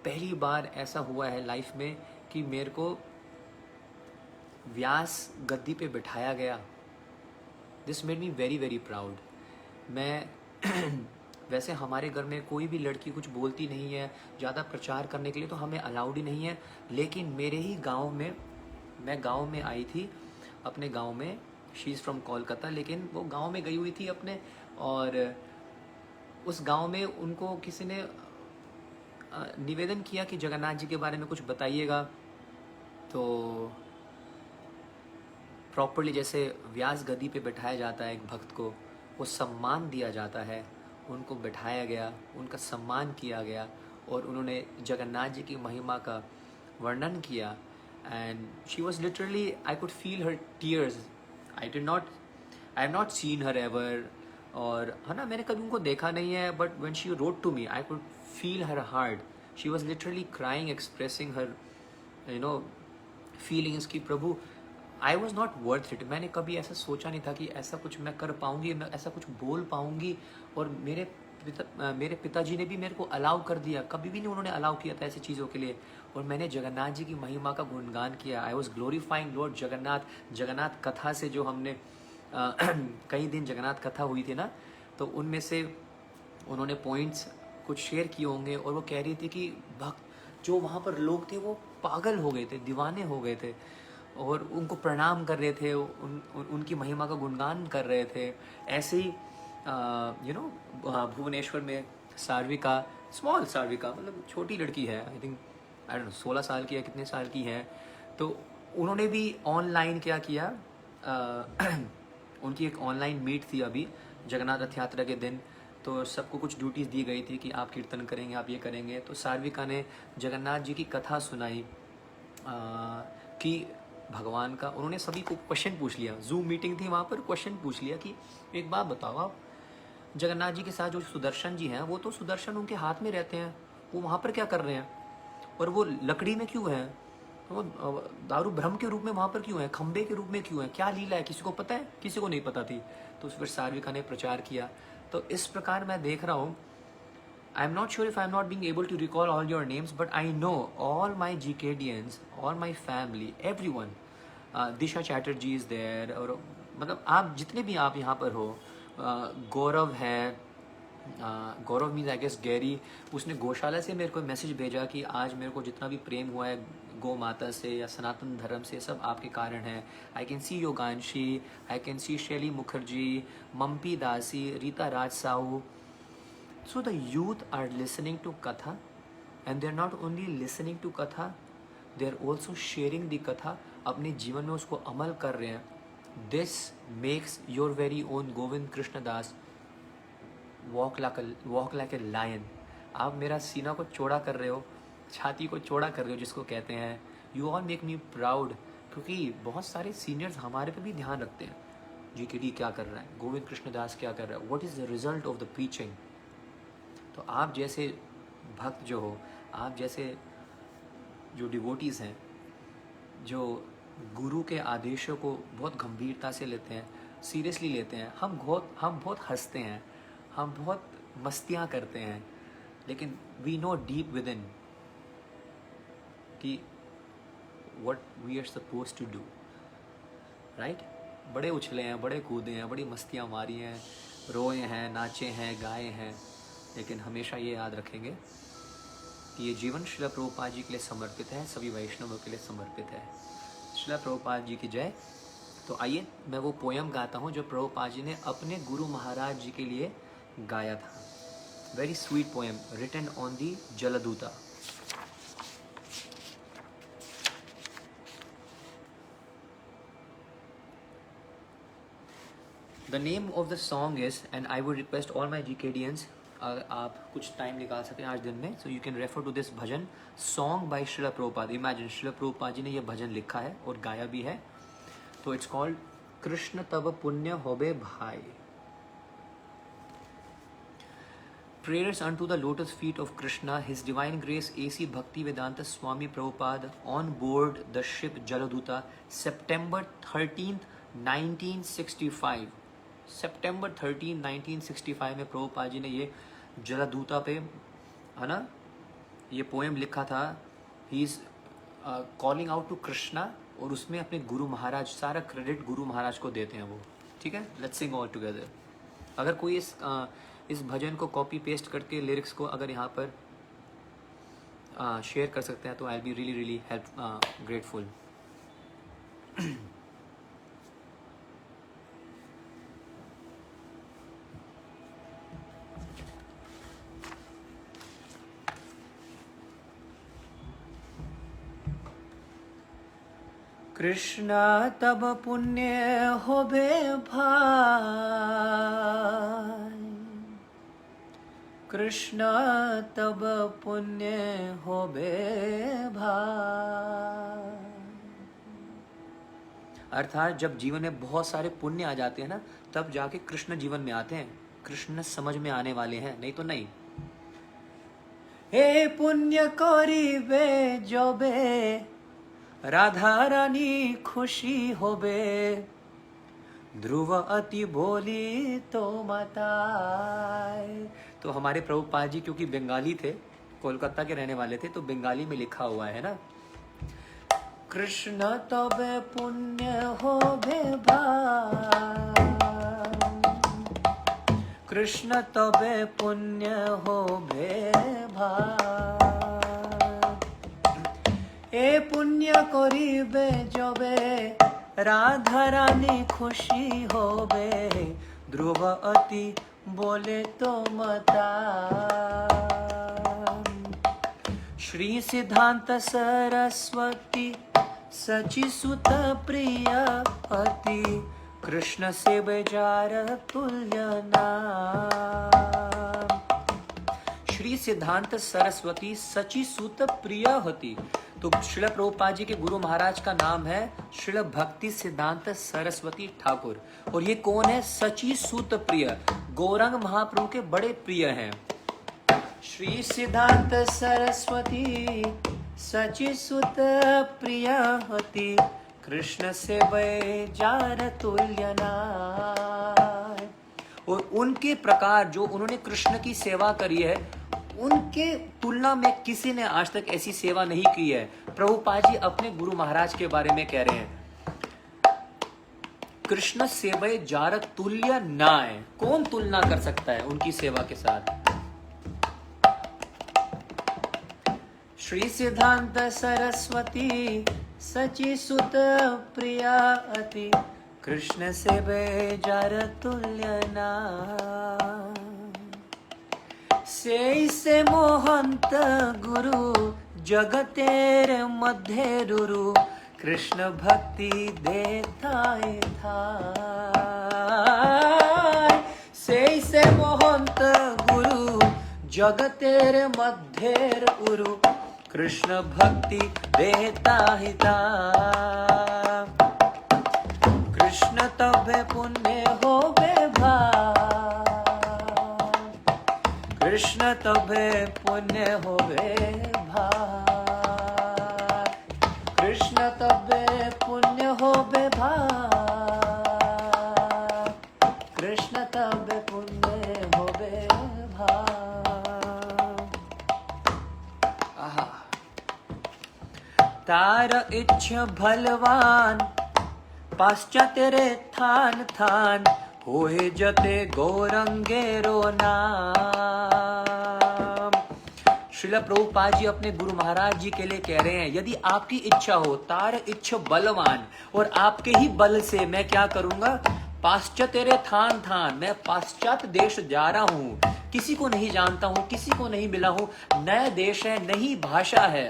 पहली बार ऐसा हुआ है लाइफ में कि मेरे को व्यास गद्दी पे बिठाया गया। This made me very very proud. मैं वैसे हमारे घर में कोई भी लड़की कुछ बोलती नहीं है, ज़्यादा प्रचार करने के लिए तो हमें अलाउड ही नहीं है, लेकिन मेरे ही गांव में, मैं गांव में आई थी अपने गांव में, शी इज़ फ्रॉम कोलकाता, लेकिन वो गांव में गई हुई थी अपने, और उस गांव में उनको किसी ने निवेदन किया कि जगन्नाथ जी के बारे में कुछ बताइएगा। तो प्रॉपरली जैसे व्यास गद्दी पे बैठाया जाता है एक भक्त को, वो सम्मान दिया जाता है, उनको बैठाया गया, उनका सम्मान किया गया और उन्होंने जगन्नाथ जी की महिमा का वर्णन किया। And she was literally, I could feel her tears. I have not seen her ever, और है ना, मैंने कभी उनको देखा नहीं है, but when she wrote to me I could feel her heart. She was literally crying, expressing her feelings कि प्रभु I was not worth it. मैंने कभी ऐसा सोचा नहीं था कि ऐसा कुछ मैं कर पाऊंगी, मैं ऐसा कुछ बोल पाऊंगी। और मेरे पिताजी ने भी मेरे को अलाउ कर दिया, कभी भी नहीं उन्होंने अलाउ किया था ऐसी चीज़ों के लिए। और मैंने जगन्नाथ जी की महिमा का गुणगान किया। I was glorifying Lord Jagannath. Jagannath कथा से जो हमने कई दिन जगन्नाथ कथा हुई थी ना, तो उनमें से उन्होंने पॉइंट्स कुछ शेयर किए होंगे। और वो कह रही थी कि भक्त जो वहाँ पर लोग थे वो पागल हो गए थे, दीवाने हो गए थे, और उनको प्रणाम कर रहे थे, उनकी महिमा का गुणगान कर रहे थे। ऐसे ही भुवनेश्वर में सार्विका, स्मॉल सार्विका, मतलब छोटी लड़की है, I think I don't know 16 साल की है, कितने साल की है। तो उन्होंने भी ऑनलाइन क्या किया, उनकी एक ऑनलाइन मीट थी अभी जगन्नाथ रथ यात्रा के दिन। तो सबको कुछ ड्यूटीज़ दी गई थी कि आप कीर्तन करेंगे, आप ये करेंगे। तो सार्विका ने जगन्नाथ जी की कथा सुनाई कि भगवान का, उन्होंने सभी को क्वेश्चन पूछ लिया, जूम मीटिंग थी वहाँ पर, क्वेश्चन पूछ लिया कि एक बात बताओ आप, जगन्नाथ जी के साथ जो सुदर्शन जी हैं, वो तो सुदर्शन उनके हाथ में रहते हैं, वो वहाँ पर क्या कर रहे हैं, और वो लकड़ी में क्यों है, वो दारू ब्रह्म के रूप में वहाँ पर क्यों है, खंबे के रूप में क्यों है, क्या लीला है, किसी को पता है, किसी को नहीं पता थी। तो फिर सार्विका ने प्रचार किया। तो इस प्रकार मैं देख रहा हूँ, I am not sure if I am not being able to recall all your names, but I know all my GKDians, all my family, everyone. Disha Chatterjee is there, और मतलब आप जितने भी आप यहाँ पर हो, गौरव है, गौरव मीन्स आई गेस गैरी, उसने गौशाला से मेरे को मैसेज भेजा कि आज मेरे को जितना भी प्रेम हुआ है गौ माता से या सनातन धर्म से, सब आपके कारण है। I can see योगांशी, I can see शैली मुखर्जी, मम्पी दासी, रीता राज Sahu. So the youth are listening to Katha, and they are not only listening to Katha, they are also sharing the Katha, अपने जीवन में उसको अमल कर रहे हैं। This makes your very own Govind Krishna Das walk like a lion। आप मेरा सीना को चौड़ा कर रहे हो, छाती को चौड़ा कर रहे हो, जिसको कहते हैं। You all make me proud, क्योंकि बहुत सारे सीनियर्स हमारे पे भी ध्यान रखते हैं, GKD क्या कर रहा है, गोविंद कृष्ण दास क्या कर रहा है, what is the result of the preaching। तो आप जैसे भक्त जो हो, आप जैसे जो डिवोटीज़ हैं, जो गुरु के आदेशों को बहुत गंभीरता से लेते हैं, सीरियसली लेते हैं, हम बहुत हंसते हैं, हम बहुत मस्तियाँ करते हैं, लेकिन we know deep within कि what we are supposed to do, right. बड़े उछले हैं, बड़े कूदे हैं, बड़ी मस्तियाँ मारी हैं, रोए हैं, नाचे हैं, गाए हैं, लेकिन हमेशा ये याद रखेंगे कि ये जीवन श्रील प्रभुपाद जी के लिए समर्पित है, सभी वैष्णवों के लिए समर्पित है। श्रील प्रभुपाद जी की जय। तो आइए मैं वो पोयम गाता हूँ जो प्रभुपाद जी ने अपने गुरु महाराज जी के लिए गाया था। Very sweet poem written on the Jaladuta. The name of the song is, and I would request all my GKDians, अगर आप कुछ टाइम निकाल सकें आज दिन में, so you can refer to this bhajan song by Srila Prabhupada. Imagine Shrila Prabhupada ji ने यह भजन लिखा है और गाया भी है। तो इट्स कॉल्ड कृष्ण तब पुण्य होबे भाई। Prayers unto the lotus feet of Krishna, His Divine Grace A.C. Bhaktivedanta Swami Prabhupada on board the ship Jaladuta, September 13th, 1965। September 13, 1965 में प्रभुपाद जी ने ये जलदूता पे, है ना, ये पोएम लिखा था। He is calling out to Krishna, और उसमें अपने गुरु महाराज, सारा क्रेडिट गुरु महाराज को देते हैं वो। ठीक है, लेट्स सिंग ऑल टुगेदर। अगर कोई इस भजन को कॉपी पेस्ट करके लिरिक्स को अगर यहाँ पर शेयर कर सकते हैं तो I will be really help grateful. Krishna तब पुण्य होबे भाई, कृष्णा तब पुण्य होबे भाई। अर्थात जब जीवन में बहुत सारे पुण्य आ जाते हैं ना, तब जाके कृष्ण जीवन में आते हैं, कृष्ण समझ में आने वाले हैं, नहीं तो नहीं। हे पुण्य करिबे जबे राधा रानी खुशी होबे, ध्रुव अति बोली तो मताए। तो हमारे प्रभुपाद जी क्योंकि बंगाली थे, कोलकाता के रहने वाले थे, तो बंगाली में लिखा हुआ है ना, कृष्ण तबे पुण्य होबे भाई, कृष्ण तबे पुण्य होबे भाई। ए पुण्य करिबे जबे, राधा रानी खुशी होबे, ध्रुव अति बोले तो मता। श्री सिद्धांत सरस्वती सची सुत प्रिय अति, कृष्ण से बेजार तुल्य नाम। श्री सिद्धांत सरस्वती सची सुत प्रिय होती। तो श्रील प्रभुपाद जी के गुरु महाराज का नाम है श्रील भक्ति सिद्धांत सरस्वती ठाकुर। और ये कौन है? सची सुत प्रिय, गौरंग महाप्रभु के बड़े प्रिय हैं। श्री सिद्धांत सरस्वती सची सुत प्रिय होती, कृष्ण से बेजार तुल्य नाम। और उनके प्रकार जो उन्होंने कृष्ण की सेवा करी है, उनके तुलना में किसी ने आज तक ऐसी सेवा नहीं की है। प्रभुपाद जी अपने गुरु महाराज के बारे में कह रहे हैं, कृष्ण सेवय जारक तुल्य नाय। कौन तुलना कर सकता है उनकी सेवा के साथ? श्री सिद्धांत सरस्वती सची सुत प्रिया अति, कृष्ण से बेजार तुल्य नाम। से मोहंत गुरु जगतेर मध्य रुरु, कृष्ण भक्ति देताए थाय। से मोहंत गुरु जगतेर मध्य उरु, कृष्ण भक्ति देता हिता। कृष्ण तबे पुण्य होबे भाई, कृष्ण तबे पुण्य होबे भाई, कृष्ण तबे पुण्य होबे भाई, कृष्ण तबे पुण्य होबे भाई। आहा। तार इच्छ भलवान, पाश्चात्य थान थान, होए जते गौरंगेरो नाम। श्रील प्रभुपाद जी अपने गुरु महाराज जी के लिए कह रहे हैं, यदि आपकी इच्छा हो, तार इच्छ बलवान, और आपके ही बल से मैं क्या करूंगा? पाश्चात्य थान थान, मैं पाश्चात्य देश जा रहा हूं, किसी को नहीं जानता हूं, किसी को नहीं मिला हूं, नया देश है, नई भाषा है।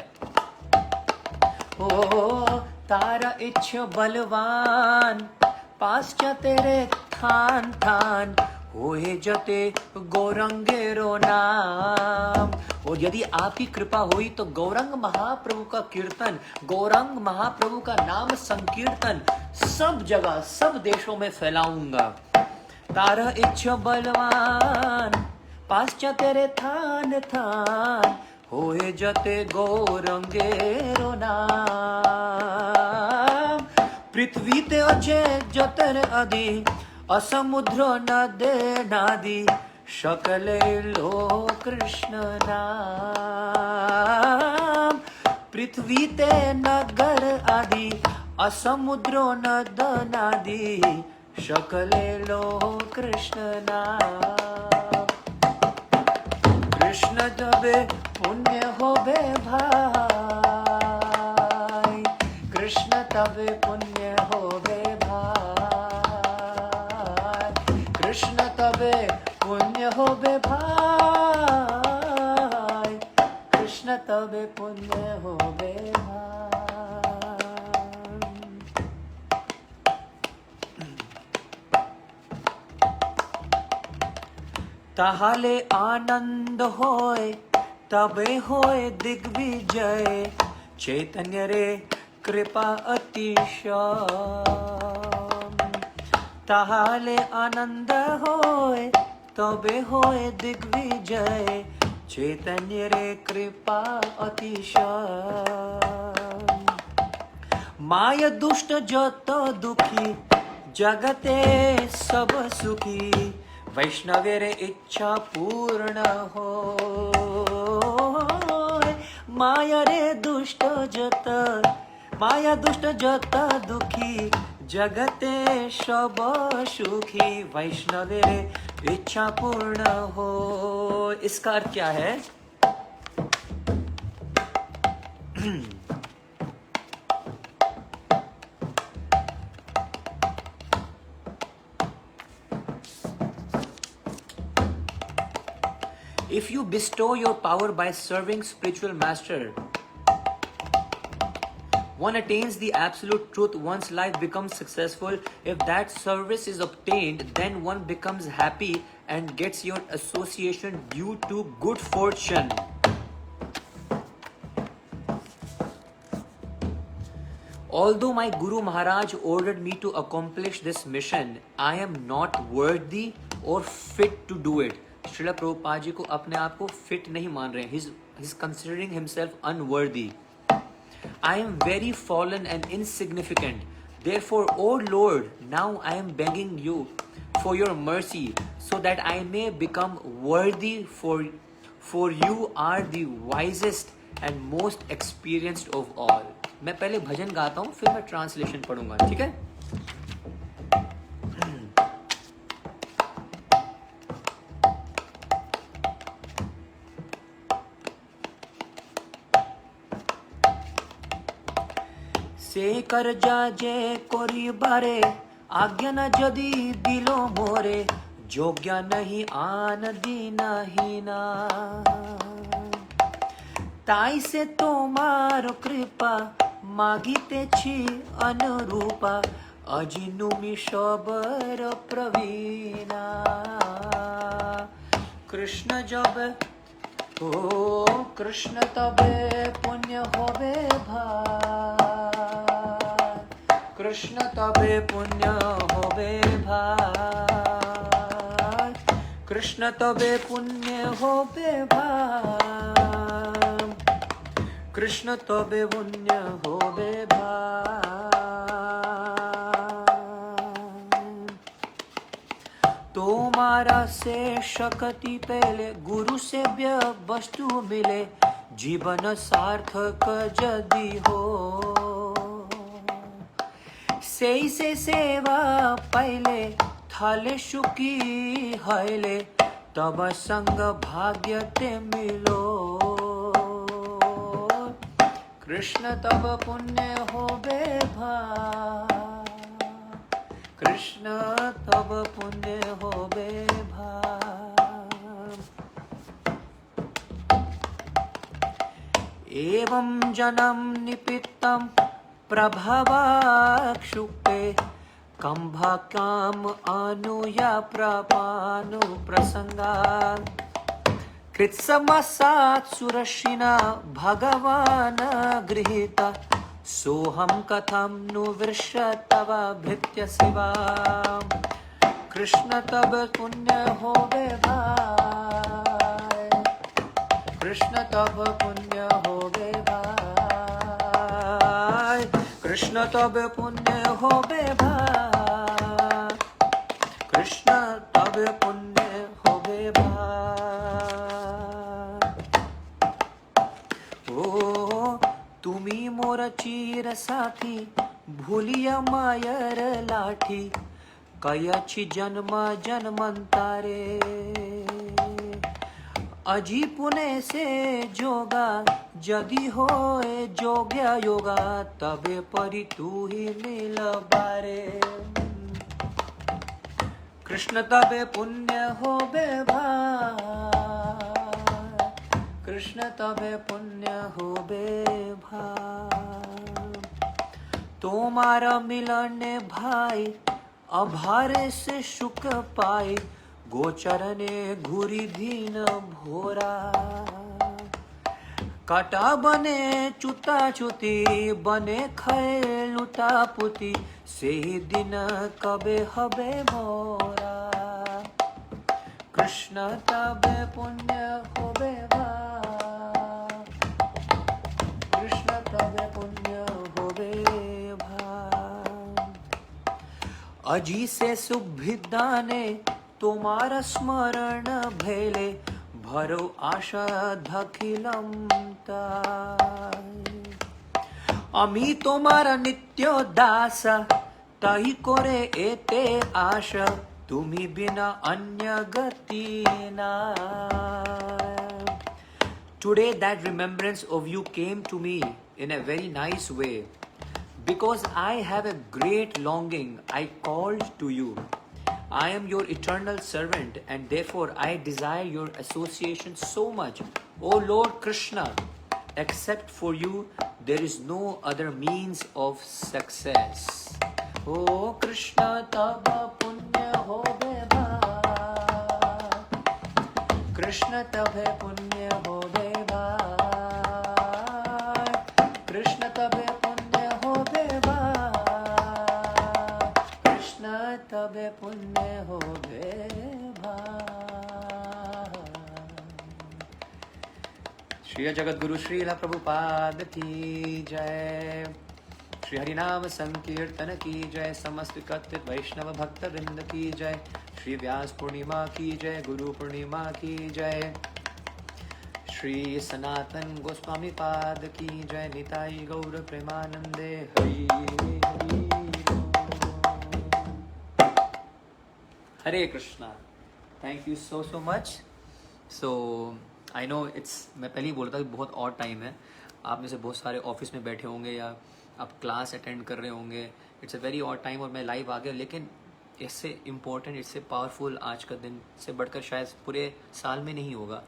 ओ तारा इच्छ बलवान, पाश्चात्य थान थान, होए जते गौरंगेरो नाम। और यदि आपकी कृपा हुई तो गौरंग महाप्रभु का कीर्तन, गौरंग महाप्रभु का नाम संकीर्तन सब जगह, सब देशों में फैलाऊंगा। तारा इच्छ बलवान, पाश्चात्य थान थान, होए जते गौरंगेरो नाम। पृथ्वी ते अचे जतर अदि, असमुद्र नदे नादि, सकले लो कृष्ण नाम। पृथ्वी ते नगर आदि, असमुद्र नद नादि, सकले लो कृष्ण नाम। कृष्ण जबे पुण्य होबे भाई, कृष्ण तबे पुण्य होबे भाई, कृष्ण तबे पुण्य होबे भाई, कृष्ण तबे पुण्य होबे भाई। ताहाले आनंद होए, तबे होए दिग्विजय, चैतन्य रे कृपा अतिशय। ताहाले आनंद होए, तबे होए दिग्विजय, चैतन्य रे कृपा अतिशय। माय दुष्ट जत दुखी जगते सब सुखी वैष्णवेर इच्छा पूर्ण हो माया रे दुष्ट जत माया दुष्ट जत दुखी जगते सब सुखी वैष्णवेर इच्छा पूर्ण हो। इसका अर्थ क्या है? If you bestow your power by serving spiritual master, one attains the absolute truth, one's life becomes successful. If that service is obtained, then one becomes happy and gets your association due to good fortune. Although my Guru Maharaj ordered me to accomplish this mission, I am not worthy or fit to do it. Srila Prabhupada ji को अपने आप को फिट नहीं मान रहे हैं. He's considering himself unworthy. I am very fallen and insignificant. Therefore, O Lord, now I am begging you for your mercy, so that I may become worthy. For you are the wisest and most experienced of all. मैं पहले भजन गाता हूँ, फिर मैं ट्रांसलेशन पढ़ूंगा, ठीक है? से कर जा जे कोरी बारे आज्ञा न जदि दिलो मोरे যোগ্য नहीं आन दीना हीना তাই সে তোমার কৃপা মাগিতেছি অনুরূপা অজিনুমি সবর প্রবীণা কৃষ্ণ জবে ও কৃষ্ণ তবে পুণ্য হবে ভাই কৃষ্ণ তবে পুণ্য হবে ভাই কৃষ্ণ তবে পুণ্য হবে ভাই কৃষ্ণ তবে পুণ্য হবে ভাই তোমারা से शक्ति पहले गुरु से वस्तु मिले जीवन सार्थक यदि हो সেই से सेवा पहले थाले सुखी हले तब संग भाग्य ते मिलो कृष्ण तब पुण्य होबे भाई कृष्ण तब पुण्य होबे भाई एवं जन्म निपित्तम प्रभवाक्षुपे कंभा काम अनुया प्रपानु प्रसंगा कृत्समसात् सुरशिना भगवान गृहीता सोहम कथम नु वृष तव भृत्य शिवा कृष्ण तब पुण्य होबे भाई कृष्ण तब पुण्य होबे भाई कृष्ण तब पुण्य होबे भाई कृष्ण तब पुण्य होबे भाई ओ तुमी मोर चीर साथी भूलिया मायर लाठी कयछि जन्म जन्मंतारे अजी पुणे से जोगा जदि होए जोग्य योगा तबे परि तू ही मिल बारे कृष्ण तबे पुण्य होबे भाई कृष्ण तबे पुण्य होबे भाई तुम्हारा मिलन भाई अभारे से सुख पाई गोचरने घूरी धीन भोरा काटा बने चुता चुती बने खए लुटा पुती से दिन कबे हबे मोरा कृष्ण तबे पुण्य होबे भाई कृष्ण तबे पुण्य होबे अजी से सुभिदाने तुम्हारा स्मरण भेले भरो आशा धखिलम अमी तुम्हारा नित्य दास तही कोरे एते आशा तुम्ही बिना अन्य गति ना Today that remembrance of you came to me in a very nice way. Because I have a great longing, I called to you. I am your eternal servant and therefore I desire your association so much. O Lord Krishna, except for you, there is no other means of success. O Krishna, tava punya hobe bha. Krishna, tava punya hobe bha. Krishna, tava punya hobe bha. Krishna, tava punya hobe bha. Shri Jagat Guru Srila Prabhupada की जय। श्री हरिनाम संकीर्तन की जय। समस्त कथित वैष्णव भक्त वृंद की जय। श्री व्यास पूर्णिमा की जय। गुरु पूर्णिमा की जय। श्री सनातन गोस्वामी पाद की जय। निताई गौर प्रेमानंदे Hari Hari. Hare Krishna. Thank you so much. So I know it's, मैं पहले ही बोल रहा था कि बहुत और टाइम है। आप में से बहुत सारे ऑफिस में बैठे होंगे या आप क्लास अटेंड कर रहे होंगे। इट्स अ वेरी और टाइम और मैं लाइव आ गया, लेकिन इससे इम्पोर्टेंट, इससे पावरफुल आज का दिन से बढ़कर शायद पूरे साल में नहीं होगा।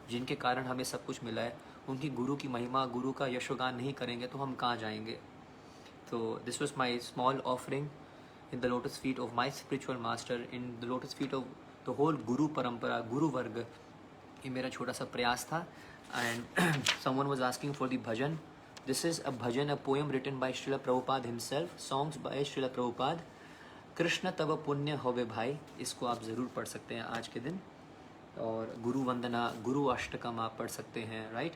जिनके कारण हमें सब कुछ मिला है, उनकी गुरु की महिमा, गुरु का यशोगान नहीं करेंगे तो हम कहाँ जाएंगे। तो this was my small offering in the lotus feet of my spiritual master, in the lotus feet of the whole गुरु परंपरा, गुरु वर्ग। ये मेरा छोटा सा प्रयास था। And someone was asking for the bhajan. This is a bhajan, a poem written by Srila Prabhupada himself, songs by Srila Prabhupada. कृष्ण तब पुण्य होवे भाई, इसको आप ज़रूर पढ़ सकते हैं आज के दिन। और गुरु वंदना, गुरु अष्टकम आप पढ़ सकते हैं, right.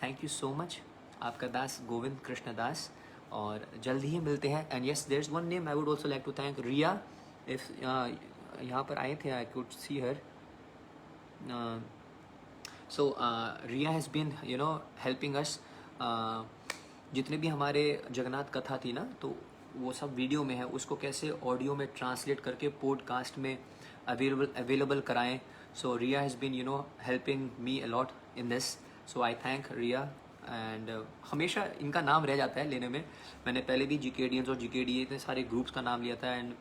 Thank you so much. आपका दास गोविंद कृष्ण दास, और जल्दी ही मिलते हैं। And yes, there is one name I would also like to thank, Riya. If यहाँ पर आए थे, I could see her. So Riya has been helping us। जितने भी हमारे जगन्नाथ कथा थी ना, तो वो सब वीडियो में है, उसको कैसे ऑडियो में ट्रांसलेट करके पॉडकास्ट में अवेलेबल कराएं। So Riya has been helping me a lot in this. So I thank Riya. And हमेशा इनका नाम रह जाता है लेने में। मैंने पहले भी GKDians और GKDA इतने सारे ग्रुप्स का नाम लिया था। एंड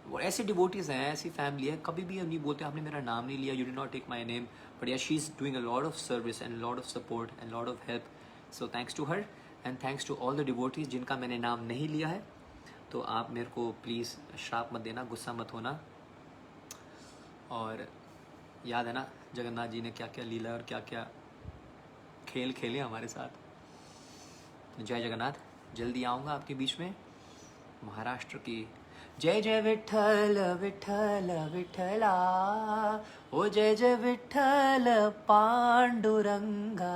वो ऐसे डिवोटीज़ हैं, ऐसी फैमिली है, कभी भी नहीं बोलते आपने मेरा नाम नहीं लिया, you did not take my name. But yeah she is doing a lot of service and lot of support and lot of help. So thanks to her and thanks to all the devotees जिनका मैंने नाम नहीं लिया है। तो आप मेरे को प्लीज़ श्राप मत देना, गुस्सा मत होना। और याद है ना जगन्नाथ जी ने क्या क्या लीला और क्या क्या खेल खेले हमारे साथ। जय जगन्नाथ। जल्दी आऊँगा आपके बीच में। महाराष्ट्र की जय जय विठ्ठल विठ्ठल विठ्ठला, ओ जय जय विठ्ठल पांडुरंगा।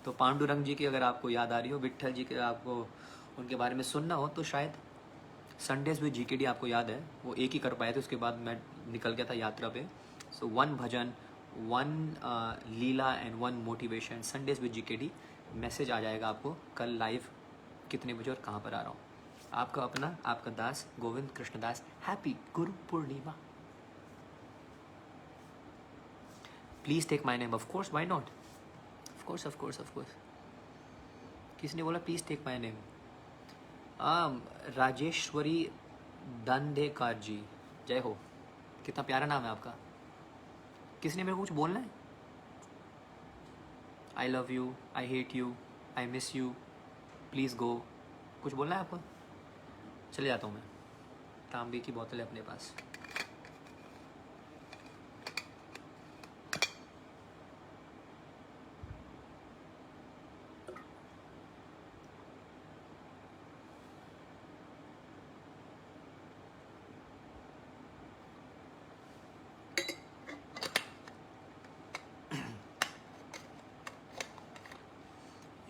तो पांडुरंग जी की अगर आपको याद आ रही हो, विठ्ठल जी के आपको उनके बारे में सुनना हो, तो शायद संडेज विद GKD आपको याद है, वो एक ही कर पाए थे, उसके बाद मैं निकल गया था यात्रा पे। So one bhajan, one leela and one motivation, Sundays with GKD। Message आ जाएगा आपको कल लाइव कितने बजे और कहाँ पर आ रहा हूँ। आपका अपना, आपका दास Govind Krishnadas. Happy Guru Purnima. Please take my name. Of course, why not. Of course of course of course. किसने बोला please take my name? Rajeshwari Dandekar ji, जय हो। कितना प्यारा नाम है आपका। किसने मेरे को कुछ बोलना है? I love you, I hate you, I miss you, please go, कुछ बोलना है आपको? चले जाता हूँ मैं। तांबे की बोतल है अपने पास।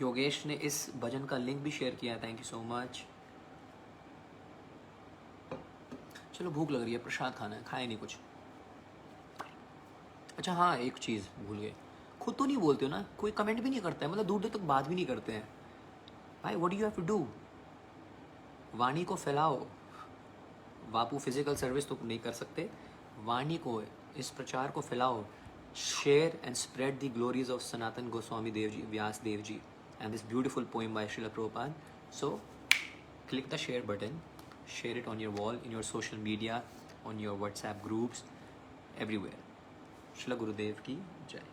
योगेश ने इस भजन का लिंक भी शेयर किया, थैंक यू सो मच। चलो भूख लग रही है, प्रसाद खाना है, खाए नहीं कुछ। अच्छा हाँ, एक चीज़ भूल गए, खुद तो नहीं बोलते हो ना, कोई कमेंट भी नहीं करता है, मतलब दूर दूर तक बात भी नहीं करते हैं। भाई what you have to do, वाणी को फैलाओ। बापू फिजिकल सर्विस तो नहीं कर सकते, वाणी को, इस प्रचार को फैलाओ। Share and spread the glories of Sanatan Goswami Dev ji, Vyas Dev ji, and this beautiful poem by Srila Prabhupada. So click the share button, share it on your wall, in your social media, on your WhatsApp groups, everywhere. Shila Gurudev ki jai.